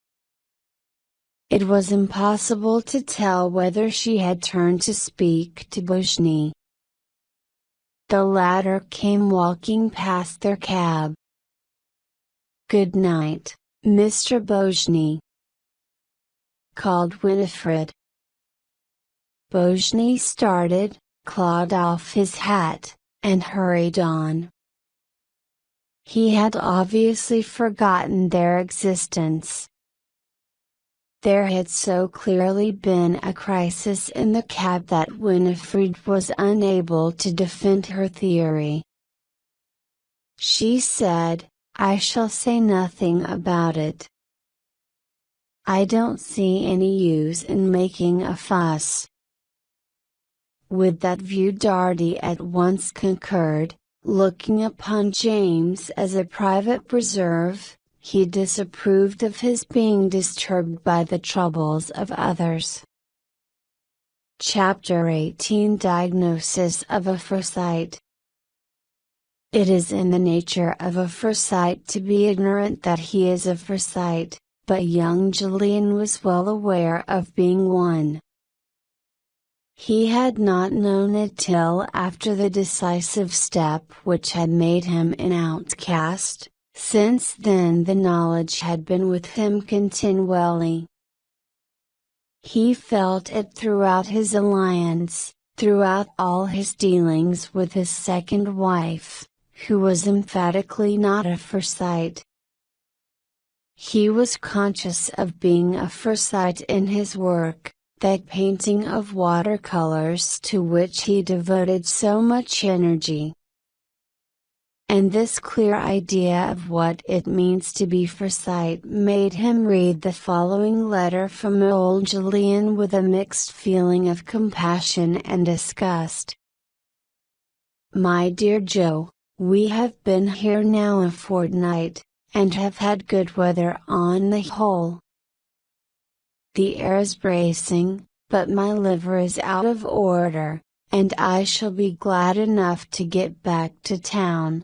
It was impossible to tell whether she had turned to speak to Bojny. The latter came walking past their cab. "Good night, Mr. Bojny," called Winifred. Bojny started, clawed off his hat, and hurried on. He had obviously forgotten their existence. There had so clearly been a crisis in the cab that Winifred was unable to defend her theory. She said, "I shall say nothing about it. I don't see any use in making a fuss." With that view Dartie at once concurred, looking upon James as a private preserve. He disapproved of his being disturbed by the troubles of others. Chapter 18 Diagnosis of Aphrosite. It is in the nature of Aphrosite to be ignorant that he is Aphrosite, but young Julian was well aware of being one. He had not known it till after the decisive step which had made him an outcast. Since then the knowledge had been with him continually. He felt it throughout his alliance, throughout all his dealings with his second wife, who was emphatically not Aphrosite. He was conscious of being Aphrosite in his work, that painting of watercolors to which he devoted so much energy. And this clear idea of what it means to be Foresight made him read the following letter from old Julian with a mixed feeling of compassion and disgust. My dear Joe, we have been here now a fortnight, and have had good weather on the whole. The air is bracing, but my liver is out of order, and I shall be glad enough to get back to town.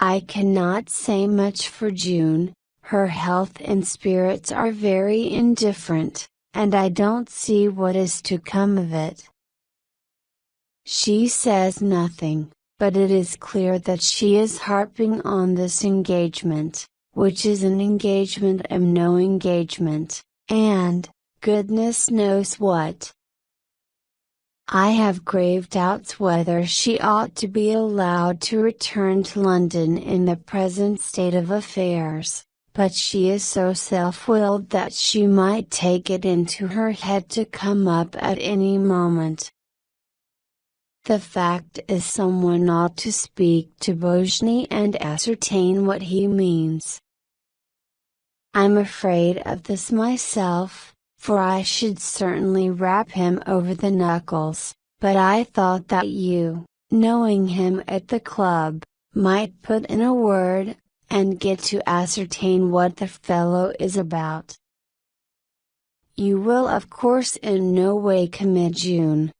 I cannot say much for June, her health and spirits are very indifferent, and I don't see what is to come of it. She says nothing, but it is clear that she is harping on this engagement, which is an engagement and no engagement, and, goodness knows what. I have grave doubts whether she ought to be allowed to return to London in the present state of affairs, but she is so self-willed that she might take it into her head to come up at any moment. The fact is someone ought to speak to Bojny and ascertain what he means. I'm afraid of this myself, for I should certainly rap him over the knuckles, but I thought that you, knowing him at the club, might put in a word, and get to ascertain what the fellow is about. You will of course in no way commit June.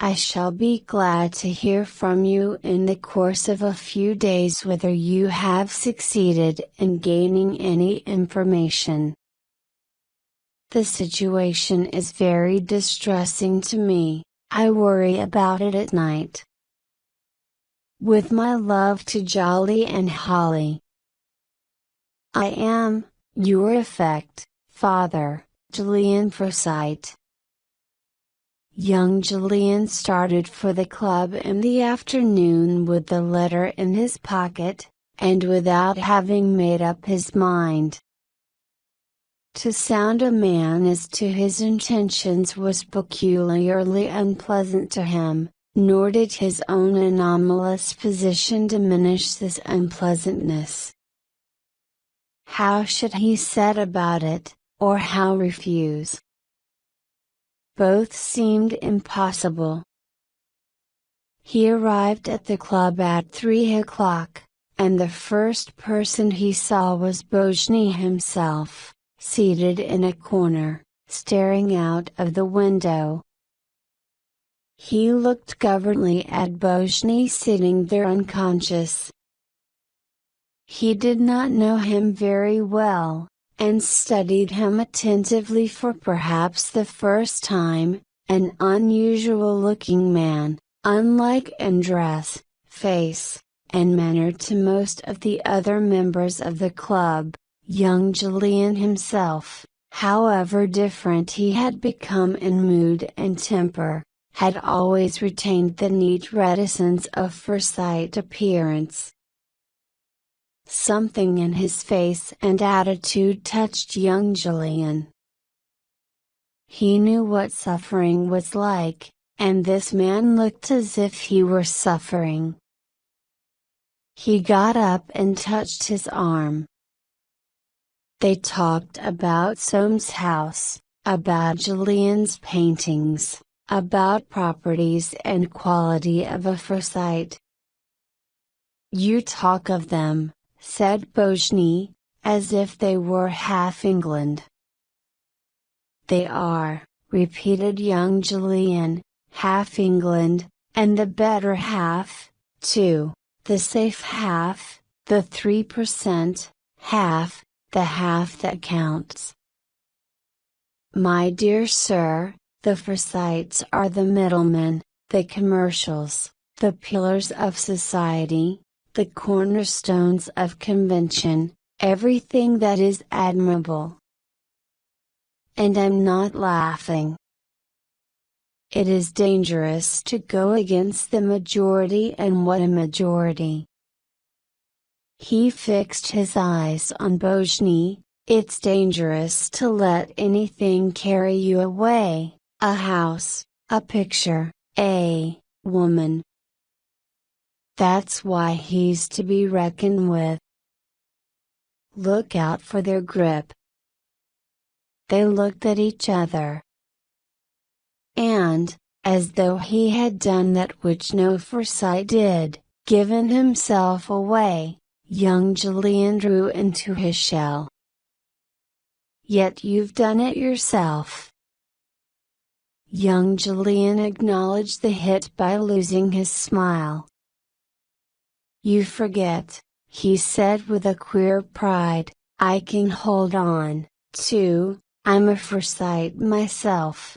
I shall be glad to hear from you in the course of a few days whether you have succeeded in gaining any information. The situation is very distressing to me. I worry about it at night. With my love to Jolly and Holly. I am, your affect, Father, Julian Foresight. Young Julian started for the club in the afternoon with the letter in his pocket, and without having made up his mind. To sound a man as to his intentions was peculiarly unpleasant to him, nor did his own anomalous position diminish this unpleasantness. How should he set about it, or how refuse? Both seemed impossible. He arrived at the club at 3 o'clock, and the first person he saw was Bojny himself, seated in a corner, staring out of the window. He looked governedly at Bojny sitting there unconscious. He did not know him very well, and studied him attentively for perhaps the first time, an unusual-looking man, unlike in dress, face, and manner to most of the other members of the club. Young Julian himself, however different he had become in mood and temper, had always retained the neat reticence of Foresight appearance. Something in his face and attitude touched young Julian. He knew what suffering was like, and this man looked as if he were suffering. He got up and touched his arm. They talked about Soames' house, about Julian's paintings, about properties and quality of Aphrosite. You talk of them, said Bojny, as if they were half England. They are, repeated young Julian, half England, and the better half, too, the safe half, the 3% half, the half that counts. My dear sir, the Foresights are the middlemen, the commercials, the pillars of society, the cornerstones of convention, everything that is admirable. And I'm not laughing. It is dangerous to go against the majority, and what a majority. He fixed his eyes on Bojny. It's dangerous to let anything carry you away, a house, a picture, a woman. That's why he's to be reckoned with. Look out for their grip. They looked at each other. And, as though he had done that which no Foresight did, given himself away, young Julian drew into his shell. Yet you've done it yourself. Young Julian acknowledged the hit by losing his smile. You forget, he said with a queer pride, I can hold on, too, I'm a Foresight myself.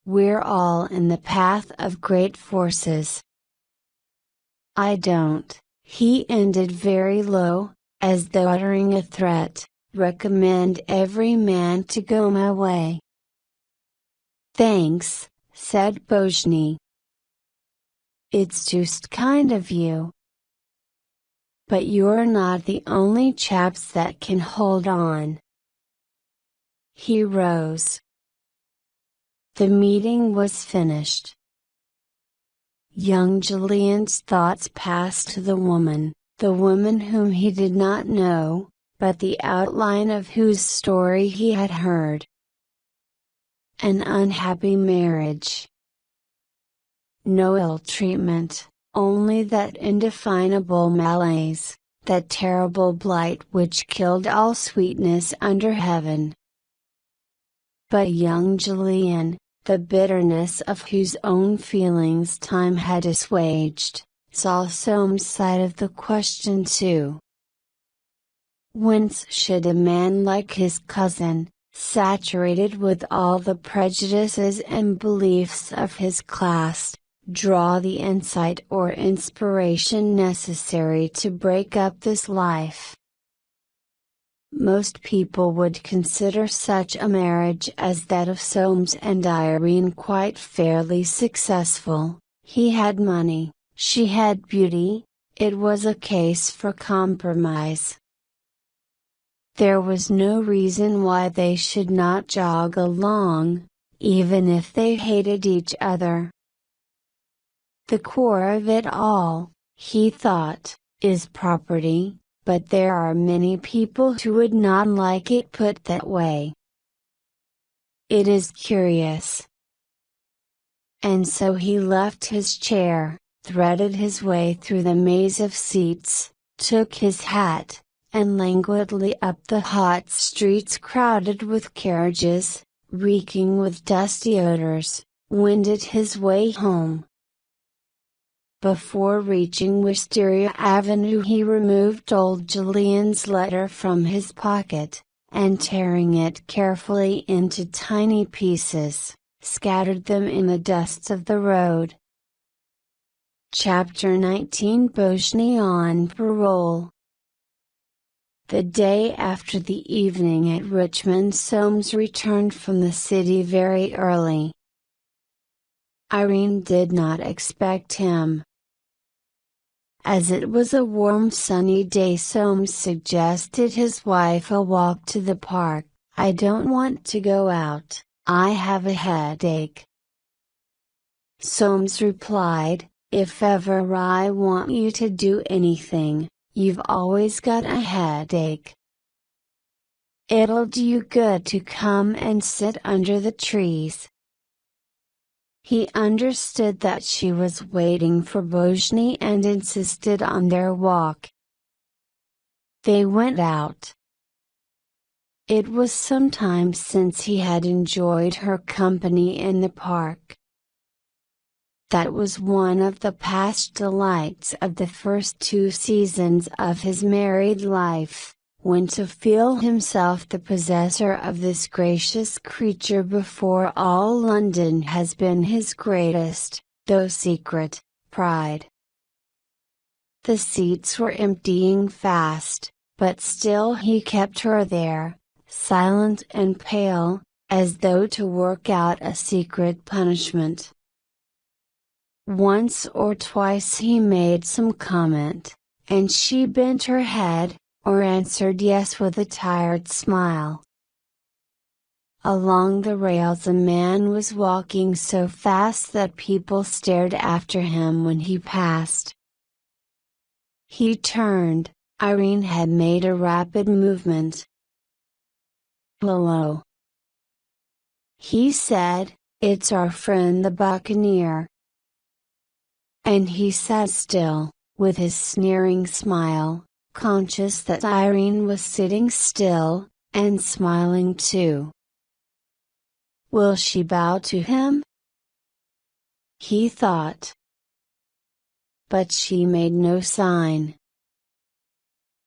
We're all in the path of great forces. I don't, he ended very low, as though uttering a threat, recommend every man to go my way. Thanks, said Bojny. It's just kind of you. But you're not the only chaps that can hold on. He rose. The meeting was finished. Young Julian's thoughts passed to the woman whom he did not know, but the outline of whose story he had heard. An unhappy marriage. No ill treatment, only that indefinable malaise, that terrible blight which killed all sweetness under heaven. But young Julian, the bitterness of whose own feelings time had assuaged, saw Soames' side of the question too. Whence should a man like his cousin, saturated with all the prejudices and beliefs of his class, draw the insight or inspiration necessary to break up this life. Most people would consider such a marriage as that of Soames and Irene quite fairly successful. He had money, she had beauty, it was a case for compromise. There was no reason why they should not jog along, even if they hated each other. The core of it all, he thought, is property, but there are many people who would not like it put that way. It is curious. And so he left his chair, threaded his way through the maze of seats, took his hat, and languidly up the hot streets crowded with carriages, reeking with dusty odors, wended his way home. Before reaching Wisteria Avenue he removed old Julian's letter from his pocket, and tearing it carefully into tiny pieces, scattered them in the dust of the road. Chapter 19 Bojny on parole. The day after the evening at Richmond, Soames returned from the city very early. Irene did not expect him. As it was a warm sunny day, Soames suggested his wife a walk to the park. "I don't want to go out, I have a headache." Soames replied, "If ever I want you to do anything, you've always got a headache. It'll do you good to come and sit under the trees." He understood that she was waiting for Bojny and insisted on their walk. They went out. It was some time since he had enjoyed her company in the park. That was one of the past delights of the first 2 seasons of his married life, when to feel himself the possessor of this gracious creature before all London has been his greatest, though secret, pride. The seats were emptying fast, but still he kept her there, silent and pale, as though to work out a secret punishment. Once or twice he made some comment, and she bent her head, or answered yes with a tired smile. Along the rails a man was walking so fast that people stared after him when he passed. He turned, Irene had made a rapid movement. "Hello," he said, "it's our friend the Buccaneer." And he sat still, with his sneering smile, conscious that Irene was sitting still, and smiling too. Will she bow to him? He thought. But she made no sign.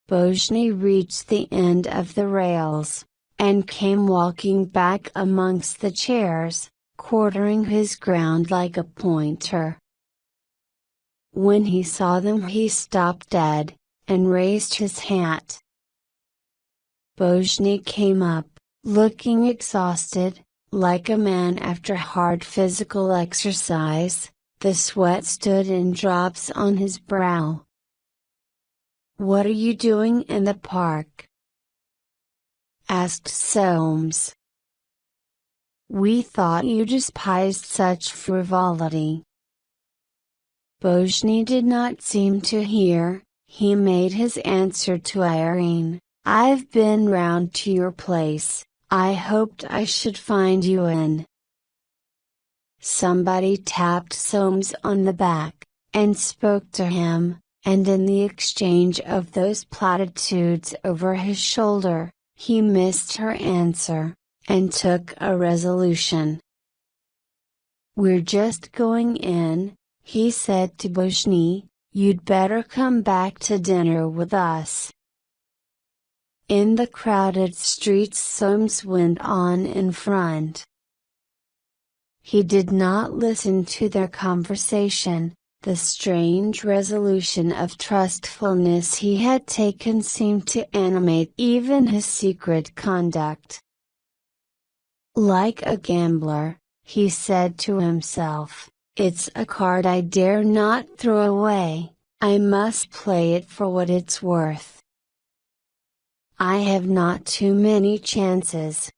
Bojny reached the end of the rails, and came walking back amongst the chairs, quartering his ground like a pointer. When he saw them he stopped dead, and raised his hat. Bojny came up, looking exhausted, like a man after hard physical exercise. The sweat stood in drops on his brow. "What are you doing in the park?" asked Soames. "We thought you despised such frivolity." Bojny did not seem to hear. He made his answer to Irene, "I've been round to your place, I hoped I should find you in." Somebody tapped Soames on the back, and spoke to him, and in the exchange of those platitudes over his shoulder, he missed her answer, and took a resolution. "We're just going in," he said to Bojny, "you'd better come back to dinner with us." In the crowded streets Soames went on in front. He did not listen to their conversation. The strange resolution of trustfulness he had taken seemed to animate even his secret conduct. Like a gambler, he said to himself, "It's a card I dare not throw away, I must play it for what it's worth. I have not too many chances."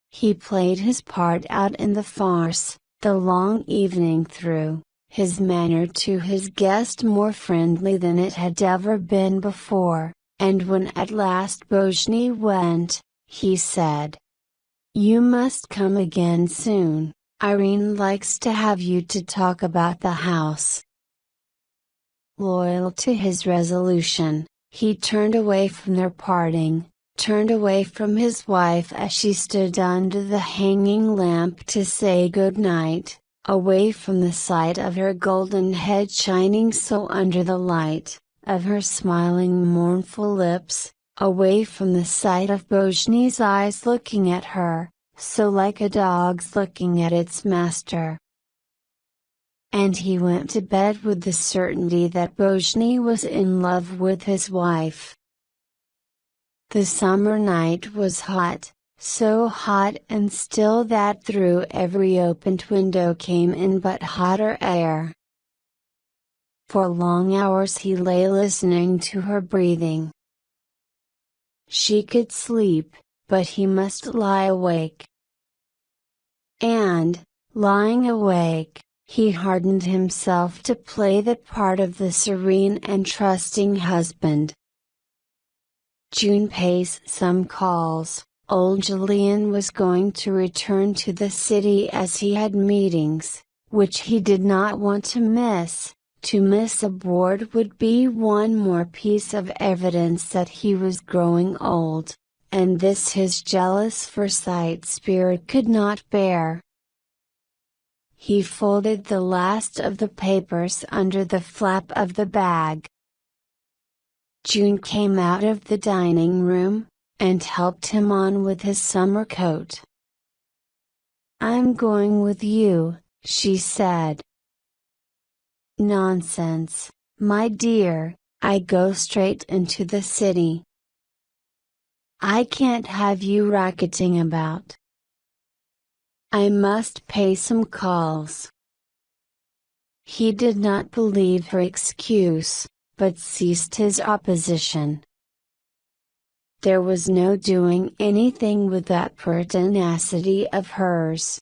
He played his part out in the farce, the long evening through, his manner to his guest more friendly than it had ever been before, and when at last Bojny went, he said, "You must come again soon, Irene likes to have you to talk about the house." Loyal to his resolution, he turned away from their parting, turned away from his wife as she stood under the hanging lamp to say good night, away from the sight of her golden head shining so under the light, of her smiling mournful lips, away from the sight of Bojny's eyes looking at her, so like a dog's looking at its master. And he went to bed with the certainty that Bojny was in love with his wife. The summer night was hot, so hot and still that through every opened window came in but hotter air. For long hours he lay listening to her breathing. She could sleep, but he must lie awake. And, lying awake, he hardened himself to play the part of the serene and trusting husband. June pays some calls. Old Julian was going to return to the city as he had meetings, which he did not want to miss. To miss abroad would be one more piece of evidence that he was growing old, and this his jealous Foresight spirit could not bear. He folded the last of the papers under the flap of the bag. June came out of the dining room, and helped him on with his summer coat. "I'm going with you," she said. "Nonsense, my dear, I go straight into the city. I can't have you racketing about. I must pay some calls." He did not believe her excuse, but ceased his opposition. There was no doing anything with that pertinacity of hers.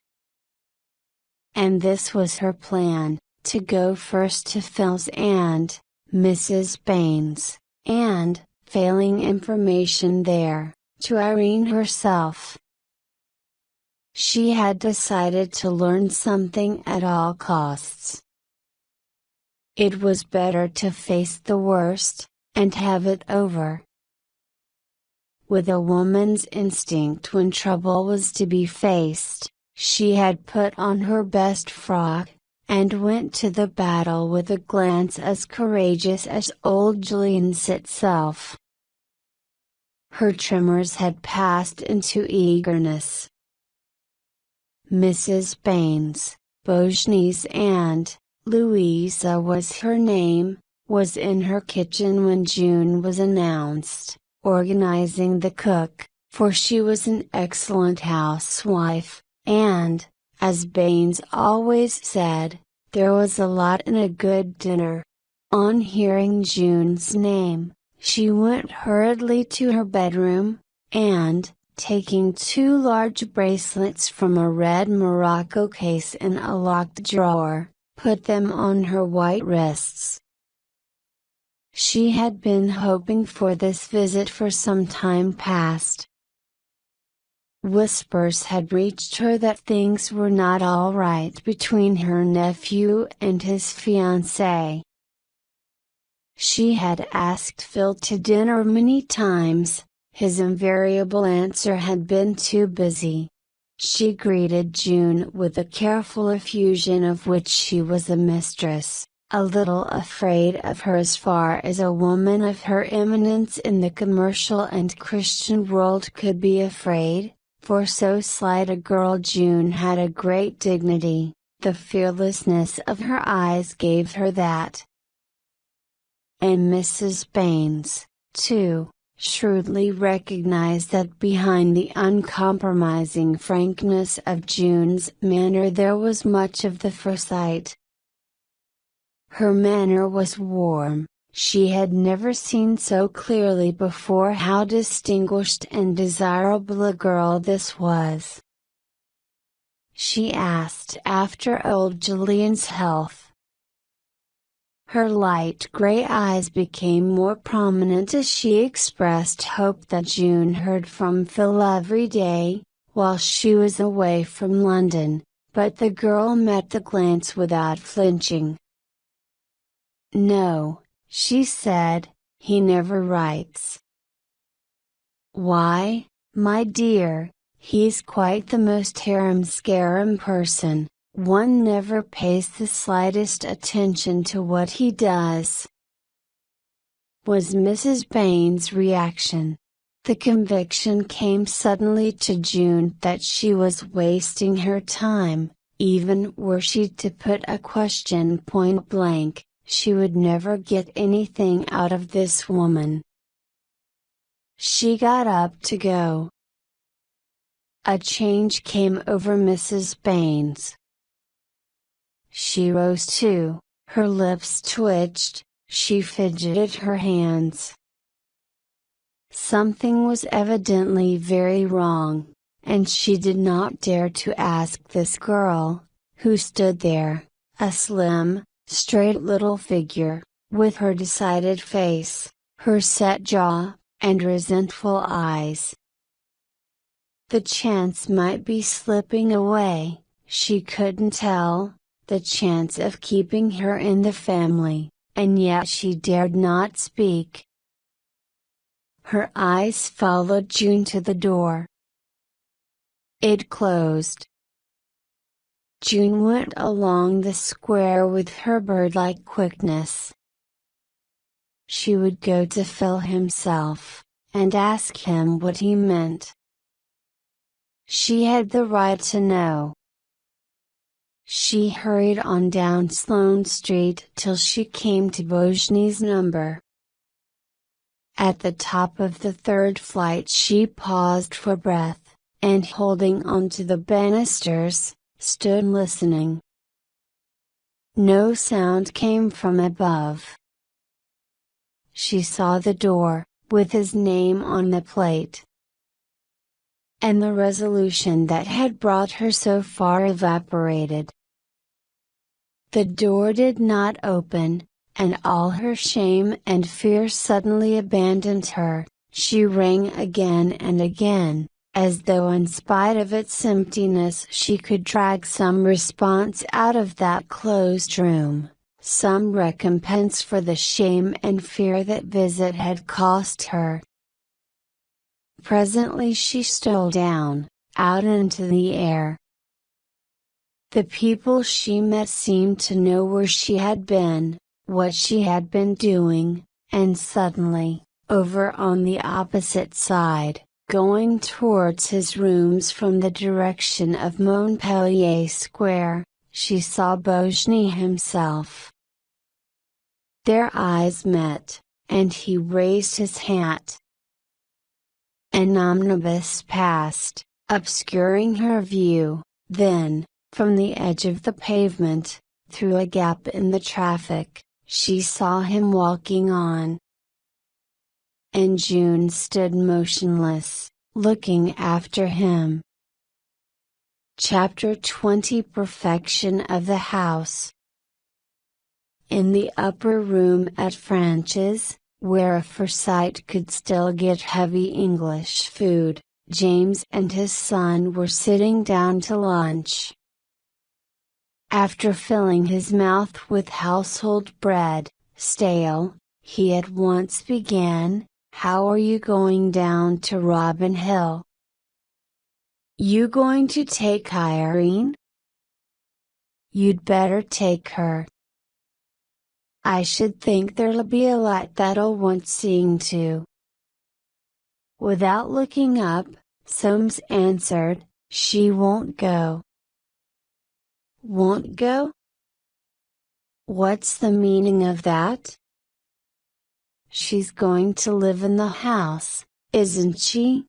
And this was her plan, to go first to Phil's and Mrs. Baines, and, failing information there, to Irene herself. She had decided to learn something at all costs. It was better to face the worst, and have it over. With a woman's instinct when trouble was to be faced, she had put on her best frock, and went to the battle with a glance as courageous as old Julian's itself. Her tremors had passed into eagerness. Mrs. Baines, Bojny's aunt, Louisa was her name, was in her kitchen when June was announced, organizing the cook, for she was an excellent housewife, and, as Baines always said, there was a lot in a good dinner. On hearing June's name, she went hurriedly to her bedroom, and, taking 2 large bracelets from a red morocco case in a locked drawer, put them on her white wrists. She had been hoping for this visit for some time past. Whispers had reached her that things were not all right between her nephew and his fiancée. She had asked Phil to dinner many times, his invariable answer had been too busy. She greeted June with a careful effusion of which she was a mistress, a little afraid of her as far as a woman of her eminence in the commercial and Christian world could be afraid. For so slight a girl, June had a great dignity. The fearlessness of her eyes gave her that. And Mrs. Baines, too, shrewdly recognized that behind the uncompromising frankness of June's manner there was much of the Foresight. Her manner was warm. She had never seen so clearly before how distinguished and desirable a girl this was. She asked after old Julian's health. Her light gray eyes became more prominent as she expressed hope that June heard from Phil every day, while she was away from London, but the girl met the glance without flinching. "No," she said, "he never writes." "Why, my dear, he's quite the most harum-scarum person, one never pays the slightest attention to what he does," was Mrs. Baines' reaction. The conviction came suddenly to June that she was wasting her time. Even were she to put a question point blank, she would never get anything out of this woman. She got up to go. A change came over Mrs. Baines. She rose too, her lips twitched, she fidgeted her hands. Something was evidently very wrong, and she did not dare to ask this girl, who stood there, a slim, straight little figure, with her decided face, her set jaw, and resentful eyes. The chance might be slipping away, she couldn't tell, the chance of keeping her in the family, and yet she dared not speak. Her eyes followed June to the door. It closed. June went along the square with her bird-like quickness. She would go to Phil himself, and ask him what he meant. She had the right to know. She hurried on down Sloane Street till she came to Bojne's number. At the top of the third flight she paused for breath, and holding on to the banisters, stood listening. No sound came from above. She saw the door, with his name on the plate. And the resolution that had brought her so far evaporated. The door did not open, and all her shame and fear suddenly abandoned her. She rang again and again, as though in spite of its emptiness she could drag some response out of that closed room, some recompense for the shame and fear that visit had cost her. Presently she stole down, out into the air. The people she met seemed to know where she had been, what she had been doing, and suddenly, over on the opposite side, going towards his rooms from the direction of Montpellier Square, she saw Bojne himself. Their eyes met, and he raised his hat. An omnibus passed, obscuring her view, then, from the edge of the pavement, through a gap in the traffic, she saw him walking on. And June stood motionless, looking after him. Chapter 20 Perfection of the House. In the upper room at Franch's, where a Foresight could still get heavy English food, James and his son were sitting down to lunch. After filling his mouth with household bread, stale, he at once began, "How are you going down to Robin Hill? You going to take Irene? You'd better take her. I should think there'll be a lot that'll want seeing to." Without looking up, Soames answered, "She won't go." "Won't go? What's the meaning of that?" "She's going to live in the house, isn't she?"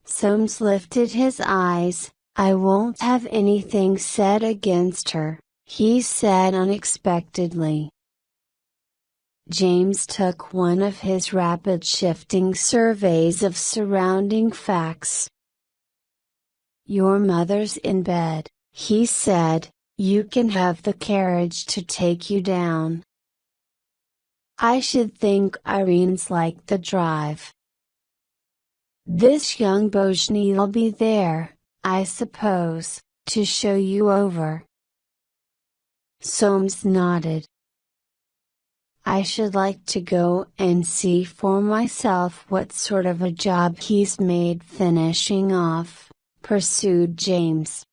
Soames lifted his eyes. "I won't have anything said against her," he said unexpectedly. James took one of his rapid shifting surveys of surrounding facts. "Your mother's in bed," he said. "You can have the carriage to take you down." "I should think Irene's like the drive." "This young Bojne'll be there, I suppose, to show you over." Soames nodded. "I should like to go and see for myself what sort of a job he's made finishing off," pursued James.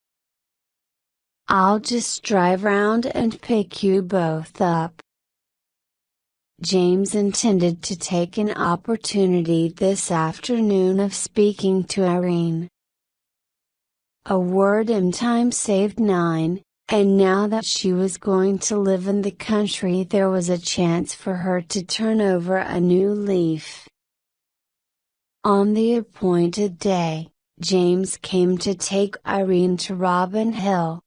"I'll just drive round and pick you both up." James intended to take an opportunity this afternoon of speaking to Irene. A word in time saved nine, and now that she was going to live in the country there was a chance for her to turn over a new leaf. On the appointed day, James came to take Irene to Robin Hill.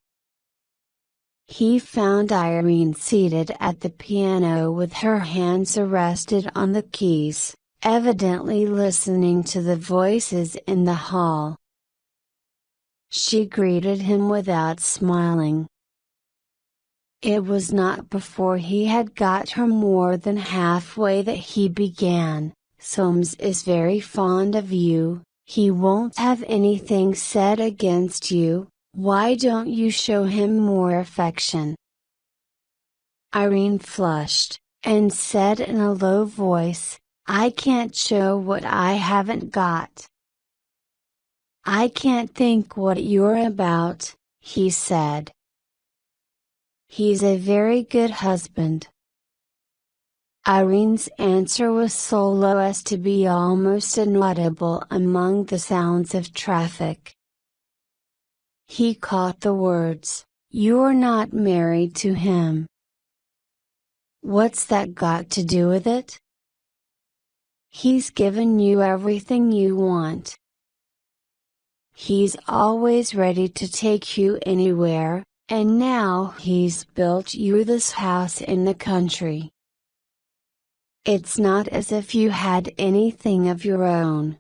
He found Irene seated at the piano with her hands rested on the keys, evidently listening to the voices in the hall. She greeted him without smiling. It was not before he had got her more than halfway that he began, "Soames is very fond of you, he won't have anything said against you. Why don't you show him more affection?" Irene flushed, and said in a low voice, "I can't show what I haven't got." "I can't think what you're about," he said. "He's a very good husband." Irene's answer was so low as to be almost inaudible among the sounds of traffic. He caught the words, "You're not married to him." "What's that got to do with it?" "He's given you everything you want. He's always ready to take you anywhere, and now he's built you this house in the country. It's not as if you had anything of your own."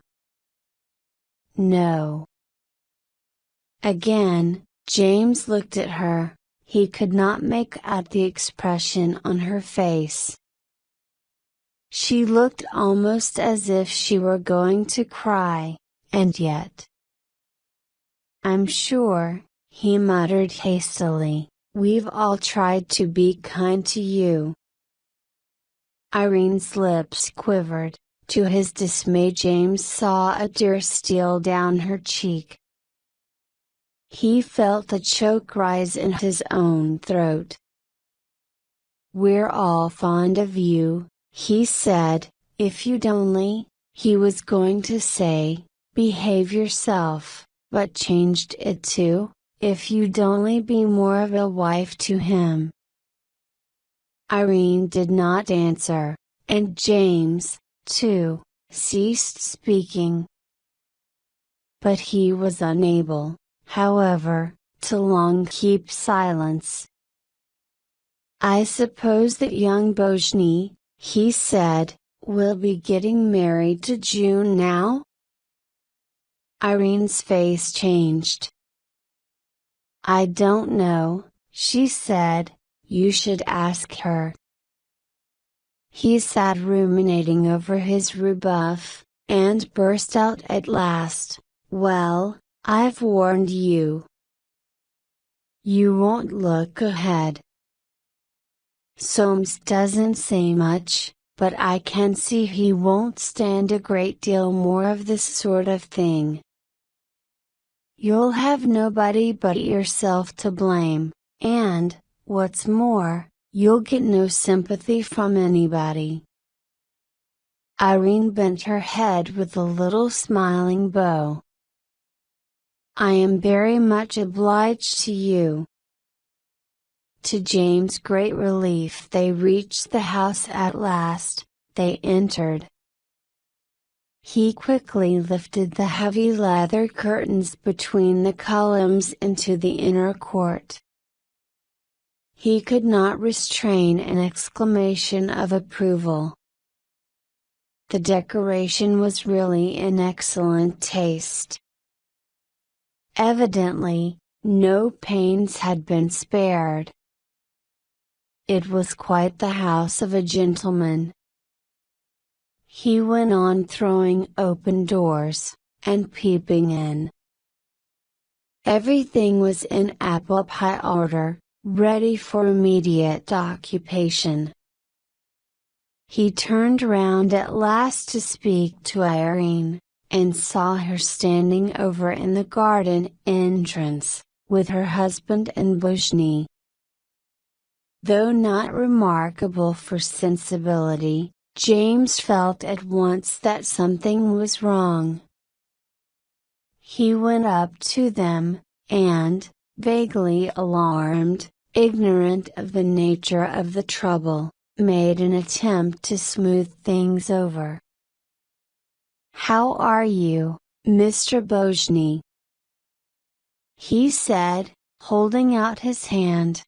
"No." Again, James looked at her. He could not make out the expression on her face. She looked almost as if she were going to cry, and yet. "I'm sure," he muttered hastily, "we've all tried to be kind to you." Irene's lips quivered. To his dismay James saw a tear steal down her cheek. He felt a choke rise in his own throat. "We're all fond of you," he said. "If you'd only," he was going to say, "behave yourself," but changed it to, "if you'd only be more of a wife to him." Irene did not answer, and James, too, ceased speaking. But he was unable, however, to long keep silence. "I suppose that young Bojne," he said, "will be getting married to June now?" Irene's face changed. "I don't know," she said, "you should ask her." He sat ruminating over his rebuff, and burst out at last, "Well, I've warned you. You won't look ahead." Soames doesn't say much, but I can see he won't stand a great deal more of this sort of thing. You'll have nobody but yourself to blame, and, what's more, You'll get no sympathy from anybody. Irene bent her head with a little smiling bow. I am very much obliged to you. To James' great relief, they reached the house at last. They entered. He quickly lifted the heavy leather curtains between the columns into the inner court. He could not restrain an exclamation of approval. The decoration was really in excellent taste. Evidently, no pains had been spared. It was quite the house of a gentleman. He went on throwing open doors, and peeping in. Everything was in apple pie order, ready for immediate occupation. He turned round at last to speak to Irene, and saw her standing over in the garden entrance, with her husband and Bojny. Though not remarkable for sensibility, James felt at once that something was wrong. He went up to them, and, vaguely alarmed, ignorant of the nature of the trouble, made an attempt to smooth things over. How are you, Mr. Bojny? He said, holding out his hand.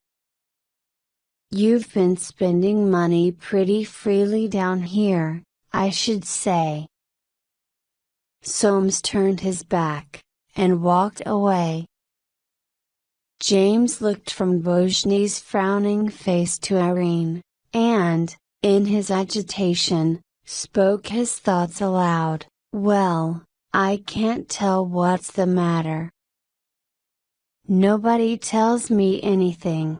You've been spending money pretty freely down here, I should say. Soames turned his back, and walked away. James looked from Bojny's frowning face to Irene, and, in his agitation, spoke his thoughts aloud. Well, I can't tell what's the matter. Nobody tells me anything.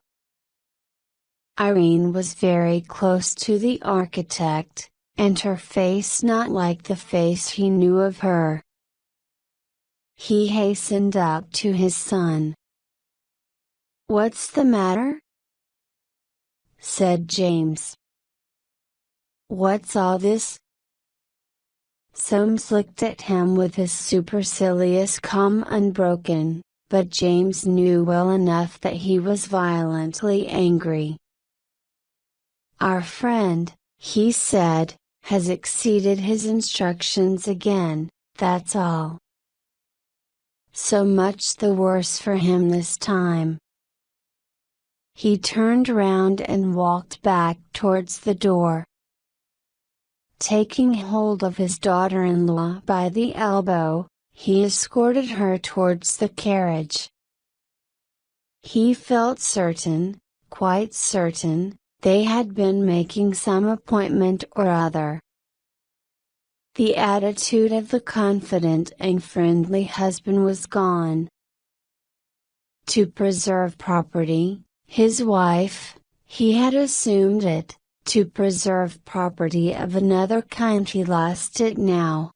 Irene was very close to the architect, and her face not like the face he knew of her. He hastened up to his son. What's the matter? Said James. What's all this? Soames looked at him with his supercilious calm unbroken, but James knew well enough that he was violently angry. Our friend, he said, has exceeded his instructions again, that's all. So much the worse for him this time. He turned round and walked back towards the door. Taking hold of his daughter-in-law by the elbow, he escorted her towards the carriage. He felt certain, quite certain, they had been making some appointment or other. The attitude of the confident and friendly husband was gone. To preserve property, his wife, he had assumed it. To preserve property of another kind he lost it now.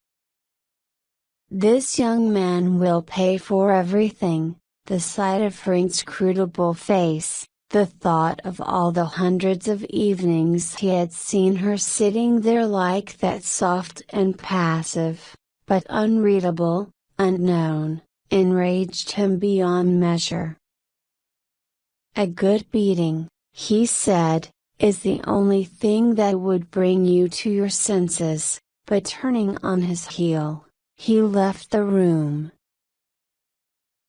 This young man will pay for everything. The sight of her inscrutable face, the thought of all the hundreds of evenings he had seen her sitting there like that soft and passive, but unreadable, unknown, enraged him beyond measure. A good beating, he said, is the only thing that would bring you to your senses, but turning on his heel, he left the room.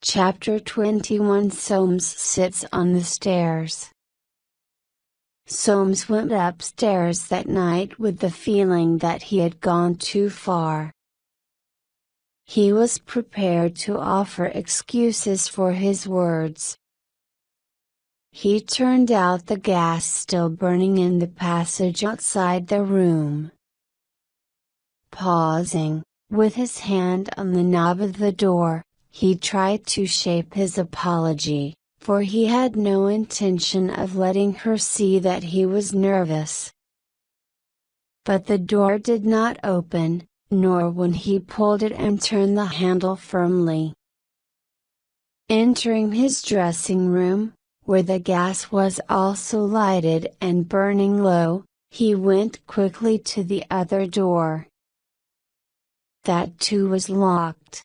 Chapter 21 Soames sits on the stairs. Soames went upstairs that night with the feeling that he had gone too far. He was prepared to offer excuses for his words. He turned out the gas still burning in the passage outside the room. Pausing, with his hand on the knob of the door, he tried to shape his apology, for he had no intention of letting her see that he was nervous. But the door did not open, nor when he pulled it and turned the handle firmly. Entering his dressing room, where the gas was also lighted and burning low, he went quickly to the other door. That too was locked.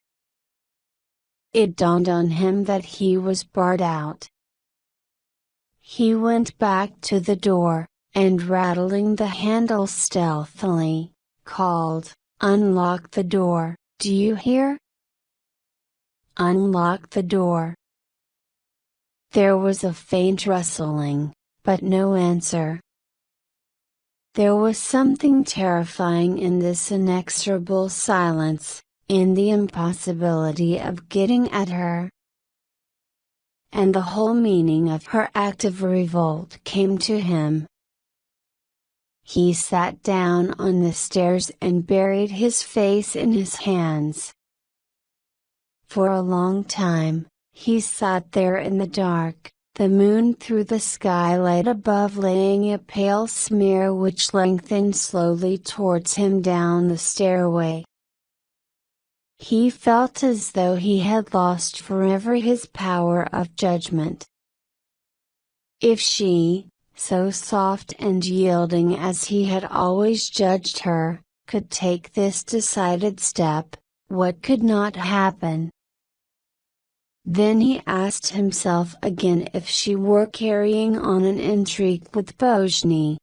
It dawned on him that he was barred out. He went back to the door, and rattling the handle stealthily, called, "Unlock the door, do you hear? Unlock the door." There was a faint rustling, but no answer. There was something terrifying in this inexorable silence, in the impossibility of getting at her. And the whole meaning of her act of revolt came to him. He sat down on the stairs and buried his face in his hands. For a long time, he sat there in the dark, the moon through the skylight above laying a pale smear which lengthened slowly towards him down the stairway. He felt as though he had lost forever his power of judgment. If she, so soft and yielding as he had always judged her, could take this decided step, what could not happen? Then he asked himself again if she were carrying on an intrigue with Bojny.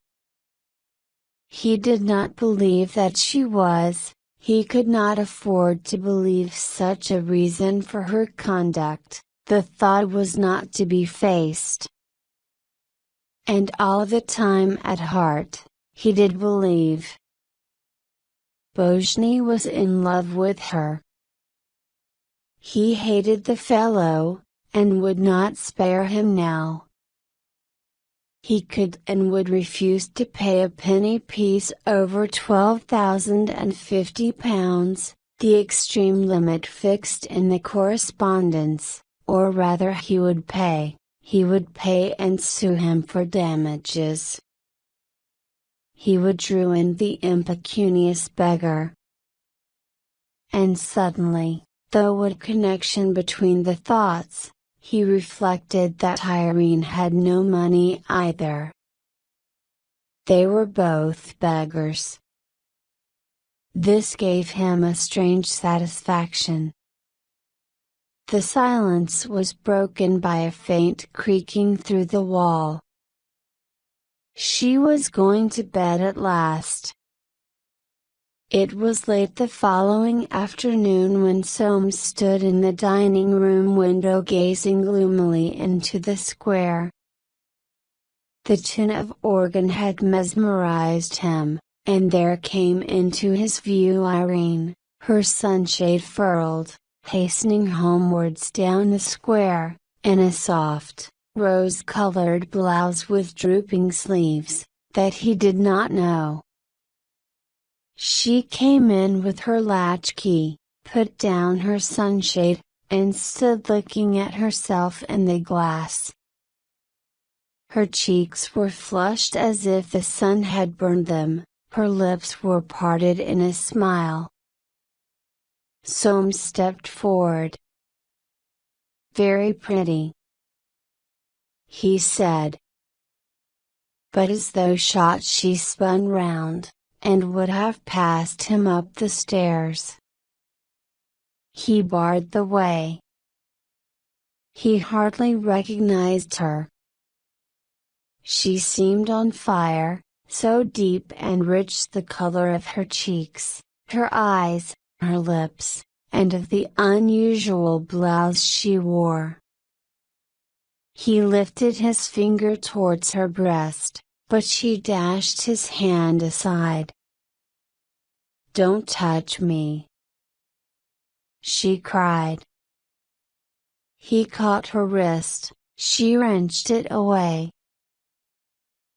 He did not believe that she was. He could not afford to believe such a reason for her conduct, the thought was not to be faced. And all the time at heart, he did believe. Bojny was in love with her. He hated the fellow, and would not spare him now. He could and would refuse to pay a penny piece over £12,050, the extreme limit fixed in the correspondence, or rather he would pay and sue him for damages. He would ruin the impecunious beggar. And suddenly, though what connection between the thoughts, he reflected that Irene had no money either. They were both beggars. This gave him a strange satisfaction. The silence was broken by a faint creaking through the wall. She was going to bed at last. It was late the following afternoon when Soames stood in the dining room window gazing gloomily into the square. The tune of organ had mesmerized him, and there came into his view Irene, her sunshade furled, hastening homewards down the square, in a soft, rose-colored blouse with drooping sleeves, that he did not know. She came in with her latchkey, put down her sunshade, and stood looking at herself in the glass. Her cheeks were flushed as if the sun had burned them, her lips were parted in a smile. Soames stepped forward. "Very pretty," he said. But as though shot she spun round, and would have passed him up the stairs. He barred the way. He hardly recognized her. She seemed on fire, so deep and rich the color of her cheeks, her eyes, her lips, and of the unusual blouse she wore. He lifted his finger towards her breast, but she dashed his hand aside. "Don't touch me!" she cried. He caught her wrist, she wrenched it away.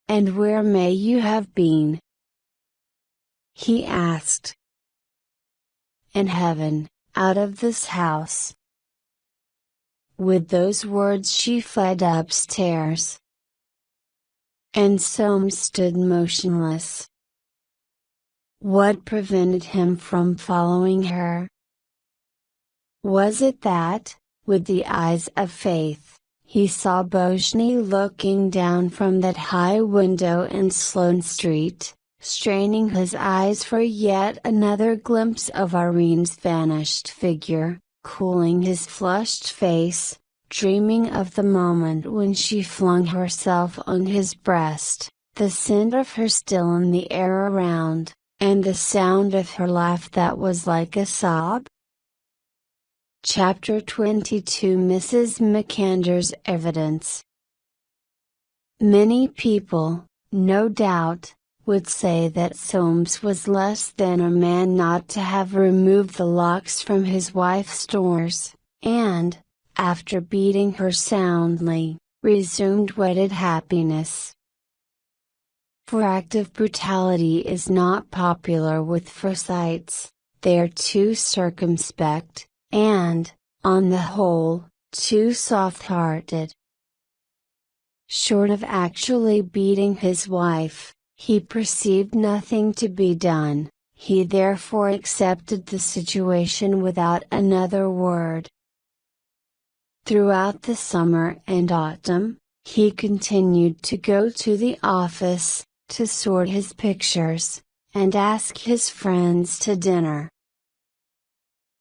"And where may you have been?" he asked. "In heaven, out of this house." With those words she fled upstairs. And Soames stood motionless. What prevented him from following her? Was it that, with the eyes of faith, he saw Bojny looking down from that high window in Sloane Street, straining his eyes for yet another glimpse of Irene's vanished figure, cooling his flushed face, dreaming of the moment when she flung herself on his breast, the scent of her still in the air around, and the sound of her laugh that was like a sob. Chapter 22 Mrs. McAnder's Evidence. Many people, no doubt, would say that Soames was less than a man not to have removed the locks from his wife's doors, and, after beating her soundly, resumed wedded happiness. For active brutality is not popular with Forsytes, they are too circumspect, and, on the whole, too soft-hearted. Short of actually beating his wife, he perceived nothing to be done, he therefore accepted the situation without another word. Throughout the summer and autumn, he continued to go to the office, to sort his pictures, and ask his friends to dinner.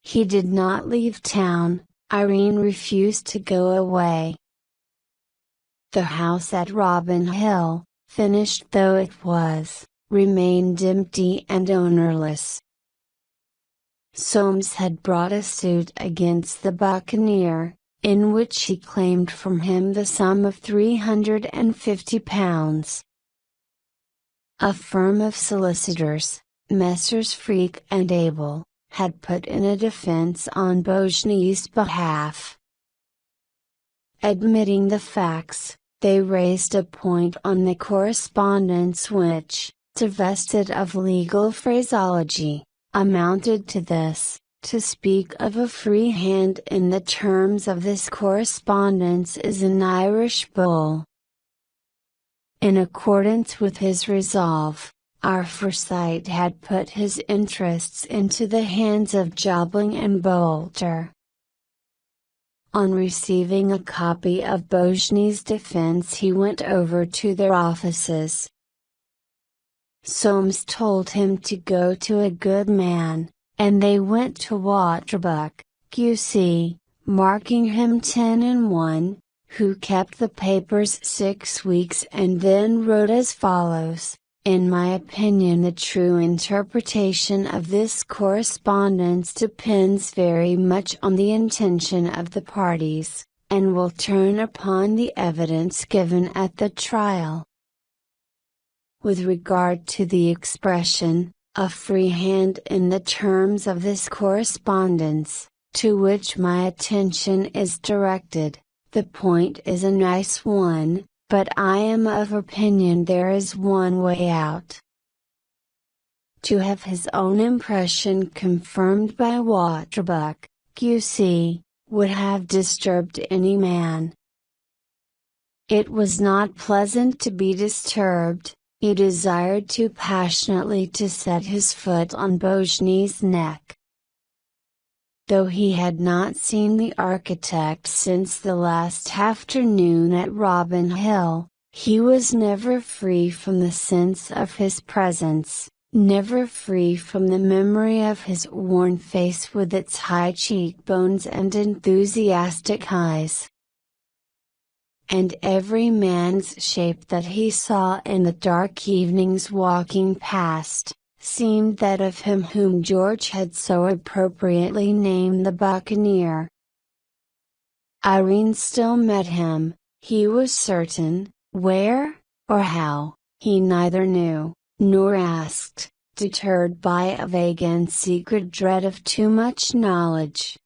He did not leave town, Irene refused to go away. The house at Robin Hill, finished though it was, remained empty and ownerless. Soames had brought a suit against the Buccaneer, in which he claimed from him the sum of £350. A firm of solicitors, Messrs. Freak and Abel, had put in a defense on Bojny's behalf. Admitting the facts, they raised a point on the correspondence which, divested of legal phraseology, amounted to this: to speak of a free hand in the terms of this correspondence is an Irish bull. In accordance with his resolve, our Foresight had put his interests into the hands of Jobling and Boulter. On receiving a copy of Bojny's defense he went over to their offices. Soames told him to go to a good man, and they went to Waterbuck, Q.C., marking him 10-1, who kept the papers 6 weeks and then wrote as follows: "In my opinion the true interpretation of this correspondence depends very much on the intention of the parties, and will turn upon the evidence given at the trial. With regard to the expression, a free hand in the terms of this correspondence, to which my attention is directed, the point is a nice one, but I am of opinion there is one way out. To have his own impression confirmed by Waterbuck, Q.C., would have disturbed any man. It was not pleasant to be disturbed, he desired too passionately to set his foot on Bojny's neck. Though he had not seen the architect since the last afternoon at Robin Hill, he was never free from the sense of his presence, never free from the memory of his worn face with its high cheekbones and enthusiastic eyes. And every man's shape that he saw in the dark evenings walking past, seemed that of him whom George had so appropriately named the Buccaneer. Irene still met him, he was certain, where, or how, he neither knew, nor asked, deterred by a vague and secret dread of too much knowledge.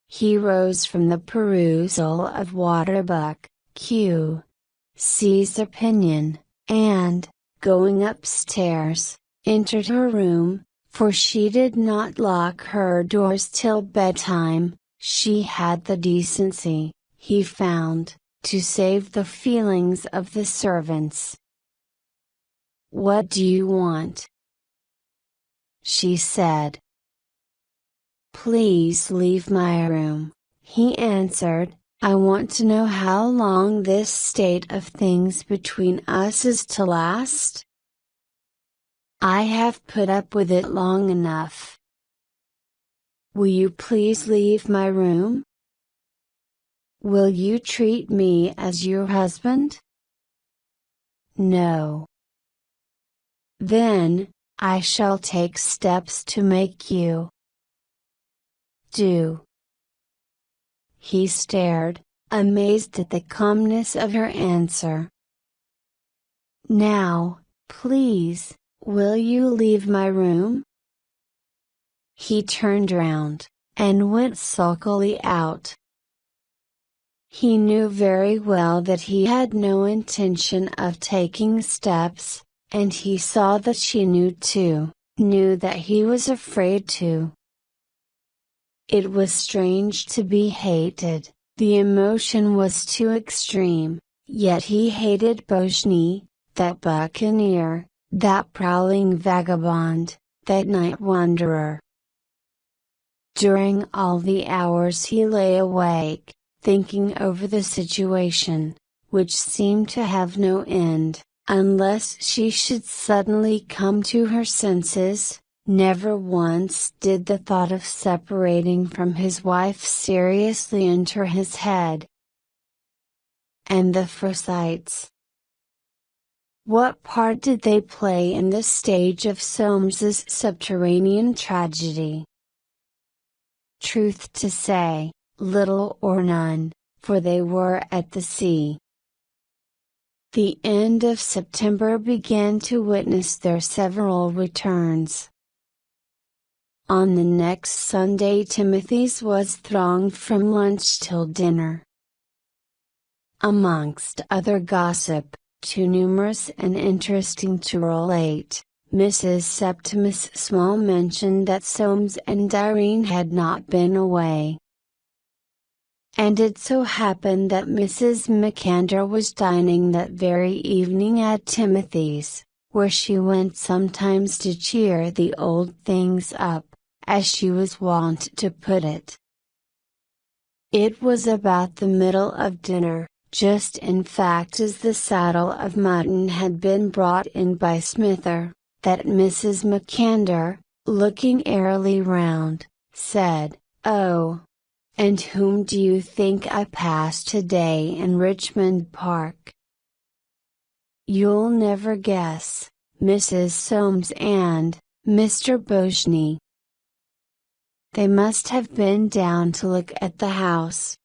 He rose from the perusal of Waterbuck, Q.C.'s opinion, and, going upstairs, entered her room, for she did not lock her doors till bedtime. She had the decency, he found, to save the feelings of the servants. "What do you want?" she said. "Please leave my room," he answered, I want to know how long this state of things between us is to last. I have put up with it long enough. Will you please leave my room? Will you treat me as your husband? No. Then, I shall take steps to make you do. He stared, amazed at the calmness of her answer. Now, please, will you leave my room? He turned round, and went sulkily out. He knew very well that he had no intention of taking steps, and he saw that she knew too, knew that he was afraid to. It was strange to be hated, the emotion was too extreme, yet he hated Boshni, that buccaneer, that prowling vagabond, that night wanderer. During all the hours he lay awake, thinking over the situation, which seemed to have no end, unless she should suddenly come to her senses. Never once did the thought of separating from his wife seriously enter his head. And the Foresights. What part did they play in the stage of Soames's subterranean tragedy? Truth to say, little or none, for they were at the sea. The end of September began to witness their several returns. On the next Sunday Timothy's was thronged from lunch till dinner. Amongst other gossip, too numerous and interesting to relate, Mrs. Septimus Small mentioned that Soames and Irene had not been away. And it so happened that Mrs. McAnder was dining that very evening at Timothy's, where she went sometimes to cheer the old things up, as she was wont to put it. It was about the middle of dinner, just in fact as the saddle of mutton had been brought in by Smither, that Mrs. McAnder, looking airily round, said, "Oh! And whom do you think I passed today in Richmond Park?" "You'll never guess, Mrs. Soames and Mr. Boshni. They must have been down to look at the house."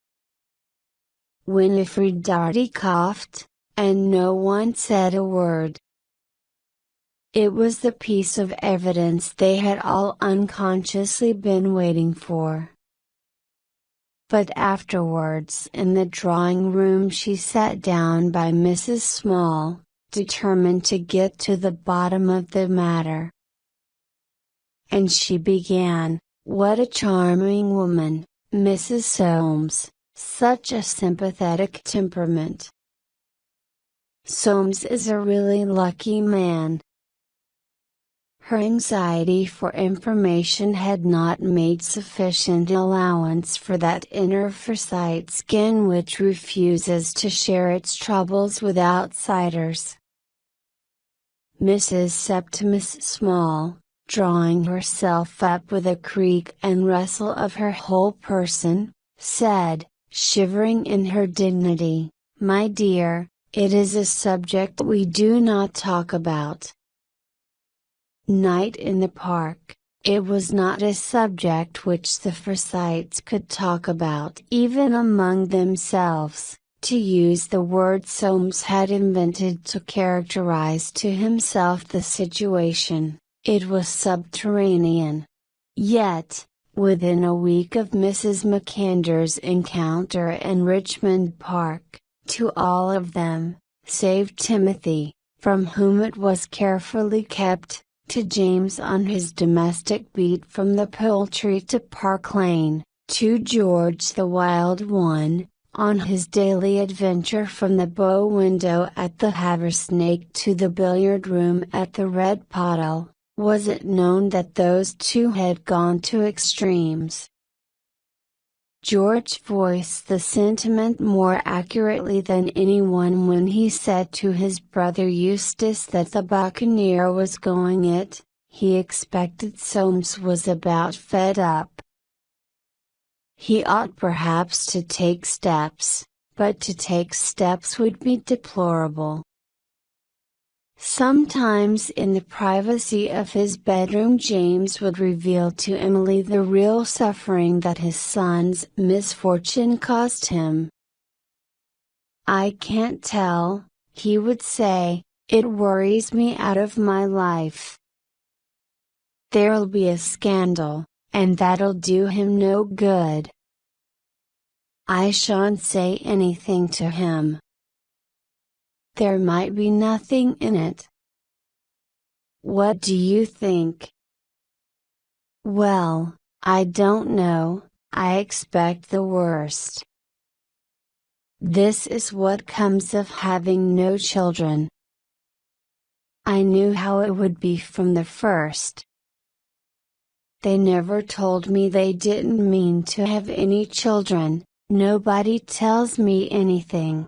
Winifred Darty coughed, and no one said a word. It was the piece of evidence they had all unconsciously been waiting for. But afterwards in the drawing room she sat down by Mrs. Small, determined to get to the bottom of the matter. And she began, "What a charming woman, Mrs. Soames, such a sympathetic temperament. Soames is a really lucky man." Her anxiety for information had not made sufficient allowance for that inner Foresight skin which refuses to share its troubles with outsiders. Mrs. Septimus Small, drawing herself up with a creak and rustle of her whole person, said, shivering in her dignity, "My dear, it is a subject we do not talk about." Night in the park, it was not a subject which the Foresights could talk about even among themselves, to use the word Soames had invented to characterize to himself the situation. It was subterranean. Yet, within a week of Mrs. McAnder's encounter in Richmond Park, to all of them, save Timothy, from whom it was carefully kept, to James on his domestic beat from the Poultry to Park Lane, to George the Wild One, on his daily adventure from the bow window at the Haversnake to the billiard room at the Red Pottle, was it known that those two had gone to extremes. George voiced the sentiment more accurately than anyone when he said to his brother Eustace that the Buccaneer was going it. He expected Soames was about fed up. He ought perhaps to take steps, but to take steps would be deplorable. Sometimes in the privacy of his bedroom James would reveal to Emily the real suffering that his son's misfortune caused him. "I can't tell," he would say, "it worries me out of my life. There'll be a scandal, and that'll do him no good. I shan't say anything to him. There might be nothing in it. What do you think?" "Well, I don't know, I expect the worst. This is what comes of having no children. I knew how it would be from the first. They never told me they didn't mean to have any children, nobody tells me anything.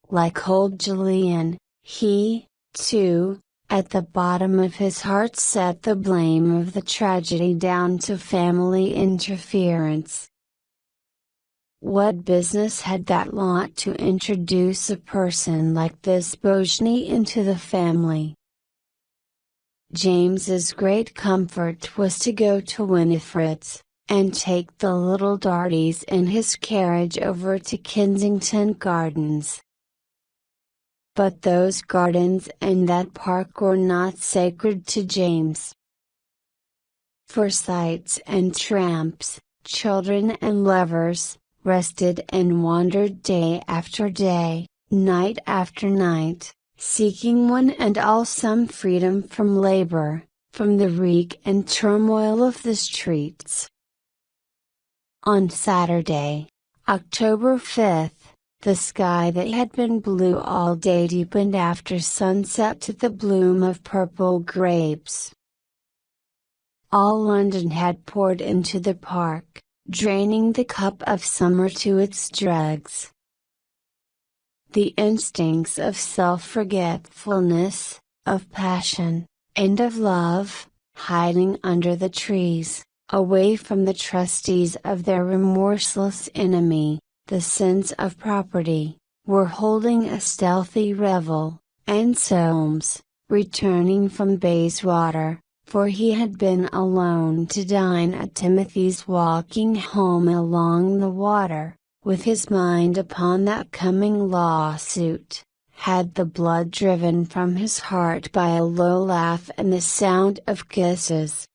Like old Julian, he, too, at the bottom of his heart set the blame of the tragedy down to family interference. What business had that lot to introduce a person like this Bojny into the family? James's great comfort was to go to Winifred's, and take the little Darties in his carriage over to Kensington Gardens. But those gardens and that park were not sacred to James. Forsytes and tramps, children and lovers, rested and wandered day after day, night after night, seeking one and all some freedom from labor, from the reek and turmoil of the streets. On Saturday, October 5th, the sky that had been blue all day deepened after sunset to the bloom of purple grapes. All London had poured into the park, draining the cup of summer to its dregs. The instincts of self-forgetfulness, of passion, and of love, hiding under the trees, away from the trustees of their remorseless enemy, the sense of property, were holding a stealthy revel, and Soames, returning from Bayswater, for he had been alone to dine at Timothy's, walking home along the water, with his mind upon that coming lawsuit, had the blood driven from his heart by a low laugh and the sound of kisses.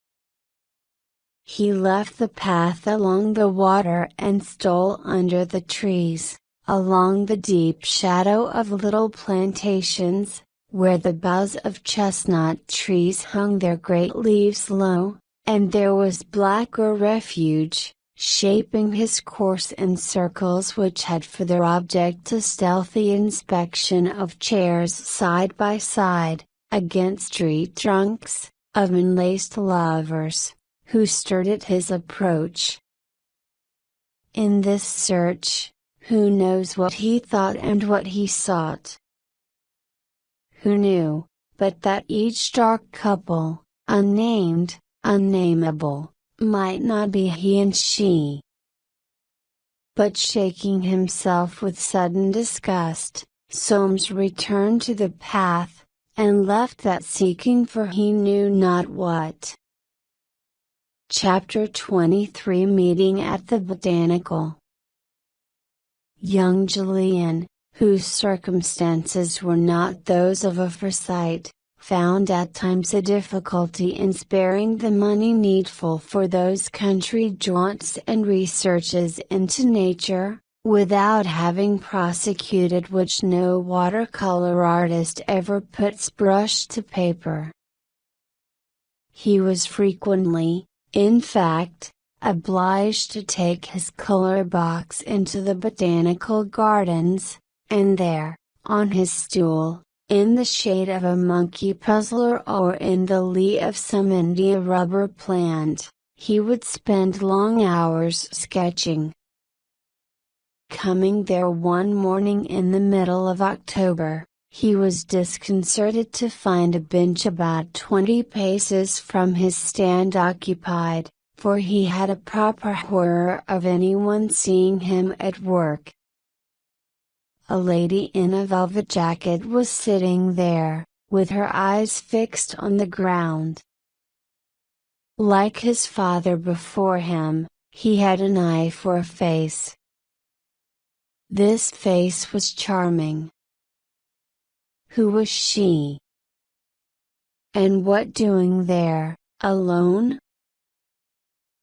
He left the path along the water and stole under the trees, along the deep shadow of little plantations, where the boughs of chestnut trees hung their great leaves low, and there was blacker refuge, shaping his course in circles which had for their object a stealthy inspection of chairs side by side, against street trunks, of enlaced lovers, who stirred at his approach. In this search, who knows what he thought and what he sought? Who knew, but that each dark couple, unnamed, unnameable, might not be he and she? But shaking himself with sudden disgust, Soames returned to the path, and left that seeking for he knew not what. Chapter 23 Meeting at the Botanical. Young Julian, whose circumstances were not those of a Foresight, found at times a difficulty in sparing the money needful for those country jaunts and researches into nature, without having prosecuted which no watercolor artist ever puts brush to paper. He was frequently, in fact, obliged to take his color box into the botanical gardens, and there, on his stool, in the shade of a monkey puzzler or in the lee of some India rubber plant, he would spend long hours sketching. Coming there one morning in the middle of October, he was disconcerted to find a bench about 20 paces from his stand occupied, for he had a proper horror of anyone seeing him at work. A lady in a velvet jacket was sitting there, with her eyes fixed on the ground. Like his father before him, he had an eye for a face. This face was charming. Who was she? And what doing there, alone?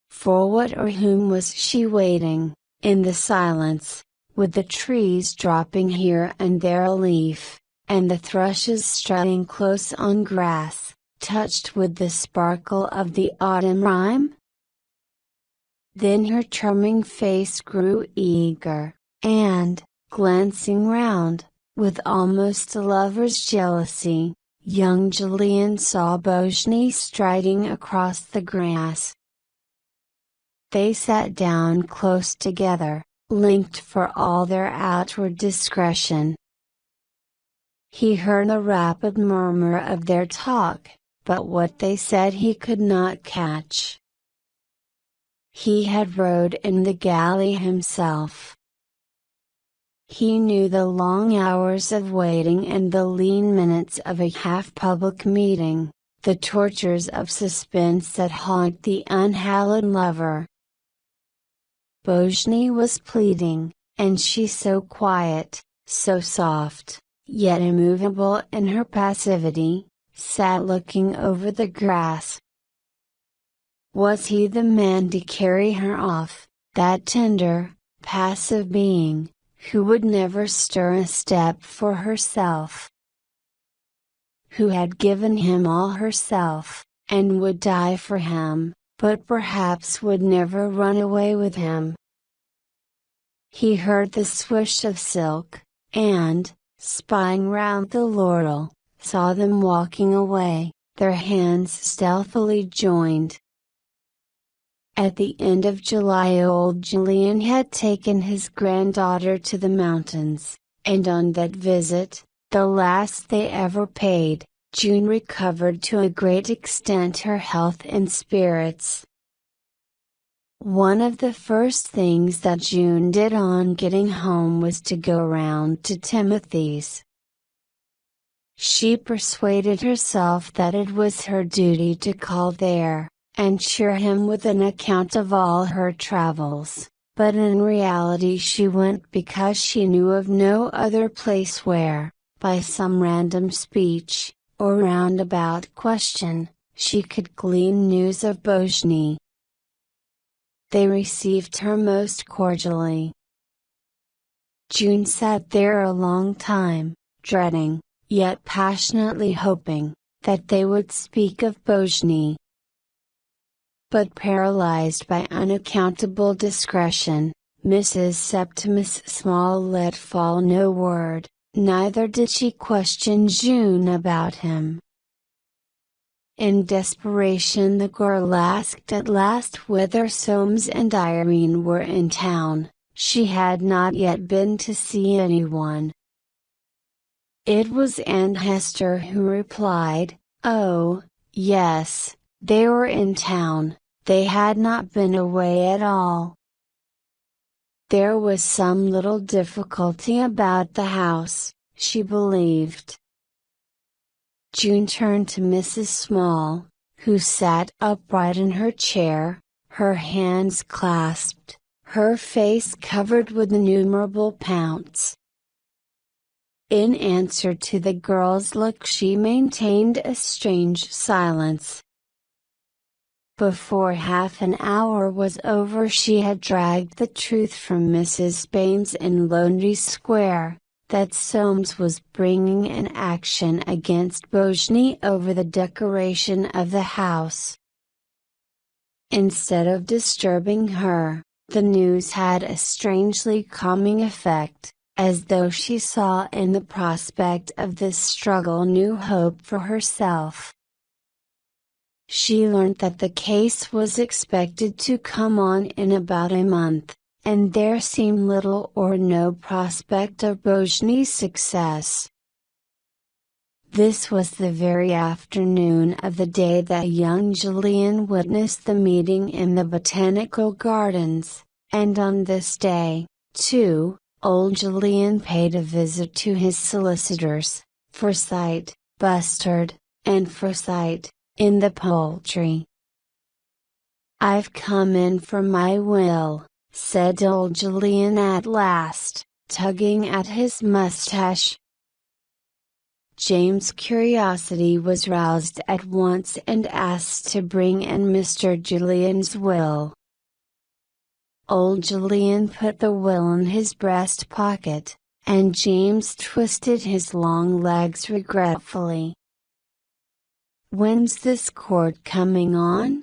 For what or whom was she waiting, in the silence, with the trees dropping here and there a leaf, and the thrushes strutting close on grass, touched with the sparkle of the autumn rime? Then her charming face grew eager, and, glancing round, with almost a lover's jealousy, young Julian saw Bojny striding across the grass. They sat down close together, linked for all their outward discretion. He heard the rapid murmur of their talk, but what they said he could not catch. He had rowed in the galley himself. He knew the long hours of waiting and the lean minutes of a half-public meeting, the tortures of suspense that haunt the unhallowed lover. Bojny was pleading, and she so quiet, so soft, yet immovable in her passivity, sat looking over the grass. Was he the man to carry her off, that tender, passive being, who would never stir a step for herself? Who had given him all herself, and would die for him, but perhaps would never run away with him? He heard the swish of silk, and, spying round the laurel, saw them walking away, their hands stealthily joined. At the end of July old Julian had taken his granddaughter to the mountains, and on that visit, the last they ever paid, June recovered to a great extent her health and spirits. One of the first things that June did on getting home was to go round to Timothy's. She persuaded herself that it was her duty to call there, and cheer him with an account of all her travels, but in reality she went because she knew of no other place where, by some random speech, or roundabout question, she could glean news of Bojny. They received her most cordially. June sat there a long time, dreading, yet passionately hoping, that they would speak of Bojny. But paralyzed by unaccountable discretion, Mrs. Septimus Small let fall no word, neither did she question June about him. In desperation the girl asked at last whether Soames and Irene were in town. She had not yet been to see anyone. It was Aunt Hester who replied, "Oh, yes, they were in town, they had not been away at all." There was some little difficulty about the house, she believed. June turned to Mrs. Small, who sat upright in her chair, her hands clasped, her face covered with innumerable pounds. In answer to the girl's look she maintained a strange silence. Before half an hour was over she had dragged the truth from Mrs. Baines in Laundry Square, that Soames was bringing an action against Bojny over the decoration of the house. Instead of disturbing her, the news had a strangely calming effect, as though she saw in the prospect of this struggle new hope for herself. she learned that the case was expected to come on in about a month, and there seemed little or no prospect of Bojny's success. This was the very afternoon of the day that young Julian witnessed the meeting in the botanical gardens, and on this day, too, old Julian paid a visit to his solicitors, Foresight, Bustard, and Aphrosite, in the Poultry. "I've come in for my will," said old Julian at last, tugging at his mustache. James' curiosity was roused at once and asked to bring in Mr. Julian's will. Old Julian put the will in his breast pocket, and James twisted his long legs regretfully. "When's this court coming on?"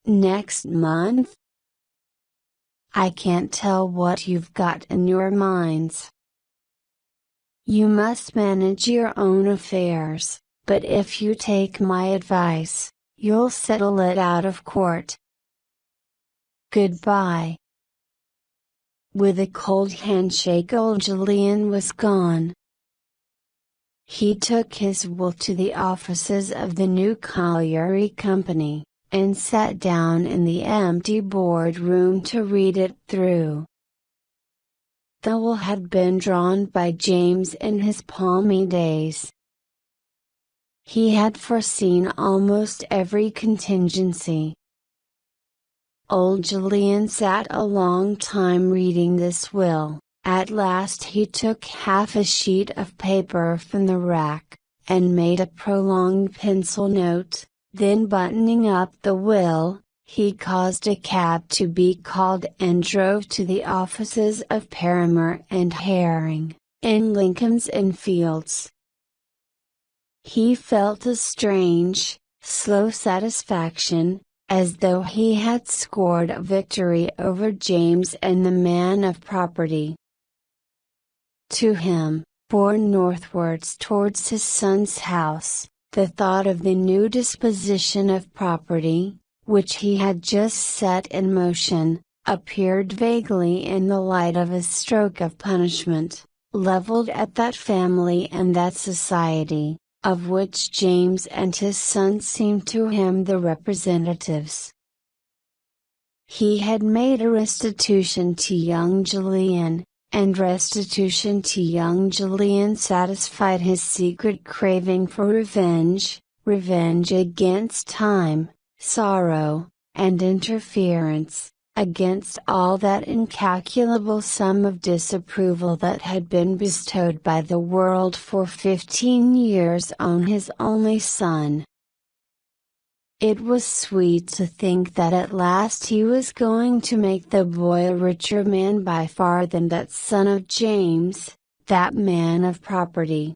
"Next month?" "I can't tell what you've got in your minds. You must manage your own affairs, but if you take my advice, you'll settle it out of court. Goodbye." With a cold handshake, old Julian was gone. He took his will to the offices of the new colliery company, and sat down in the empty boardroom to read it through. The will had been drawn by James in his palmy days. He had foreseen almost every contingency. Old Julian sat a long time reading this will. At last he took half a sheet of paper from the rack, and made a prolonged pencil note. Then, buttoning up the will, he caused a cab to be called and drove to the offices of Paramer and Herring, in Lincoln's Inn Fields. He felt a strange, slow satisfaction, as though he had scored a victory over James and the man of property. To him, borne northwards towards his son's house, the thought of the new disposition of property, which he had just set in motion, appeared vaguely in the light of a stroke of punishment, leveled at that family and that society, of which James and his son seemed to him the representatives. He had made a restitution to young Julian, and restitution to young Julian satisfied his secret craving for revenge, revenge against time, sorrow, and interference, against all that incalculable sum of disapproval that had been bestowed by the world for 15 years on his only son. It was sweet to think that at last he was going to make the boy a richer man by far than that son of James, that man of property.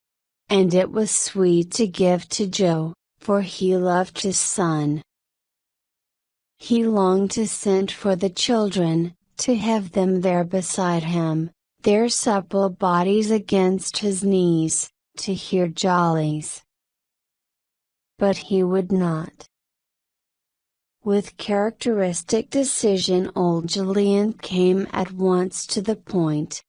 And it was sweet to give to Joe, for he loved his son. He longed to send for the children, to have them there beside him, their supple bodies against his knees, to hear jollies. But he would not. With characteristic decision, old Julian came at once to the point.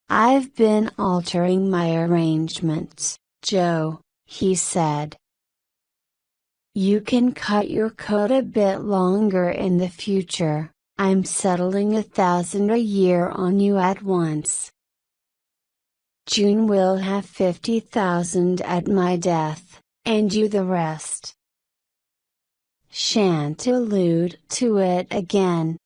"I've been altering my arrangements, Joe," he said. "You can cut your coat a bit longer in the future. I'm settling 1,000 a year on you at once. June will have 50,000 at my death, and you the rest. Shan't allude to it again."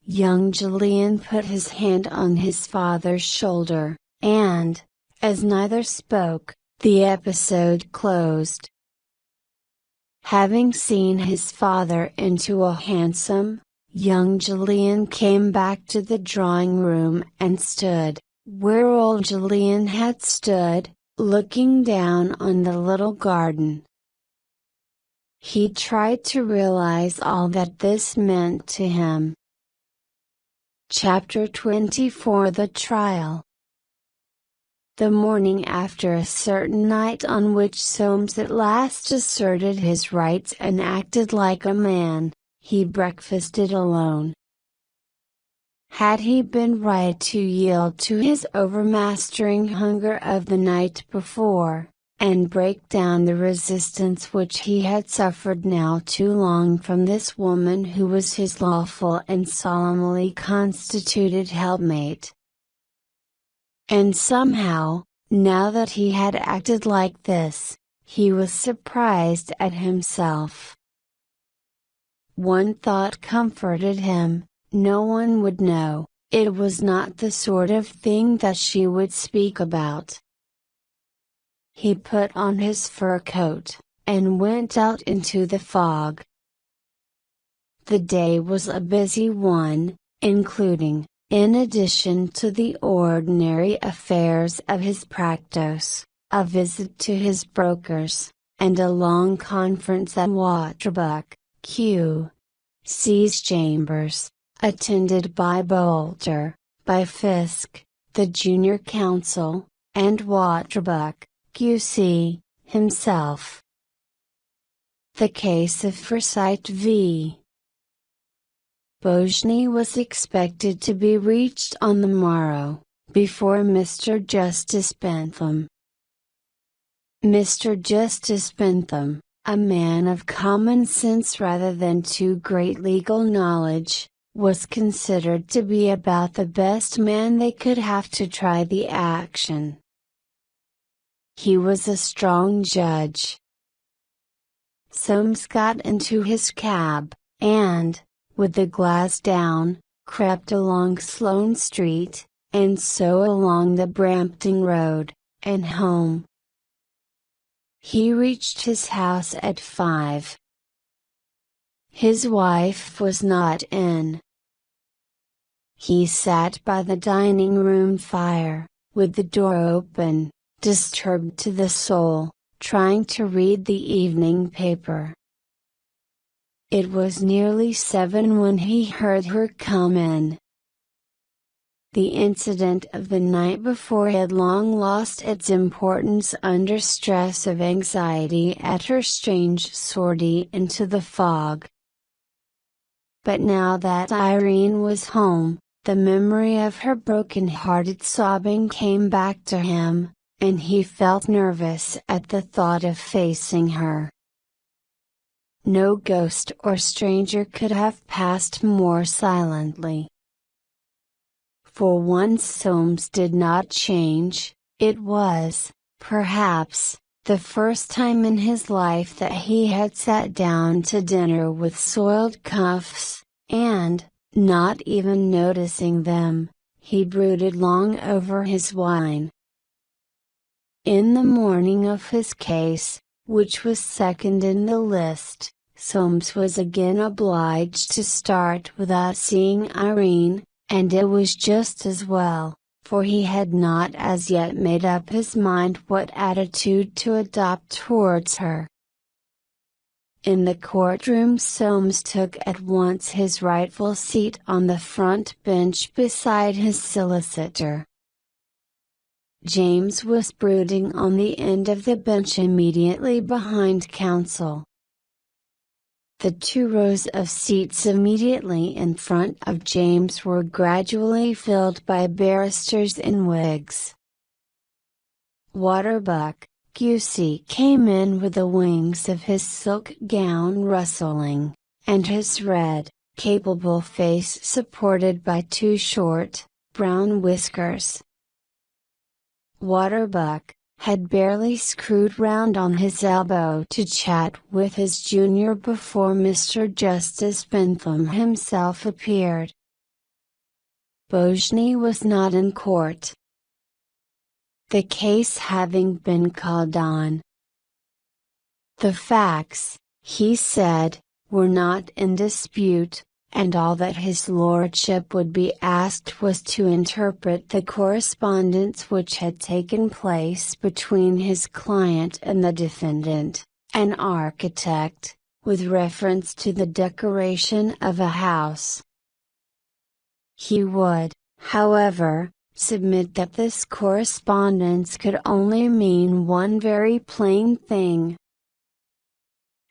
Young Julian put his hand on his father's shoulder, and, as neither spoke, the episode closed. Having seen his father into a hansom, young Julian came back to the drawing room and stood, where old Julian had stood, looking down on the little garden. He tried to realize all that this meant to him. Chapter 24: The Trial. the morning after a certain night on which Soames at last asserted his rights and acted like a man, he breakfasted alone. Had he been right to yield to his overmastering hunger of the night before, and break down the resistance which he had suffered now too long from this woman who was his lawful and solemnly constituted helpmate? And somehow, now that he had acted like this, he was surprised at himself. One thought comforted him: no one would know, it was not the sort of thing that she would speak about. He put on his fur coat, and went out into the fog. The day was a busy one, including, in addition to the ordinary affairs of his practice, a visit to his brokers, and a long conference at Waterbuck, Q.C.'s chambers, attended by Boulter, by Fiske, the junior counsel, and Waterbuck, Q.C., himself. The case of Foresight v. Bojny was expected to be reached on the morrow, before Mr. Justice Bentham. Mr. Justice Bentham, a man of common sense rather than too great legal knowledge, was considered to be about the best man they could have to try the action. He was a strong judge. Soames got into his cab, and, with the glass down, crept along Sloane Street, and so along the Brampton Road, and home. He reached his house at 5. His wife was not in. He sat by the dining room fire, with the door open, disturbed to the soul, trying to read the evening paper. It was nearly 7 when he heard her come in. The incident of the night before had long lost its importance under stress of anxiety at her strange sortie into the fog. But now that Irene was home, the memory of her broken-hearted sobbing came back to him, and he felt nervous at the thought of facing her. No ghost or stranger could have passed more silently. For once Soames did not change. It was, perhaps, the first time in his life that he had sat down to dinner with soiled cuffs, and, not even noticing them, he brooded long over his wine. In the morning of his case, which was second in the list, Soames was again obliged to start without seeing Irene, and it was just as well, for he had not as yet made up his mind what attitude to adopt towards her. In the courtroom Soames took at once his rightful seat on the front bench beside his solicitor. James was brooding on the end of the bench immediately behind counsel. The 2 rows of seats immediately in front of James were gradually filled by barristers in wigs. Waterbuck, Q.C. came in with the wings of his silk gown rustling, and his red, capable face supported by 2 short, brown whiskers. Waterbuck had barely screwed round on his elbow to chat with his junior before Mr. Justice Bentham himself appeared. Bojny was not in court, the case having been called on. The facts, he said, were not in dispute, and all that his lordship would be asked was to interpret the correspondence which had taken place between his client and the defendant, an architect, with reference to the decoration of a house. He would, however, submit that this correspondence could only mean one very plain thing.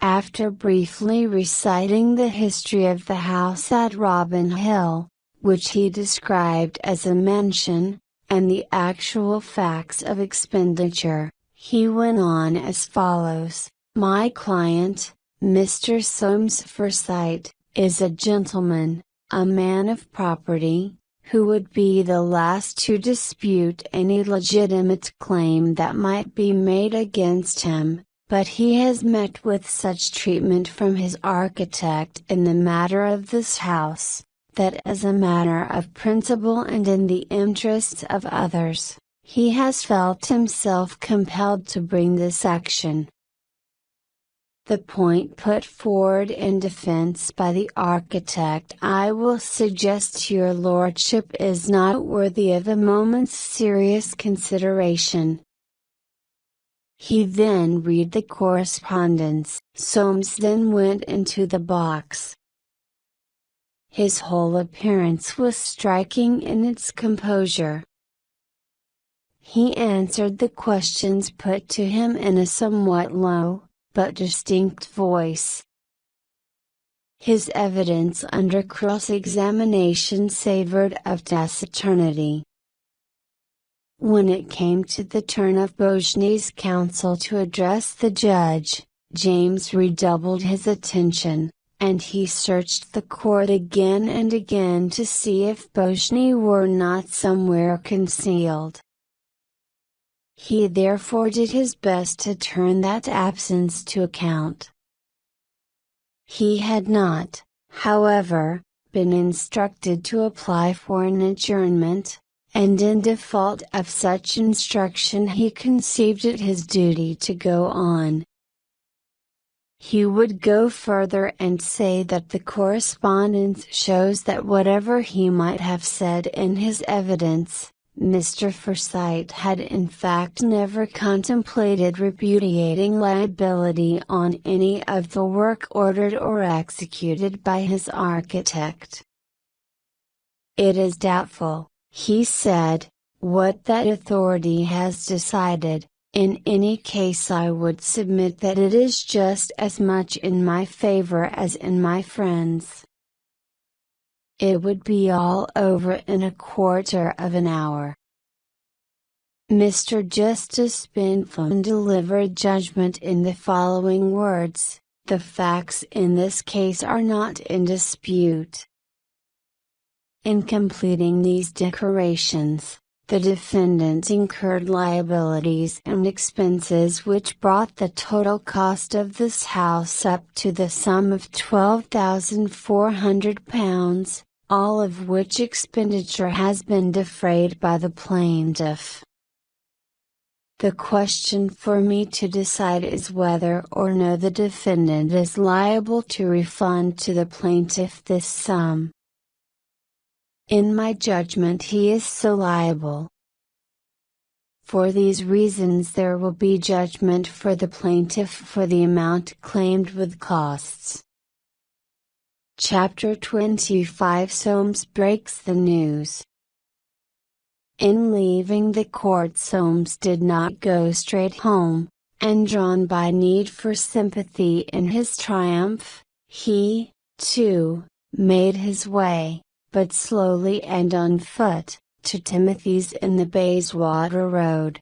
After briefly reciting the history of the house at Robin Hill, which he described as a mansion, and the actual facts of expenditure, he went on as follows: "My client, Mr. Soames Foresight, is a gentleman, a man of property, who would be the last to dispute any legitimate claim that might be made against him, but he has met with such treatment from his architect in the matter of this house, that as a matter of principle and in the interests of others, he has felt himself compelled to bring this action. The point put forward in defense by the architect I will suggest to your lordship is not worthy of a moment's serious consideration." He then read the correspondence. Soames then went into the box. His whole appearance was striking in its composure. He answered the questions put to him in a somewhat low, but distinct voice. His evidence under cross-examination savored of taciturnity. When it came to the turn of Beaugenet's counsel to address the judge, James redoubled his attention, and he searched the court again and again to see if Beaugenet were not somewhere concealed. He therefore did his best to turn that absence to account. He had not, however, been instructed to apply for an adjournment, and in default of such instruction he conceived it his duty to go on. He would go further and say that the correspondence shows that whatever he might have said in his evidence, Mr. Foresight had in fact never contemplated repudiating liability on any of the work ordered or executed by his architect. "It is doubtful," he said, "what that authority has decided. In any case I would submit that it is just as much in my favor as in my friend's. It would be all over in a quarter of an hour." Mr. Justice Bentham delivered judgment in the following words: "The facts in this case are not in dispute." In completing these declarations, the defendant incurred liabilities and expenses which brought the total cost of this house up to the sum of £12,400, all of which expenditure has been defrayed by the plaintiff. The question for me to decide is whether or no the defendant is liable to refund to the plaintiff this sum. In my judgment he is so liable. For these reasons there will be judgment for the plaintiff for the amount claimed with costs. Chapter 25 Soames breaks the news. In leaving the court Soames did not go straight home, and drawn by need for sympathy in his triumph, he, too, made his way, but slowly and on foot, to Timothy's in the Bayswater Road.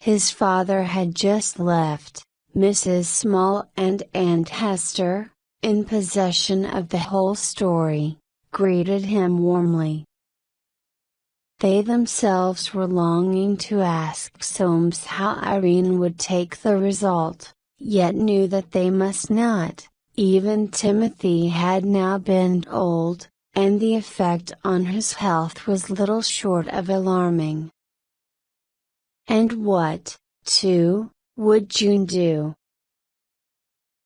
His father had just left, Mrs. Small and Aunt Hester, in possession of the whole story, greeted him warmly. They themselves were longing to ask Soames how Irene would take the result, yet knew that they must not. Even Timothy had now been old, and the effect on his health was little short of alarming. And what, too, would June do?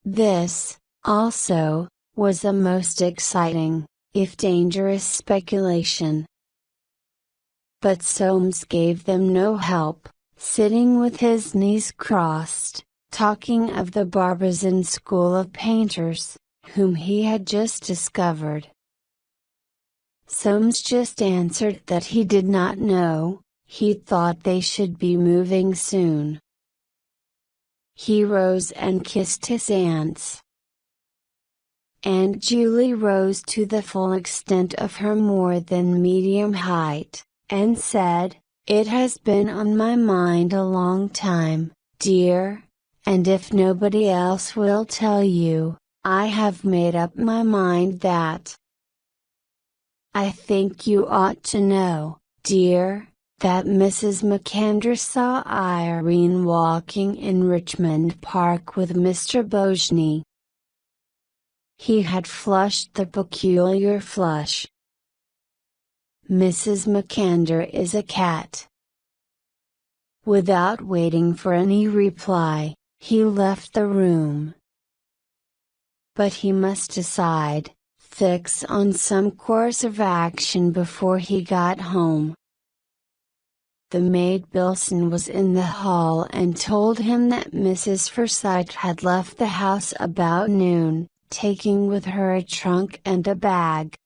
This, also, was a most exciting, if dangerous speculation. But Soames gave them no help, sitting with his knees crossed, talking of the Barbizon school of painters, whom he had just discovered. Soames just answered that he did not know, he thought they should be moving soon. He rose and kissed his aunts. Aunt Julie rose to the full extent of her more than medium height, and said, "It has been on my mind a long time, dear, and if nobody else will tell you, I have made up my mind that I think you ought to know, dear, that Mrs. McAndrew saw Irene walking in Richmond Park with Mr. Bojny." He had flushed the peculiar flush. "Mrs. McAndrew is a cat." Without waiting for any reply, he left the room. But he must decide, fix on some course of action before he got home. The maid Bilson was in the hall and told him that Mrs. Foresight had left the house about noon, taking with her a trunk and a bag.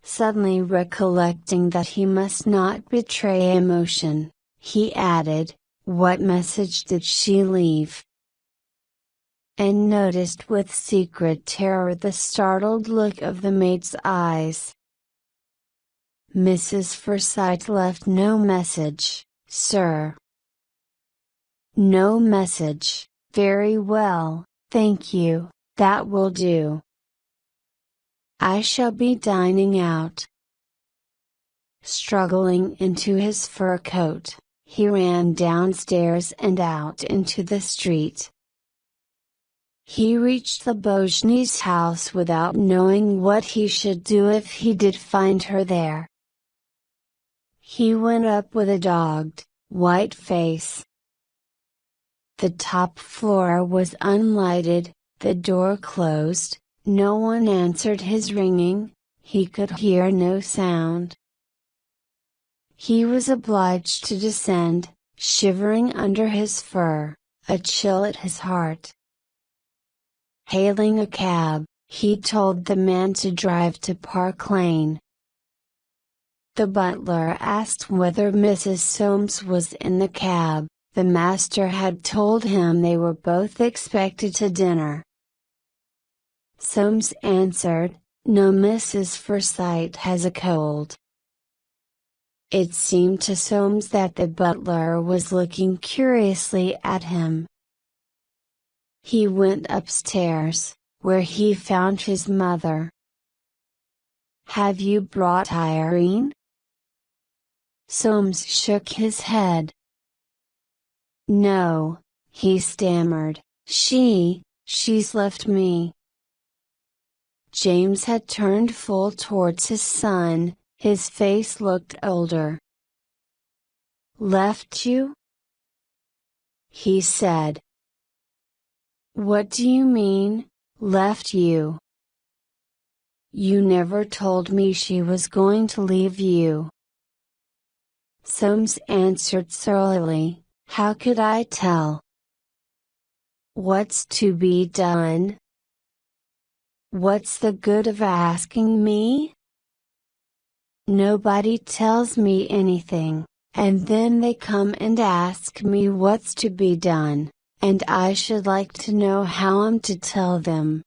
Suddenly recollecting that he must not betray emotion, he added, "What message did she leave?" And noticed with secret terror the startled look of the maid's eyes. "Mrs. Foresight left no message, sir." "No message, very well, thank you, that will do. I shall be dining out." Struggling into his fur coat, he ran downstairs and out into the street. He reached the Bojnys' house without knowing what he should do if he did find her there. He went up with a dogged, white face. The top floor was unlighted, the door closed, no one answered his ringing, he could hear no sound. He was obliged to descend, shivering under his fur, a chill at his heart. Hailing a cab, he told the man to drive to Park Lane. The butler asked whether Mrs. Soames was in the cab. The master had told him they were both expected to dinner. Soames answered, "No, Mrs. Foresight has a cold." It seemed to Soames that the butler was looking curiously at him. He went upstairs, where he found his mother. "Have you brought Irene?" Soames shook his head. "No," he stammered, she's left me." James had turned full towards his son, his face looked older. "Left you?" he said. "What do you mean, left you? You never told me she was going to leave you." Soames answered surlily, "How could I tell? What's to be done? What's the good of asking me? Nobody tells me anything, and then they come and ask me what's to be done, and I should like to know how I'm to tell them.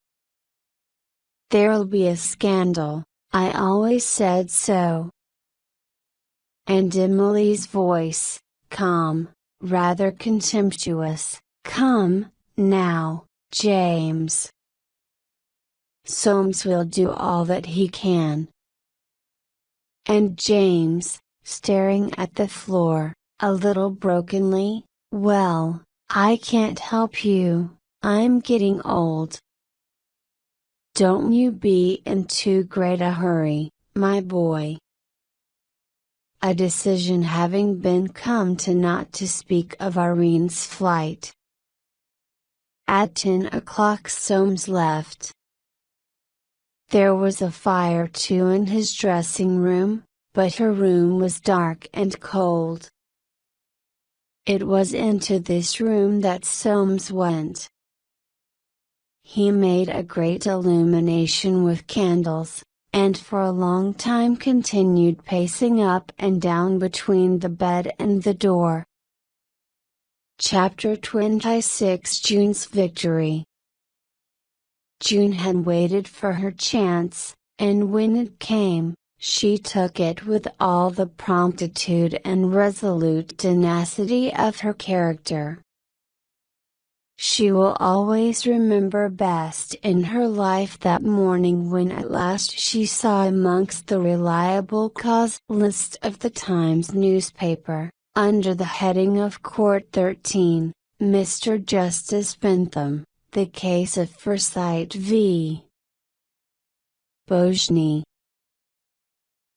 There'll be a scandal, I always said so." And Emily's voice, calm, rather contemptuous, "Come, now, James. Soames will do all that he can." And James, staring at the floor, a little brokenly, "Well, I can't help you, I'm getting old." "Don't you be in too great a hurry, my boy." A decision having been come to not to speak of Irene's flight. At 10 o'clock Soames left. There was a fire too in his dressing room, but her room was dark and cold. It was into this room that Soames went. He made a great illumination with candles, and for a long time continued pacing up and down between the bed and the door. Chapter 26: June's Victory. June had waited for her chance, and when it came, she took it with all the promptitude and resolute tenacity of her character. She will always remember best in her life that morning when at last she saw amongst the reliable cause list of the Times newspaper, under the heading of Court 13, Mr. Justice Bentham, the case of Foresight v. Bojny.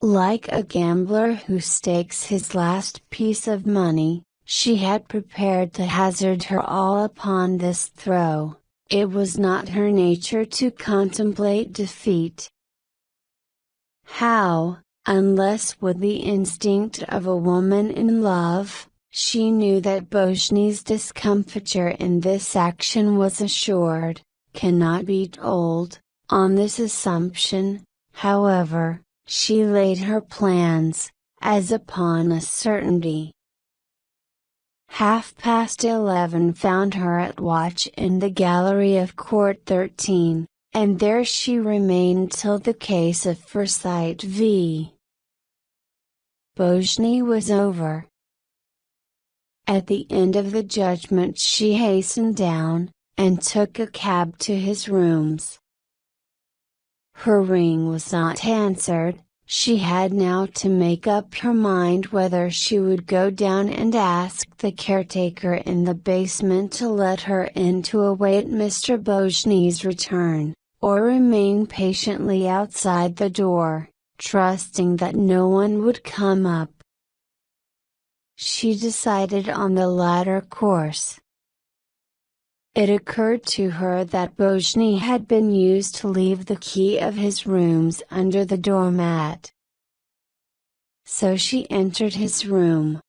Like a gambler who stakes his last piece of money, she had prepared to hazard her all upon this throw. It was not her nature to contemplate defeat. How, unless with the instinct of a woman in love, she knew that Bojny's discomfiture in this action was assured, cannot be told. On this assumption, however, she laid her plans, as upon a certainty. 11:30 found her at watch in the gallery of Court 13, and there she remained till the case of Foresight v. Bojny was over. At the end of the judgment she hastened down, and took a cab to his rooms. Her ring was not answered. She had now to make up her mind whether she would go down and ask the caretaker in the basement to let her in to await Mr. Bojny's return, or remain patiently outside the door, trusting that no one would come up. She decided on the latter course. It occurred to her that Bojny had been used to leave the key of his rooms under the doormat. So she entered his room.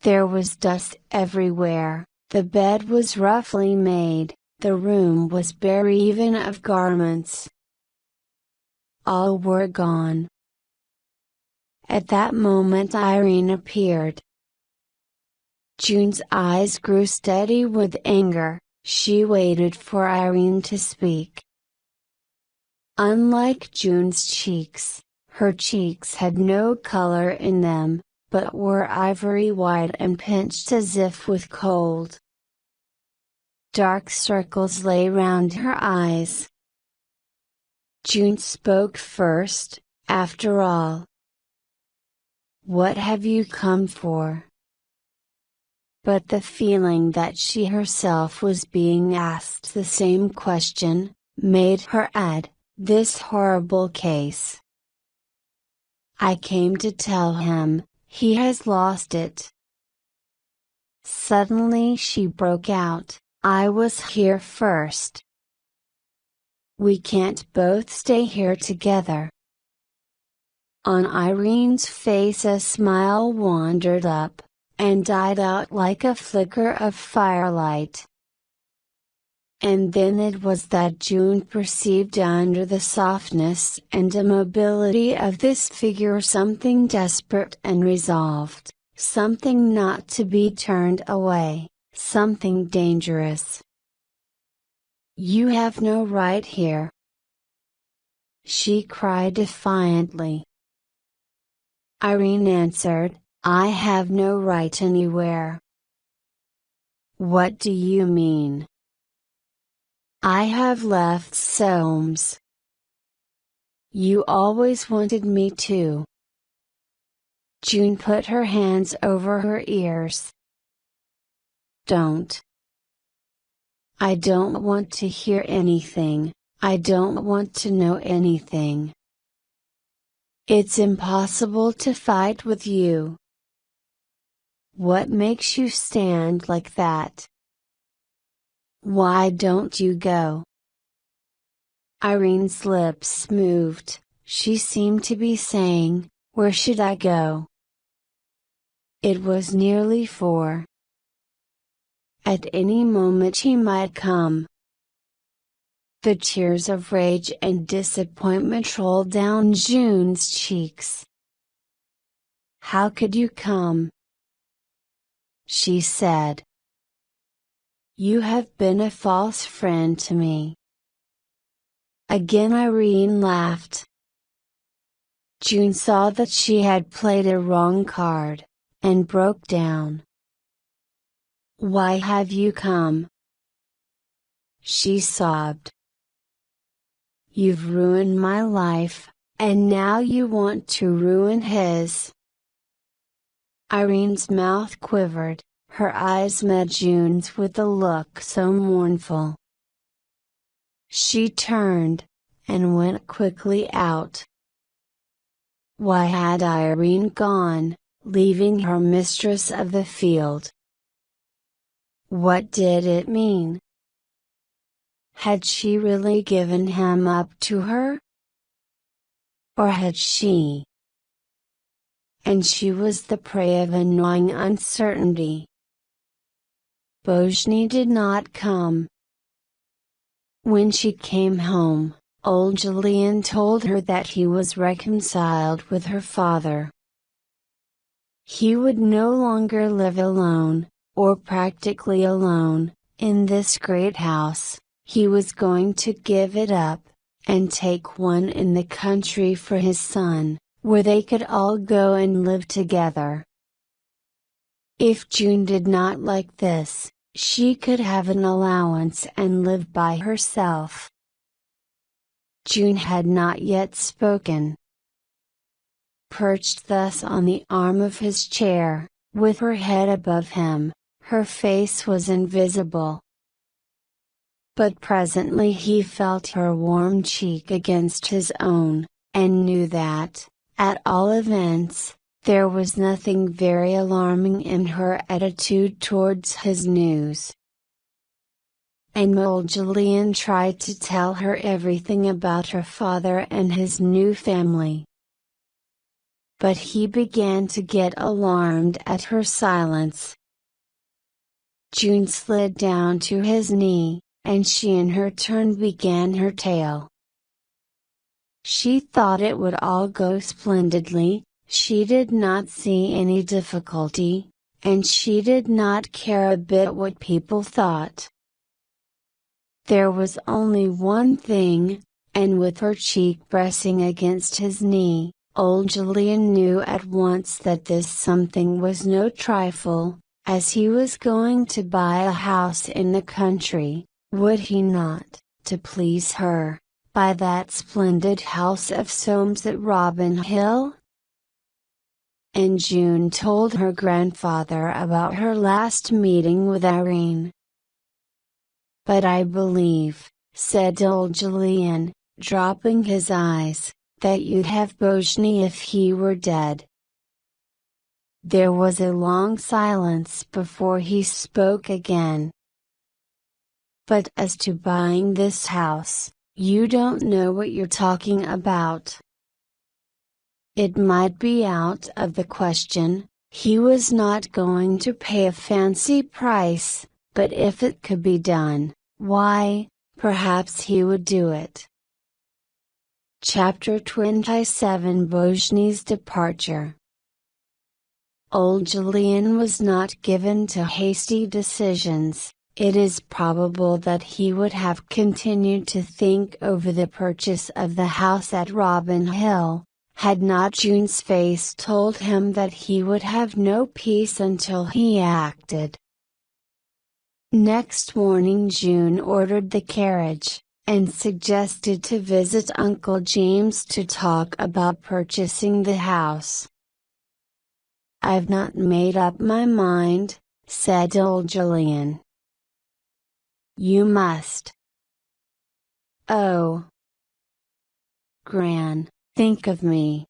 There was dust everywhere, the bed was roughly made, the room was bare even of garments. All were gone. At that moment Irene appeared. June's eyes grew steady with anger. She waited for Irene to speak. Unlike June's cheeks, her cheeks had no color in them, but were ivory white and pinched as if with cold. Dark circles lay round her eyes. June spoke first, after all. "What have you come for?" But the feeling that she herself was being asked the same question, made her add, "This horrible case. I came to tell him, he has lost it." Suddenly she broke out, "I was here first. We can't both stay here together." On Irene's face a smile wandered up, and died out like a flicker of firelight. And then it was that June perceived under the softness and immobility of this figure something desperate and resolved, something not to be turned away, something dangerous. "You have no right here!" she cried defiantly. Irene answered, "I have no right anywhere." "What do you mean?" "I have left Soames." "You always wanted me to." June put her hands over her ears. "Don't. I don't want to hear anything, I don't want to know anything. It's impossible to fight with you. What makes you stand like that? Why don't you go?" Irene's lips moved, she seemed to be saying, "Where should I go?" It was nearly 4. At any moment he might come. The tears of rage and disappointment rolled down June's cheeks. "How could you come?" she said. "You have been a false friend to me." Again Irene laughed. June saw that she had played a wrong card, and broke down. "Why have you come?" she sobbed. "You've ruined my life, and now you want to ruin his." Irene's mouth quivered, her eyes met June's with a look so mournful. She turned, and went quickly out. Why had Irene gone, leaving her mistress of the field? What did it mean? Had she really given him up to her? Or had she? And she was the prey of a gnawing uncertainty. Bojny did not come. When she came home, old Julian told her that he was reconciled with her father. He would no longer live alone, or practically alone, in this great house. He was going to give it up, and take one in the country for his son, where they could all go and live together. If June did not like this, she could have an allowance and live by herself. June had not yet spoken. Perched thus on the arm of his chair, with her head above him, her face was invisible. But presently he felt her warm cheek against his own, and knew that, at all events, there was nothing very alarming in her attitude towards his news. And old Julian tried to tell her everything about her father and his new family. But he began to get alarmed at her silence. June slid down to his knee, and she in her turn began her tale. She thought it would all go splendidly, she did not see any difficulty, and she did not care a bit what people thought. There was only one thing, and with her cheek pressing against his knee, old Julian knew at once that this something was no trifle, as he was going to buy a house in the country. Would he not, to please her, buy that splendid house of Soames at Robin Hill? And June told her grandfather about her last meeting with Irene. "But I believe," said old Julian, dropping his eyes, "that you'd have Bojny if he were dead." There was a long silence before he spoke again. "But as to buying this house, you don't know what you're talking about." It might be out of the question, he was not going to pay a fancy price, but if it could be done, why, perhaps he would do it. Chapter 27 Bojny's Departure. Old Julian was not given to hasty decisions. It is probable that he would have continued to think over the purchase of the house at Robin Hill, had not June's face told him that he would have no peace until he acted. Next morning June ordered the carriage, and suggested to visit Uncle James to talk about purchasing the house. "I've not made up my mind," said old Julian. "You must." "Oh, Gran, think of me."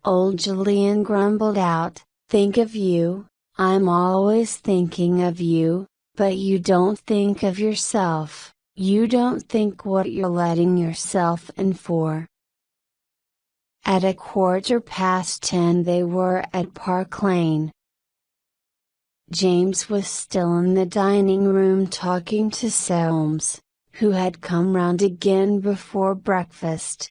Old Julian grumbled out, "Think of you, I'm always thinking of you, but you don't think of yourself, you don't think what you're letting yourself in for." At 10:15 they were at Park Lane. James was still in the dining room talking to Soames, who had come round again before breakfast.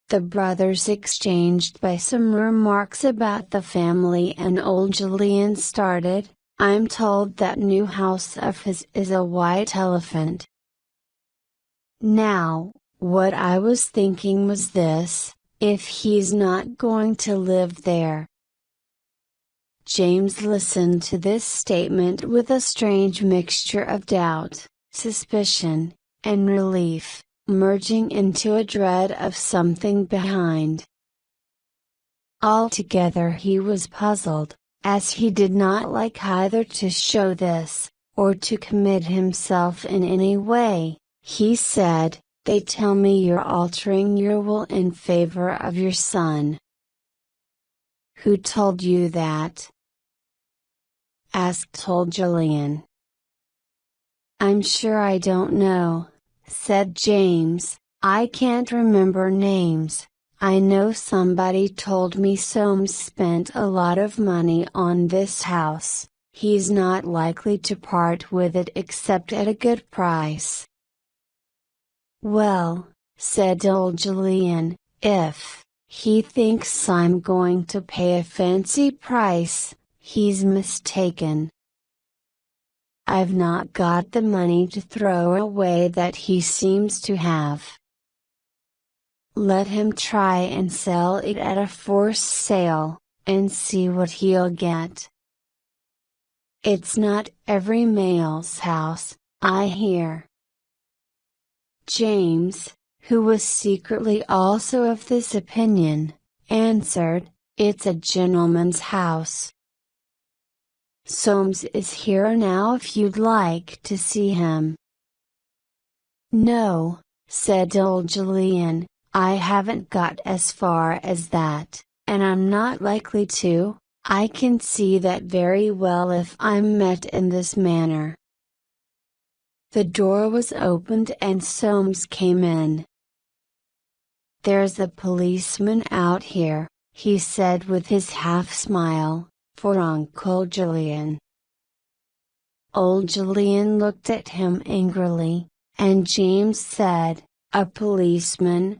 The brothers exchanged by some remarks about the family, and old Julian started, "I'm told that new house of his is a white elephant. Now, what I was thinking was this, if he's not going to live there." James listened to this statement with a strange mixture of doubt, suspicion, and relief, merging into a dread of something behind. Altogether he was puzzled, as he did not like either to show this, or to commit himself in any way. He said, "They tell me you're altering your will in favor of your son." "Who told you that?" asked old Julian. "I'm sure I don't know," said James, "I can't remember names. I know somebody told me Soames spent a lot of money on this house. He's not likely to part with it except at a good price." "Well," said old Julian, "if he thinks I'm going to pay a fancy price, he's mistaken. I've not got the money to throw away that he seems to have. Let him try and sell it at a forced sale, and see what he'll get. It's not every male's house, I hear." James, who was secretly also of this opinion, answered, "It's a gentleman's house. Soames is here now if you'd like to see him." "No," said old Julian, "I haven't got as far as that, and I'm not likely to. I can see that very well if I'm met in this manner." The door was opened and Soames came in. "There's a policeman out here," he said with his half-smile, "for Uncle Julian." Old Julian looked at him angrily, and James said, "A policeman?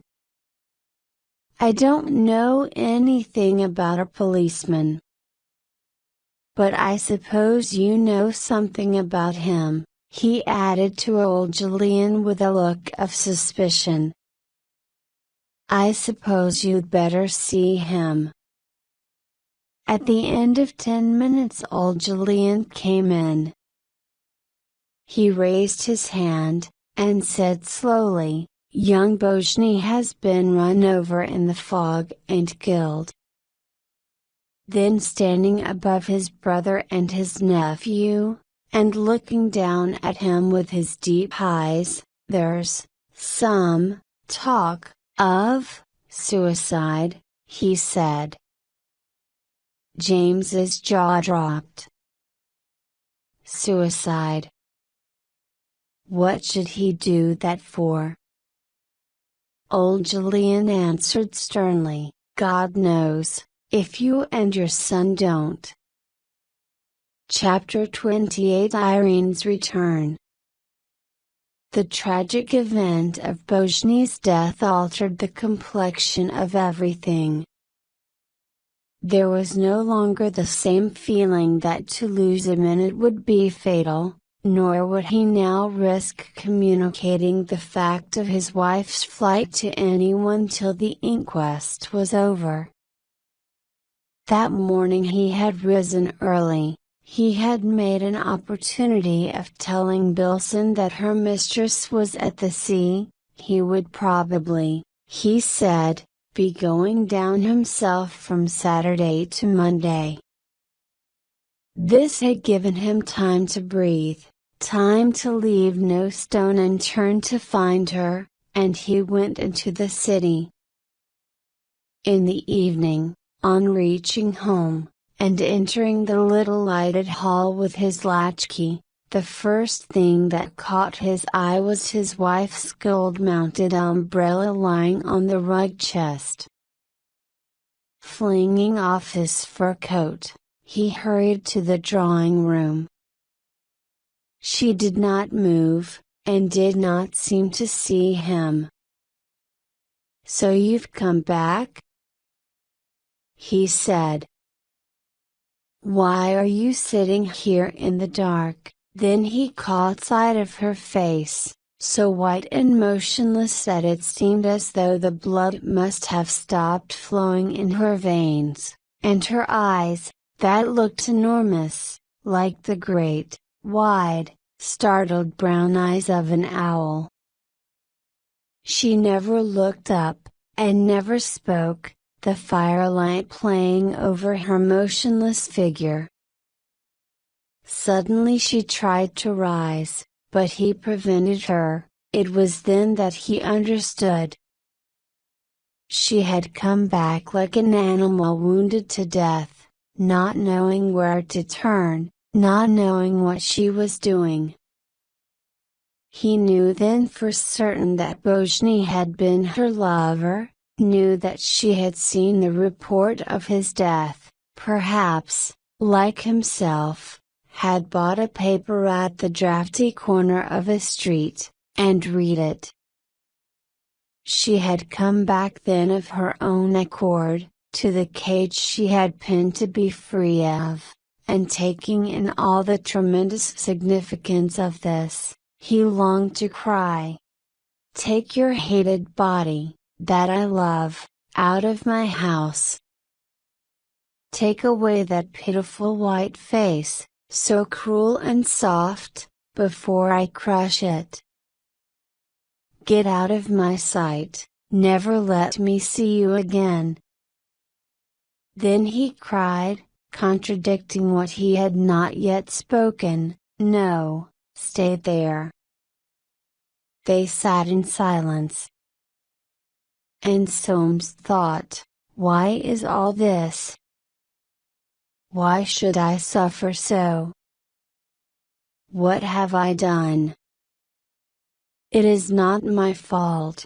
I don't know anything about a policeman. But I suppose you know something about him," he added to old Julian with a look of suspicion. "I suppose you'd better see him." At the end of 10 minutes old Julian came in. He raised his hand, and said slowly, "Young Bojny has been run over in the fog and killed." Then standing above his brother and his nephew, and looking down at him with his deep eyes, "There's some talk of suicide," he said. James's jaw dropped. "Suicide? What should he do that for?" Old Julian answered sternly, "God knows, if you and your son don't." Chapter 28: Irene's Return. The tragic event of Bojny's death altered the complexion of everything. There was no longer the same feeling that to lose a minute would be fatal, nor would he now risk communicating the fact of his wife's flight to anyone till the inquest was over. That morning he had risen early. He had made an opportunity of telling Bilson that her mistress was at the sea. He would probably, he said, be going down himself from Saturday to Monday. This had given him time to breathe, time to leave no stone unturned to find her, and he went into the city. In the evening, on reaching home, and entering the little lighted hall with his latchkey, the first thing that caught his eye was his wife's gold-mounted umbrella lying on the rug chest. Flinging off his fur coat, he hurried to the drawing room. She did not move, and did not seem to see him. "So you've come back?" he said. "Why are you sitting here in the dark?" Then he caught sight of her face, so white and motionless that it seemed as though the blood must have stopped flowing in her veins, and her eyes, that looked enormous, like the great, wide, startled brown eyes of an owl. She never looked up, and never spoke, the firelight playing over her motionless figure. Suddenly she tried to rise, but he prevented her. It was then that he understood. She had come back like an animal wounded to death, not knowing where to turn, not knowing what she was doing. He knew then for certain that Bojny had been her lover, knew that she had seen the report of his death, perhaps, like himself, had bought a paper at the drafty corner of a street, and read it. She had come back then of her own accord, to the cage she had pinned to be free of, and taking in all the tremendous significance of this, he longed to cry, "Take your hated body, that I love, out of my house. Take away that pitiful white face, so cruel and soft, before I crush it. Get out of my sight, never let me see you again." Then he cried, contradicting what he had not yet spoken, "No, stay there." They sat in silence. And Soames thought, "Why is all this? Why should I suffer so? What have I done? It is not my fault."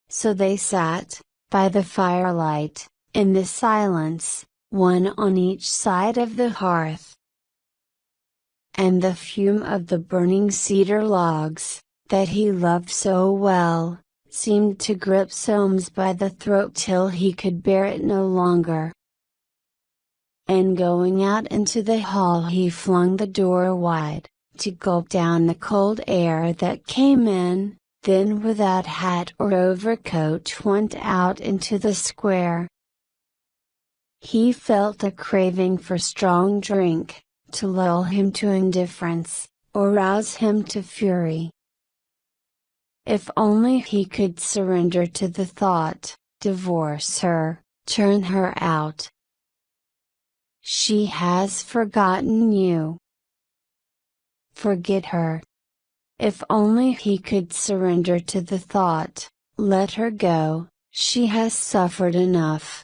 So they sat, by the firelight, in the silence, one on each side of the hearth. And the fume of the burning cedar logs, that he loved so well, seemed to grip Soames by the throat till he could bear it no longer. And going out into the hall he flung the door wide, to gulp down the cold air that came in, then without hat or overcoat went out into the square. He felt a craving for strong drink, to lull him to indifference, or rouse him to fury. If only he could surrender to the thought, divorce her, turn her out. She has forgotten you. Forget her. If only he could surrender to the thought, let her go, she has suffered enough.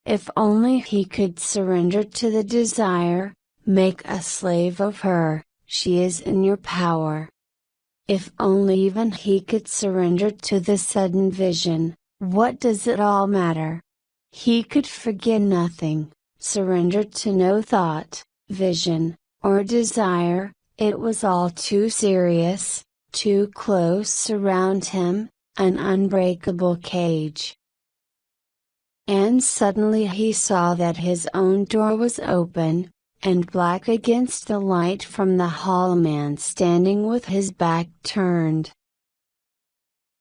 If only he could surrender to the desire, make a slave of her, she is in your power. If only even he could surrender to the sudden vision, what does it all matter? He could forget nothing, surrender to no thought, vision, or desire. It was all too serious, too close around him, an unbreakable cage. And suddenly he saw that his own door was open, and black against the light from the hall a man standing with his back turned.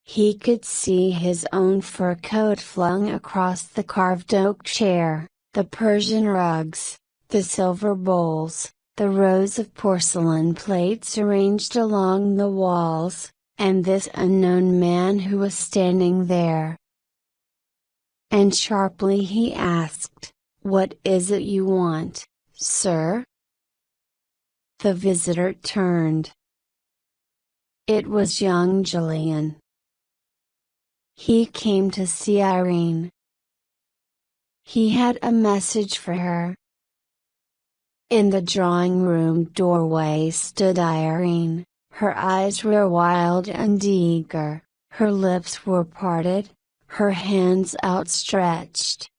He could see his own fur coat flung across the carved oak chair, the Persian rugs, the silver bowls, the rows of porcelain plates arranged along the walls, and this unknown man who was standing there. And sharply he asked, "What is it you want, sir?" The visitor turned. It was young Julian. He came to see Irene. He had a message for her. In the drawing room doorway stood Irene, her eyes were wild and eager, her lips were parted, her hands outstretched.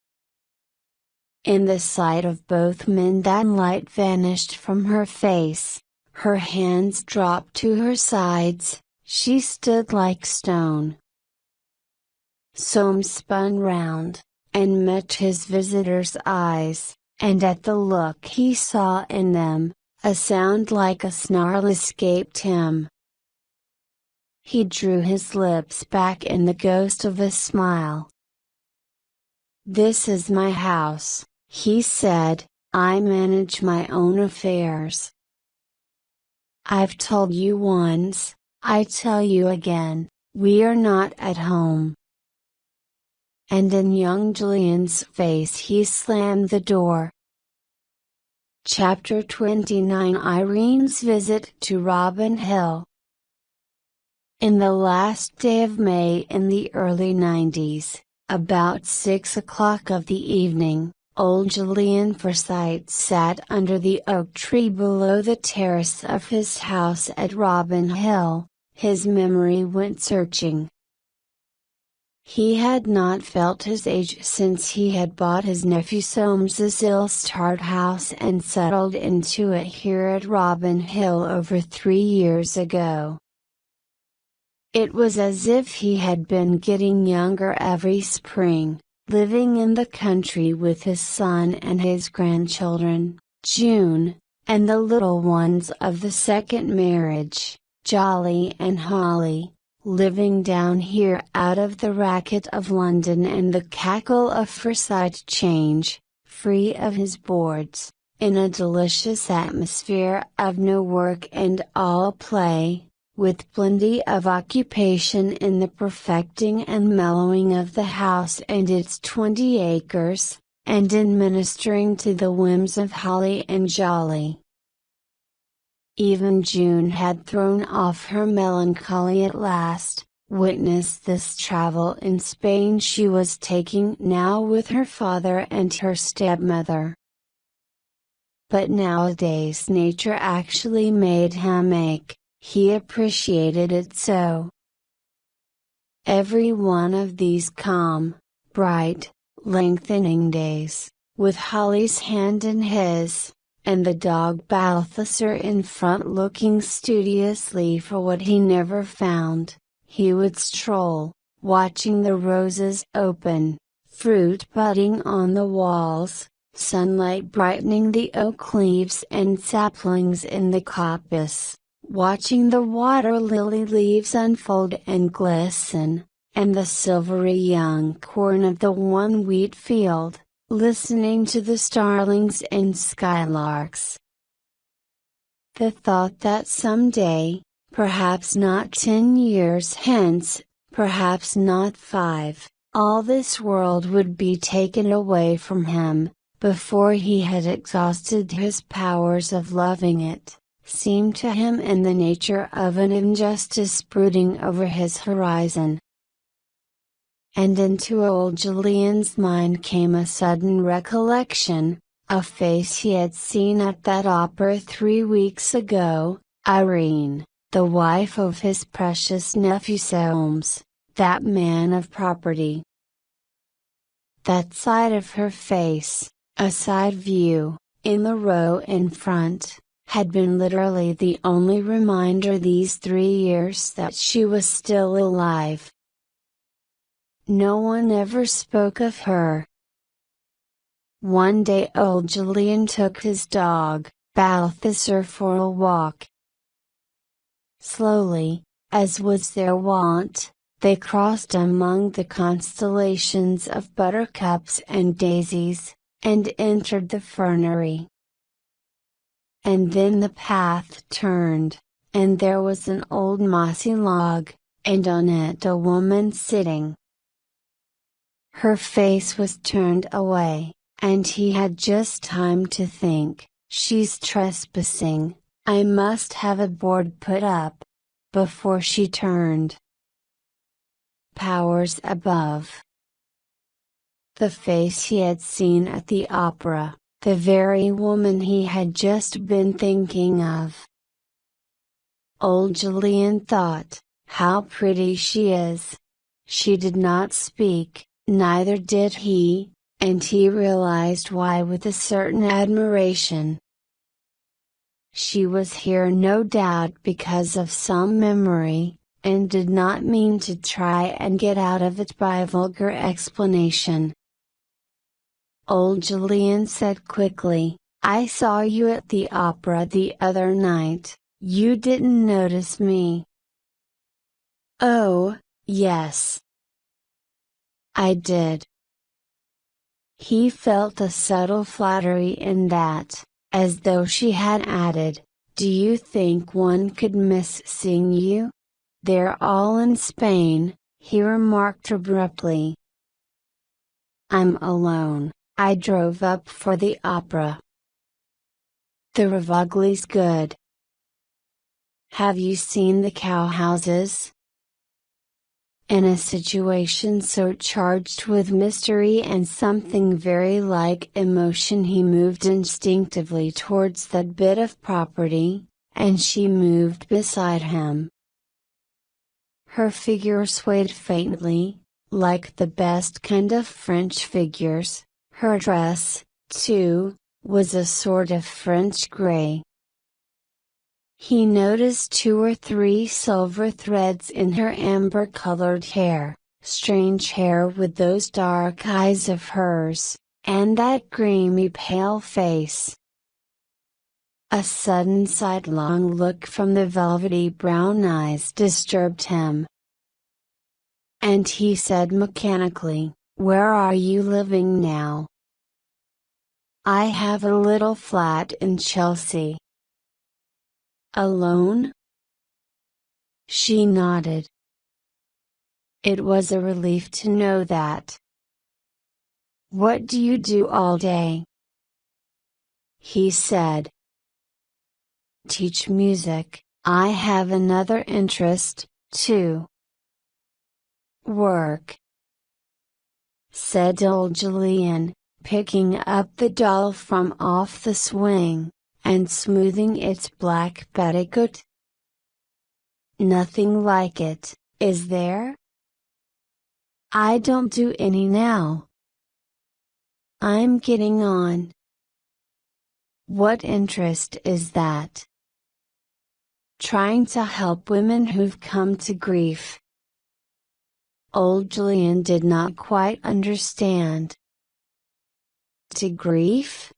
In the sight of both men that light vanished from her face, her hands dropped to her sides, She stood like stone. Soames spun round, and met his visitor's eyes, and at the look he saw in them, a sound like a snarl escaped him. He drew his lips back in the ghost of a smile. "This is my house," he said, "I manage my own affairs. I've told you once, I tell you again, we are not at home." And in young Julian's face he slammed the door. Chapter 29: Irene's Visit to Robin Hill. In the last day of May in the early 90s, about 6 o'clock of the evening, old Julian Foresight sat under the oak tree below the terrace of his house at Robin Hill. His memory went searching. He had not felt his age since he had bought his nephew Soames's ill-starred house and settled into it here at Robin Hill over 3 years ago. It was as if he had been getting younger every spring, living in the country with his son and his grandchildren, June, and the little ones of the second marriage, Jolly and Holly, living down here out of the racket of London and the cackle of Foresight change, free of his boards, in a delicious atmosphere of no work and all play, with plenty of occupation in the perfecting and mellowing of the house and its 20 acres, and in ministering to the whims of Holly and Jolly. Even June had thrown off her melancholy at last, witness this travel in Spain she was taking now with her father and her stepmother. But nowadays nature actually made him ache, he appreciated it so. Every one of these calm, bright, lengthening days, with Holly's hand in his, and the dog Balthasar in front looking studiously for what he never found, he would stroll, watching the roses open, fruit budding on the walls, sunlight brightening the oak leaves and saplings in the coppice, watching the water lily leaves unfold and glisten, and the silvery young corn of the one wheat field, listening to the starlings and skylarks. The thought that some day, perhaps not 10 years hence, perhaps not 5, all this world would be taken away from him, before he had exhausted his powers of loving it, seemed to him in the nature of an injustice brooding over his horizon. And into old Julian's mind came a sudden recollection, a face he had seen at that opera 3 weeks ago, Irene, the wife of his precious nephew Soames, that man of property. That side of her face, a side view, in the row in front, had been literally the only reminder these 3 years that she was still alive. No one ever spoke of her. One day old Julian took his dog, Balthasar, for a walk. Slowly, as was their wont, they crossed among the constellations of buttercups and daisies, and entered the fernery. And then the path turned, and there was an old mossy log, and on it a woman sitting. Her face was turned away, and he had just time to think, "She's trespassing, I must have a board put up," before she turned. Powers above! The face he had seen at the opera, the very woman he had just been thinking of. Old Julian thought, "How pretty she is!" She did not speak, neither did he, and he realized why with a certain admiration. She was here no doubt because of some memory, and did not mean to try and get out of it by vulgar explanation. Old Julian said quickly, "I saw you at the opera the other night, you didn't notice me." "Oh, yes. I did." He felt a subtle flattery in that, as though she had added, "Do you think one could miss seeing you? They're all in Spain," he remarked abruptly. "I'm alone, I drove up for the opera." "The Ravogly's good. Have you seen the cowhouses?" In a situation so charged with mystery and something very like emotion, he moved instinctively towards that bit of property, and she moved beside him. Her figure swayed faintly, like the best kind of French figures. Her dress, too, was a sort of French grey. He noticed 2 or 3 silver threads in her amber-colored hair, strange hair with those dark eyes of hers, and that creamy pale face. A sudden sidelong look from the velvety brown eyes disturbed him. And he said mechanically, "Where are you living now?" "I have a little flat in Chelsea." "Alone?" She nodded. It was a relief to know that. "What do you do all day?" He said. "Teach music. I have another interest, too." "Work," said old Julian, picking up the doll from off the swing, and smoothing its black petticoat. "Nothing like it, is there?" "I don't do any now. I'm getting on." "What interest is that?" "Trying to help women who've come to grief." Old Julian did not quite understand. "To grief?"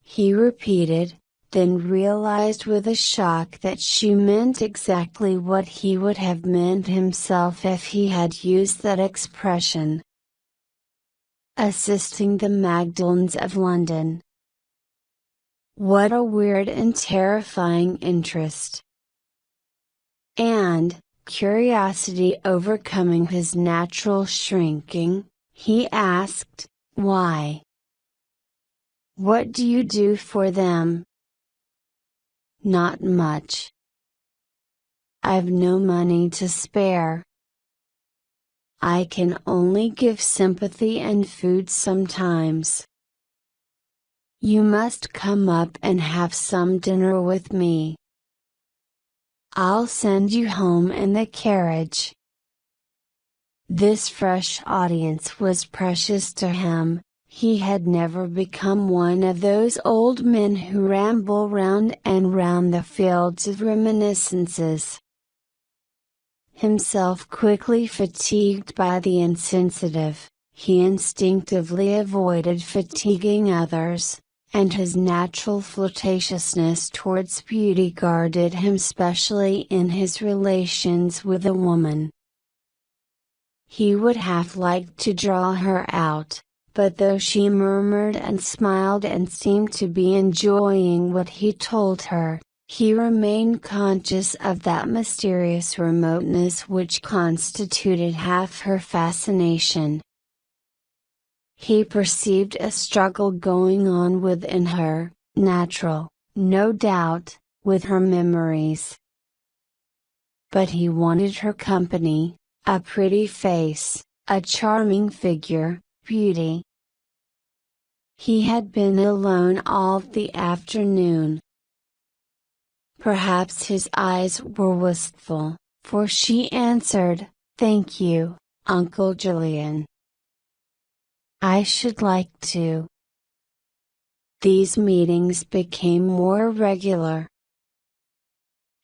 he repeated, then realized with a shock that she meant exactly what he would have meant himself if he had used that expression. Assisting the Magdalens of London. What a weird and terrifying interest. And, curiosity overcoming his natural shrinking, he asked, "Why? What do you do for them?" "Not much. I've no money to spare. I can only give sympathy and food sometimes." "You must come up and have some dinner with me. I'll send you home in the carriage." This fresh audience was precious to him. He had never become one of those old men who ramble round and round the fields of reminiscences. Himself quickly fatigued by the insensitive, he instinctively avoided fatiguing others, and his natural flirtatiousness towards beauty guarded him specially in his relations with a woman. He would have liked to draw her out, but though she murmured and smiled and seemed to be enjoying what he told her, he remained conscious of that mysterious remoteness which constituted half her fascination. He perceived a struggle going on within her, natural, no doubt, with her memories. But he wanted her company, a pretty face, a charming figure, beauty. He had been alone all the afternoon. Perhaps his eyes were wistful, for she answered, "Thank you, Uncle Julian. I should like to." These meetings became more regular.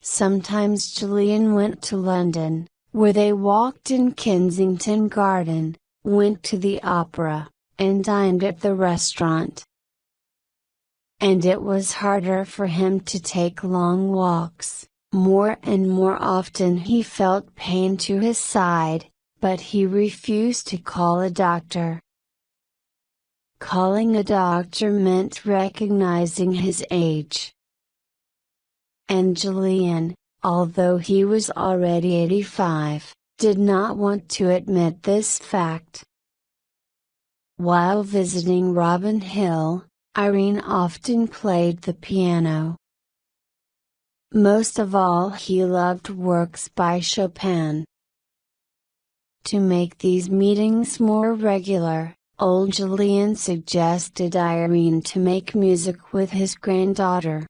Sometimes Julian went to London, where they walked in Kensington Garden, went to the opera, and dined at the restaurant. And it was harder for him to take long walks. More and more often he felt pain to his side, but he refused to call a doctor. Calling a doctor meant recognizing his age. And Julian, although he was already 85, did not want to admit this fact. While visiting Robin Hill, Irene often played the piano. Most of all, he loved works by Chopin. To make these meetings more regular, old Julian suggested Irene to make music with his granddaughter.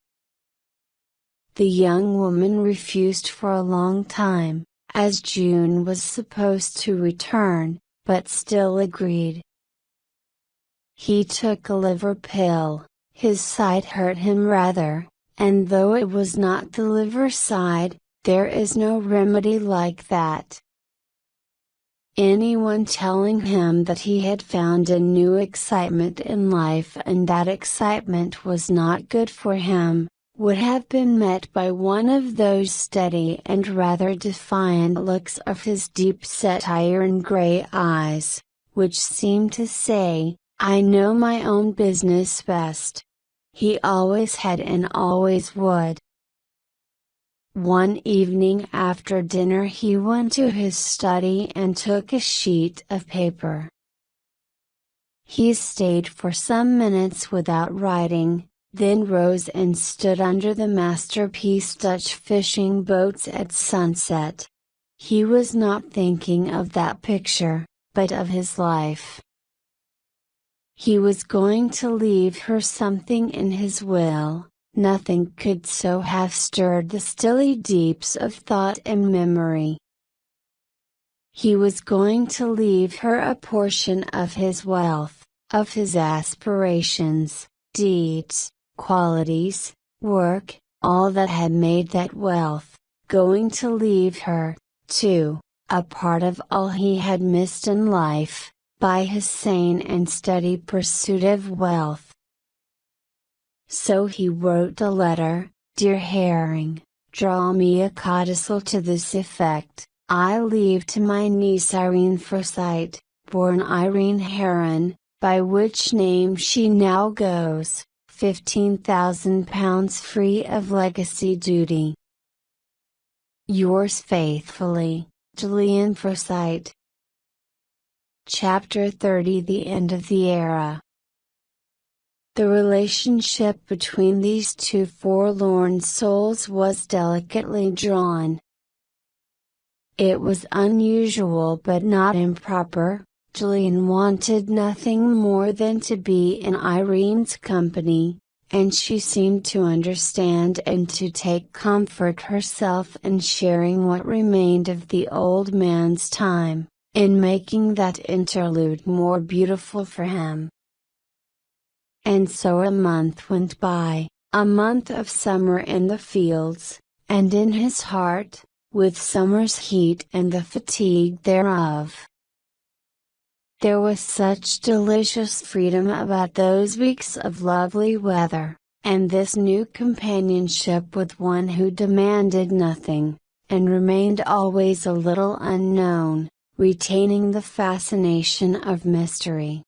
The young woman refused for a long time, as June was supposed to return, but still agreed. He took a liver pill, his side hurt him rather, and though it was not the liver side, there is no remedy like that. Anyone telling him that he had found a new excitement in life and that excitement was not good for him, would have been met by one of those steady and rather defiant looks of his deep-set iron-gray eyes, which seemed to say, "I know my own business best." He always had and always would. One evening after dinner he went to his study and took a sheet of paper. He stayed for some minutes without writing, then rose and stood under the masterpiece Dutch fishing boats at sunset. He was not thinking of that picture, but of his life. He was going to leave her something in his will. Nothing could so have stirred the stilly deeps of thought and memory. He was going to leave her a portion of his wealth, of his aspirations, deeds, qualities, work, all that had made that wealth, going to leave her, too, a part of all he had missed in life, by his sane and steady pursuit of wealth. So he wrote a letter, "Dear Herring, draw me a codicil to this effect, I leave to my niece Irene Foresight, born Irene Heron, by which name she now goes, £15,000 free of legacy duty. Yours faithfully, Julian Foresight." Chapter 30 The End of the Era. The relationship between these two forlorn souls was delicately drawn. It was unusual but not improper. Julian wanted nothing more than to be in Irene's company, and she seemed to understand and to take comfort herself in sharing what remained of the old man's time, in making that interlude more beautiful for him. And so a month went by, a month of summer in the fields, and in his heart, with summer's heat and the fatigue thereof. There was such delicious freedom about those weeks of lovely weather, and this new companionship with one who demanded nothing, and remained always a little unknown, retaining the fascination of mystery.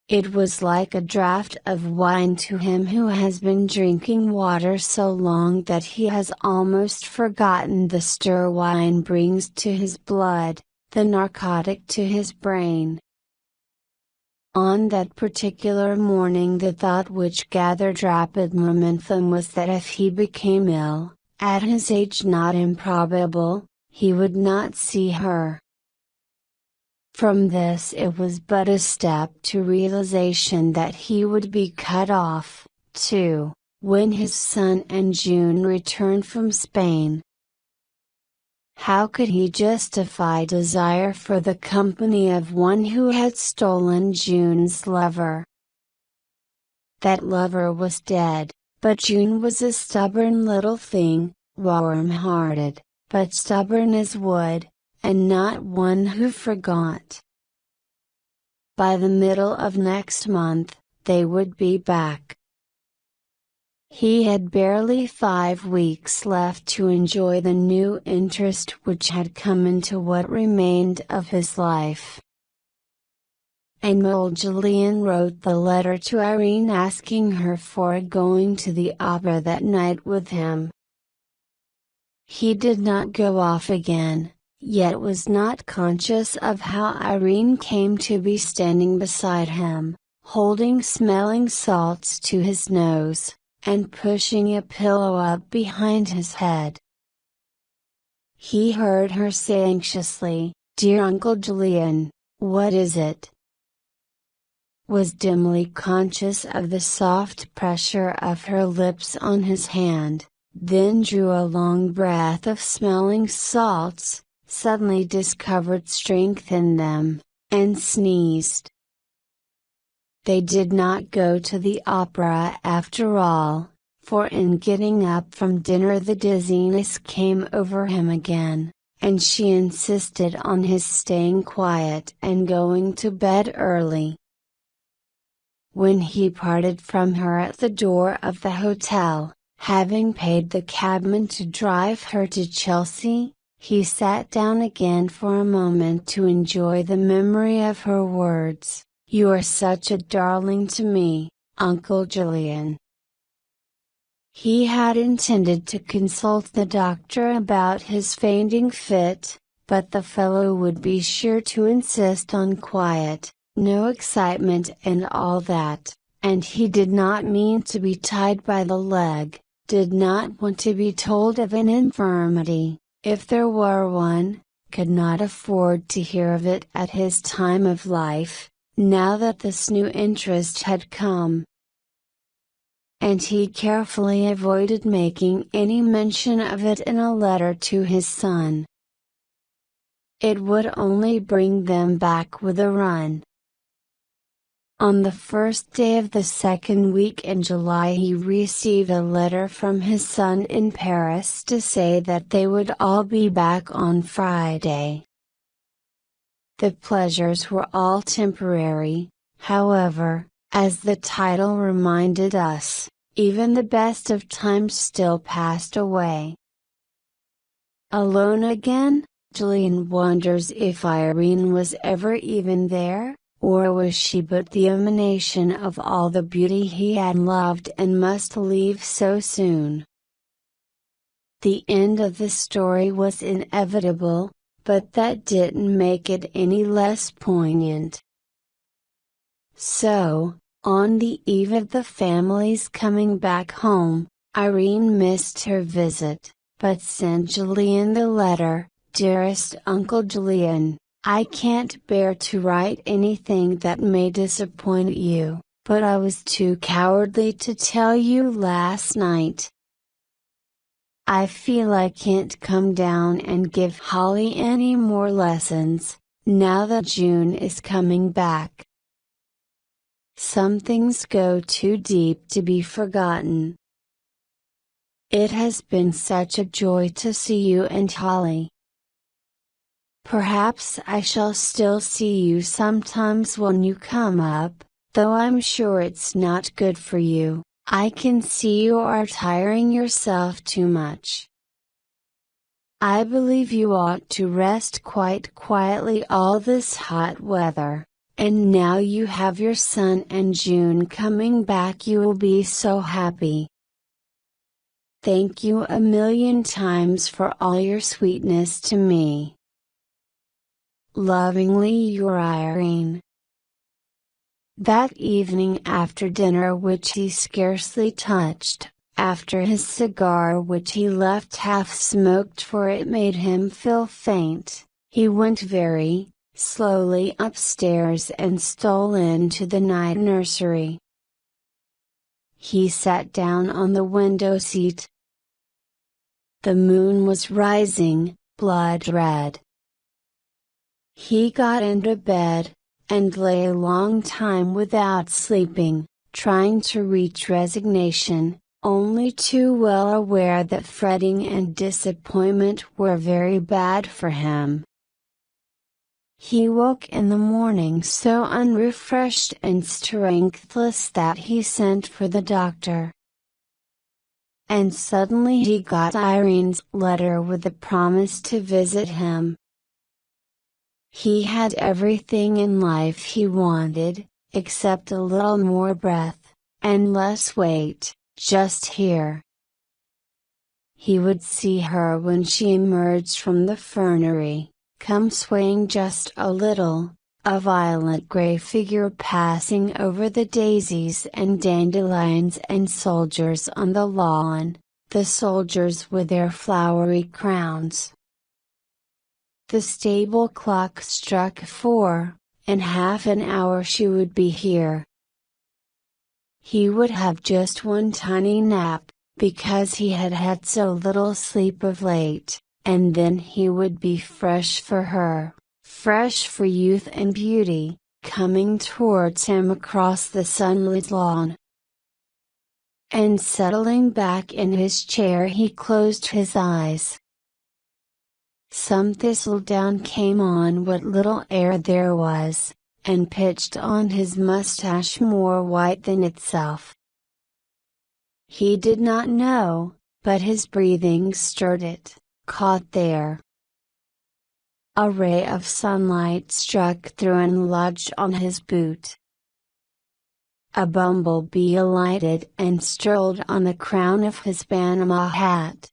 It was like a draught of wine to him who has been drinking water so long that he has almost forgotten the stir wine brings to his blood, the narcotic to his brain. On that particular morning the thought which gathered rapid momentum was that if he became ill, at his age not improbable, he would not see her. From this it was but a step to realization that he would be cut off, too, when his son and June returned from Spain. How could he justify desire for the company of one who had stolen June's lover? That lover was dead, But June was a stubborn little thing, warm-hearted, but stubborn as wood, and not one who forgot. By the middle of next month, they would be back. He had barely 5 weeks left to enjoy the new interest which had come into what remained of his life. And old Julian wrote the letter to Irene asking her for going to the opera that night with him. He did not go off again, yet was not conscious of how Irene came to be standing beside him, holding smelling salts to his nose, and pushing a pillow up behind his head. He heard her say anxiously, "Dear Uncle Julian, what is it?" Was dimly conscious of the soft pressure of her lips on his hand, then drew a long breath of smelling salts, suddenly discovered strength in them, and sneezed. They did not go to the opera after all, for in getting up from dinner the dizziness came over him again, and she insisted on his staying quiet and going to bed early. When he parted from her at the door of the hotel, having paid the cabman to drive her to Chelsea, he sat down again for a moment to enjoy the memory of her words. "You are such a darling to me, Uncle Julian." He had intended to consult the doctor about his fainting fit, but the fellow would be sure to insist on quiet, no excitement and all that, and he did not mean to be tied by the leg, did not want to be told of an infirmity, if there were one, could not afford to hear of it at his time of life, now that this new interest had come. And he carefully avoided making any mention of it in a letter to his son. It would only bring them back with a run. On the first day of the second week in July he received a letter from his son in Paris to say that they would all be back on Friday. The pleasures were all temporary, however, as the title reminded us, even the best of times still passed away. Alone again, Julian wonders if Irene was ever even there, or was she but the emanation of all the beauty he had loved and must leave so soon? The end of the story was inevitable, but that didn't make it any less poignant. So, on the eve of the family's coming back home, Irene missed her visit, but sent Julian the letter, "Dearest Uncle Julian, I can't bear to write anything that may disappoint you, but I was too cowardly to tell you last night. I feel I can't come down and give Holly any more lessons, now that June is coming back. Some things go too deep to be forgotten. It has been such a joy to see you and Holly. Perhaps I shall still see you sometimes when you come up, though I'm sure it's not good for you. I can see you are tiring yourself too much. I believe you ought to rest quite quietly all this hot weather, and now you have your son and June coming back you will be so happy. Thank you a million times for all your sweetness to me. Lovingly your Irene." That evening after dinner which he scarcely touched, after his cigar which he left half smoked for it made him feel faint, he went very slowly upstairs and stole into the night nursery. He sat down on the window seat. The moon was rising, blood red. He got into bed, and lay a long time without sleeping, trying to reach resignation, only too well aware that fretting and disappointment were very bad for him. He woke in the morning so unrefreshed and strengthless that he sent for the doctor. And suddenly he got Irene's letter with the promise to visit him. He had everything in life he wanted, except a little more breath, and less weight, just here. He would see her when she emerged from the fernery, come swaying just a little, a violet gray figure passing over the daisies and dandelions and soldiers on the lawn, the soldiers with their flowery crowns. The stable clock struck 4, in half an hour she would be here. He would have just one tiny nap, because he had had so little sleep of late, and then he would be fresh for her, fresh for youth and beauty, coming towards him across the sunlit lawn. And settling back in his chair he closed his eyes. Some thistledown came on what little air there was, and pitched on his mustache more white than itself. He did not know, but his breathing stirred it, caught there. A ray of sunlight struck through and lodged on his boot. A bumblebee alighted and strolled on the crown of his Panama hat.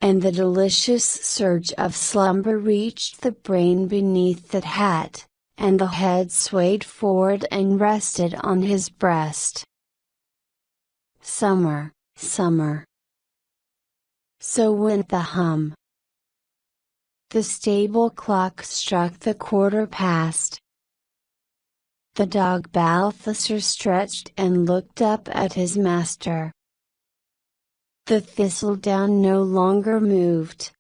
And the delicious surge of slumber reached the brain beneath that hat, and the head swayed forward and rested on his breast. Summer, summer. So went the hum. The stable clock struck the 1/4 past. The dog Balthasar stretched and looked up at his master. The thistledown no longer moved.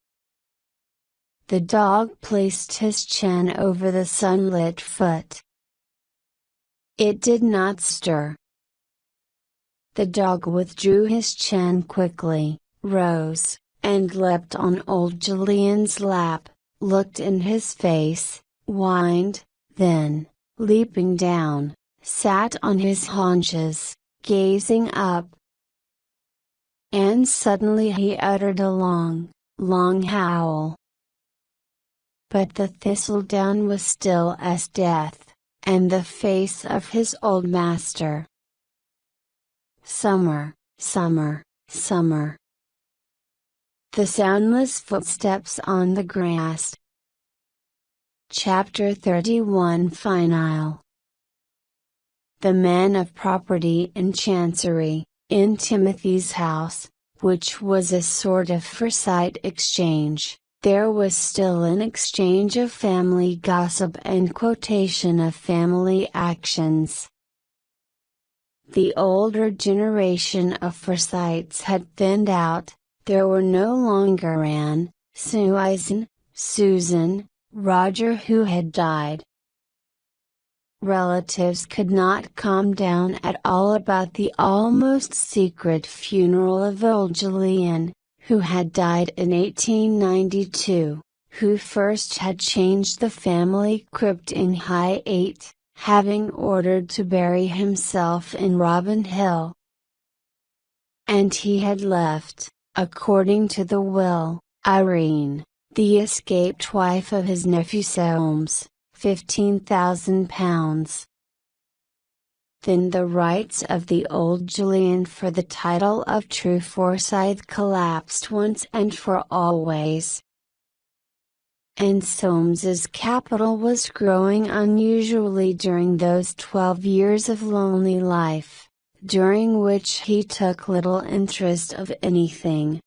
The dog placed his chin over the sunlit foot. It did not stir. The dog withdrew his chin quickly, rose, and leapt on old Julian's lap, looked in his face, whined, then, leaping down, sat on his haunches, gazing up. And suddenly he uttered a long, long howl. But the thistledown was still as death, and the face of his old master. Summer, summer, summer. The soundless footsteps on the grass. Chapter 31 Final. The man of property in Chancery, in Timothy's house, which was a sort of Foresight exchange, there was still an exchange of family gossip and quotation of family actions. The older generation of Foresights had thinned out, there were no longer Anne, Susan, Roger who had died. Relatives could not calm down at all about the almost secret funeral of old Julian, who had died in 1892, who first had changed the family crypt in High 8, having ordered to bury himself in Robin Hill. And he had left, according to the will, Irene, the escaped wife of his nephew Soames, £15,000. Then the rights of the old Julian for the title of true Foresight collapsed once and for always. And Soames's capital was growing unusually during those 12 years of lonely life, during which he took little interest of anything.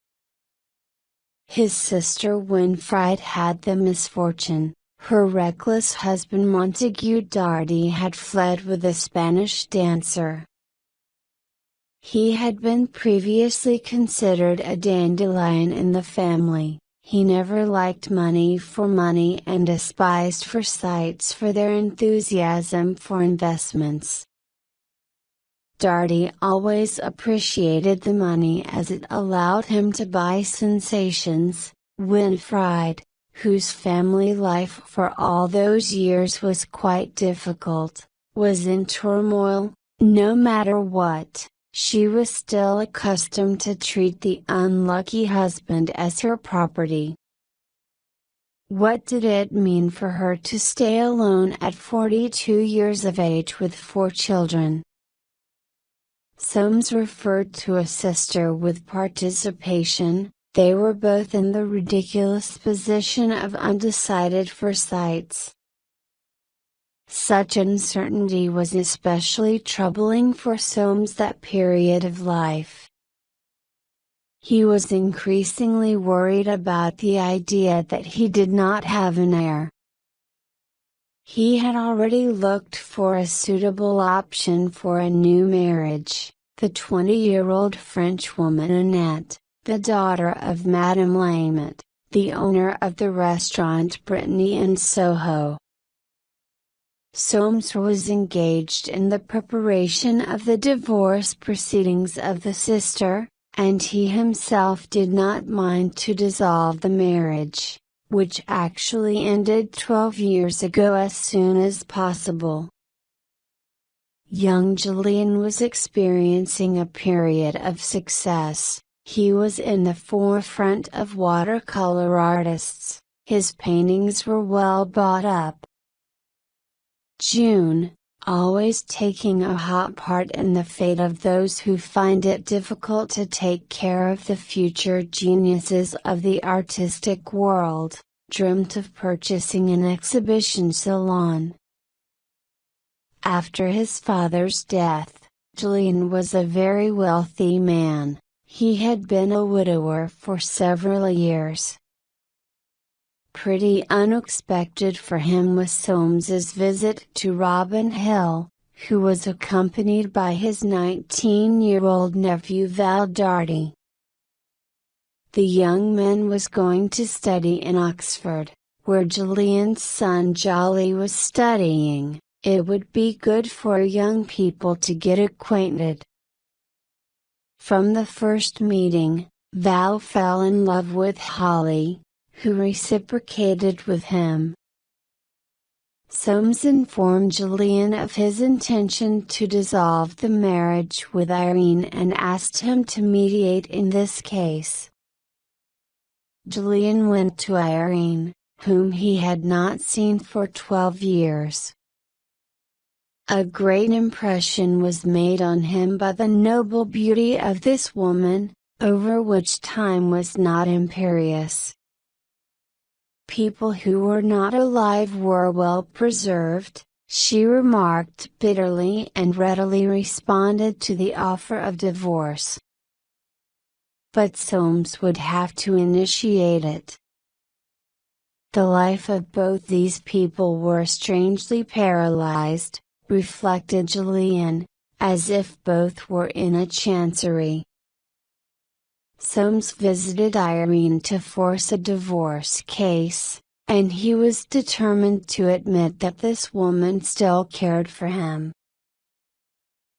His sister Winfried had the misfortune. Her reckless husband Montague Darty had fled with a Spanish dancer. He had been previously considered a dandelion in the family. He never liked money for money and despised Forsytes for their enthusiasm for investments. Darty always appreciated the money as it allowed him to buy sensations. Winifred, whose family life for all those years was quite difficult, was in turmoil. No matter what, she was still accustomed to treat the unlucky husband as her property. What did it mean for her to stay alone at 42 years of age with 4 children? Soames referred to a sister with participation. They were both in the ridiculous position of undecided Forsytes. Such uncertainty was especially troubling for Soames that period of life. He was increasingly worried about the idea that he did not have an heir. He had already looked for a suitable option for a new marriage, the 20-year-old Frenchwoman Annette, the daughter of Madame Lamotte, the owner of the restaurant Brittany in Soho. Soames was engaged in the preparation of the divorce proceedings of the sister, and he himself did not mind to dissolve the marriage, which actually ended 12 years ago as soon as possible. Young Julian was experiencing a period of success. He was in the forefront of watercolor artists, his paintings were well bought up. June, always taking a hot part in the fate of those who find it difficult to take care of the future geniuses of the artistic world, dreamt of purchasing an exhibition salon. After his father's death, Julian was a very wealthy man. He had been a widower for several years. Pretty unexpected for him was Soames's visit to Robin Hill, who was accompanied by his 19-year-old nephew Val Darty. The young man was going to study in Oxford, where Julian's son Jolly was studying. It would be good for young people to get acquainted. From the first meeting, Val fell in love with Holly, who reciprocated with him. Soames informed Julian of his intention to dissolve the marriage with Irene and asked him to mediate in this case. Julian went to Irene, whom he had not seen for 12 years. A great impression was made on him by the noble beauty of this woman, over which time was not imperious. People who were not alive were well preserved, she remarked bitterly and readily responded to the offer of divorce. But Soames would have to initiate it. The life of both these people were strangely paralyzed, reflected Julian, as if both were in a chancery. Soames visited Irene to force a divorce case, and he was determined to admit that this woman still cared for him.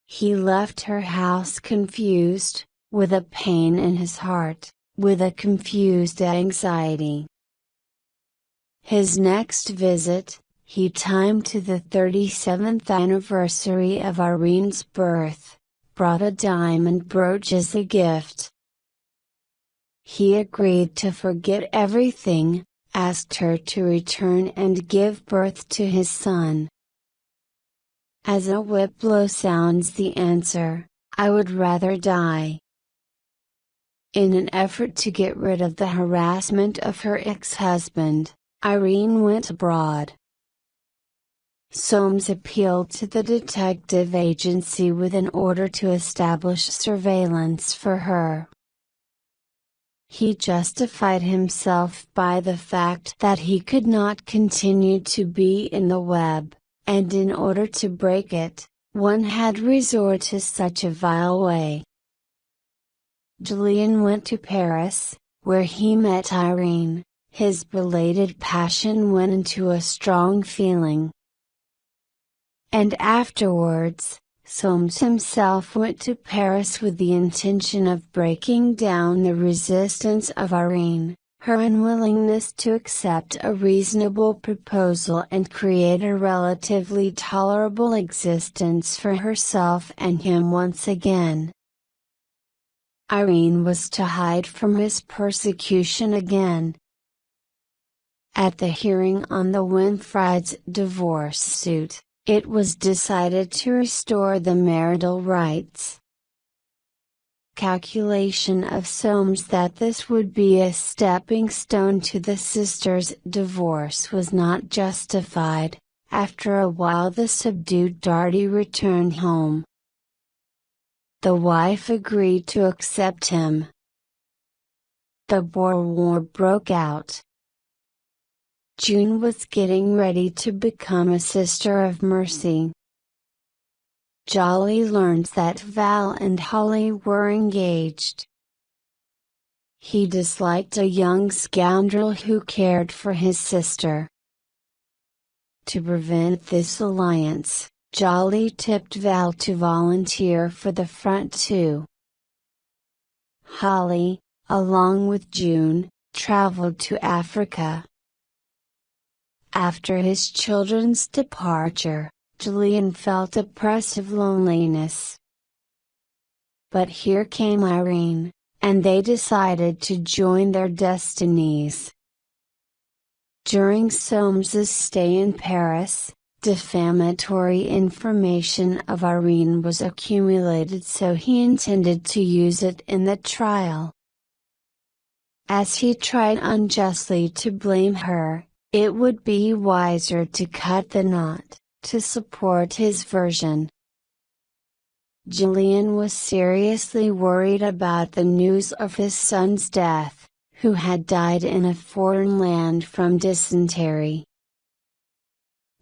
He left her house confused, with a pain in his heart, with a confused anxiety. His next visit, he timed to the 37th anniversary of Irene's birth, brought a diamond brooch as a gift. He agreed to forget everything, asked her to return and give birth to his son. As a whip blow sounds the answer, "I would rather die." In an effort to get rid of the harassment of her ex-husband, Irene went abroad. Soames appealed to the detective agency with an order to establish surveillance for her. He justified himself by the fact that he could not continue to be in the web, and in order to break it, one had resort to such a vile way. Julian went to Paris, where he met Irene. His belated passion went into a strong feeling. And afterwards, Soames himself went to Paris with the intention of breaking down the resistance of Irene, her unwillingness to accept a reasonable proposal and create a relatively tolerable existence for herself and him once again. Irene was to hide from his persecution again. At the hearing on the Winfrieds' divorce suit, it was decided to restore the marital rights. Calculation of Soames that this would be a stepping stone to the sisters' divorce was not justified. After a while the subdued Darty returned home. The wife agreed to accept him. The Boer War broke out. June was getting ready to become a Sister of Mercy. Jolly learned that Val and Holly were engaged. He disliked a young scoundrel who cared for his sister. To prevent this alliance, Jolly tipped Val to volunteer for the front too. Holly, along with June, traveled to Africa. After his children's departure, Julian felt oppressive loneliness. But here came Irene, and they decided to join their destinies. During Soames's stay in Paris, defamatory information of Irene was accumulated, so he intended to use it in the trial. As he tried unjustly to blame her, it would be wiser to cut the knot, to support his version. Julian was seriously worried about the news of his son's death, who had died in a foreign land from dysentery.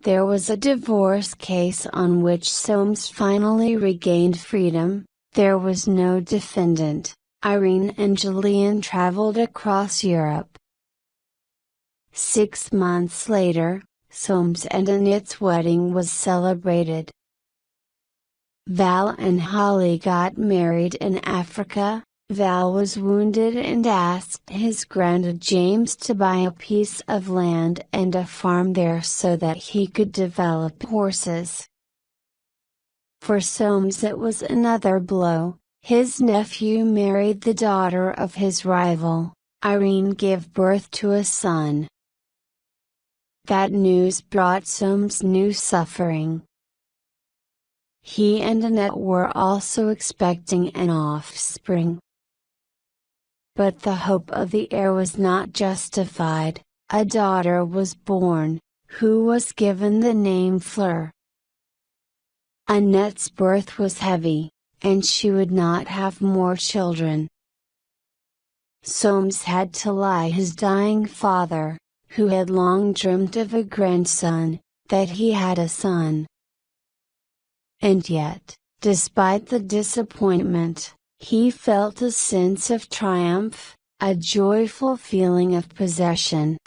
There was a divorce case on which Soames finally regained freedom. There was no defendant. Irene and Julian traveled across Europe. 6 months later, Soames and Annette's wedding was celebrated. Val and Holly got married in Africa. Val was wounded and asked his granddad James to buy a piece of land and a farm there so that he could develop horses. For Soames it was another blow. His nephew married the daughter of his rival. Irene gave birth to a son. That news brought Soames new suffering. He and Annette were also expecting an offspring. But the hope of the heir was not justified. A daughter was born, who was given the name Fleur. Annette's birth was heavy, and she would not have more children. Soames had to lie his dying father, who had long dreamt of a grandson, that he had a son. And yet, despite the disappointment, he felt a sense of triumph, a joyful feeling of possession.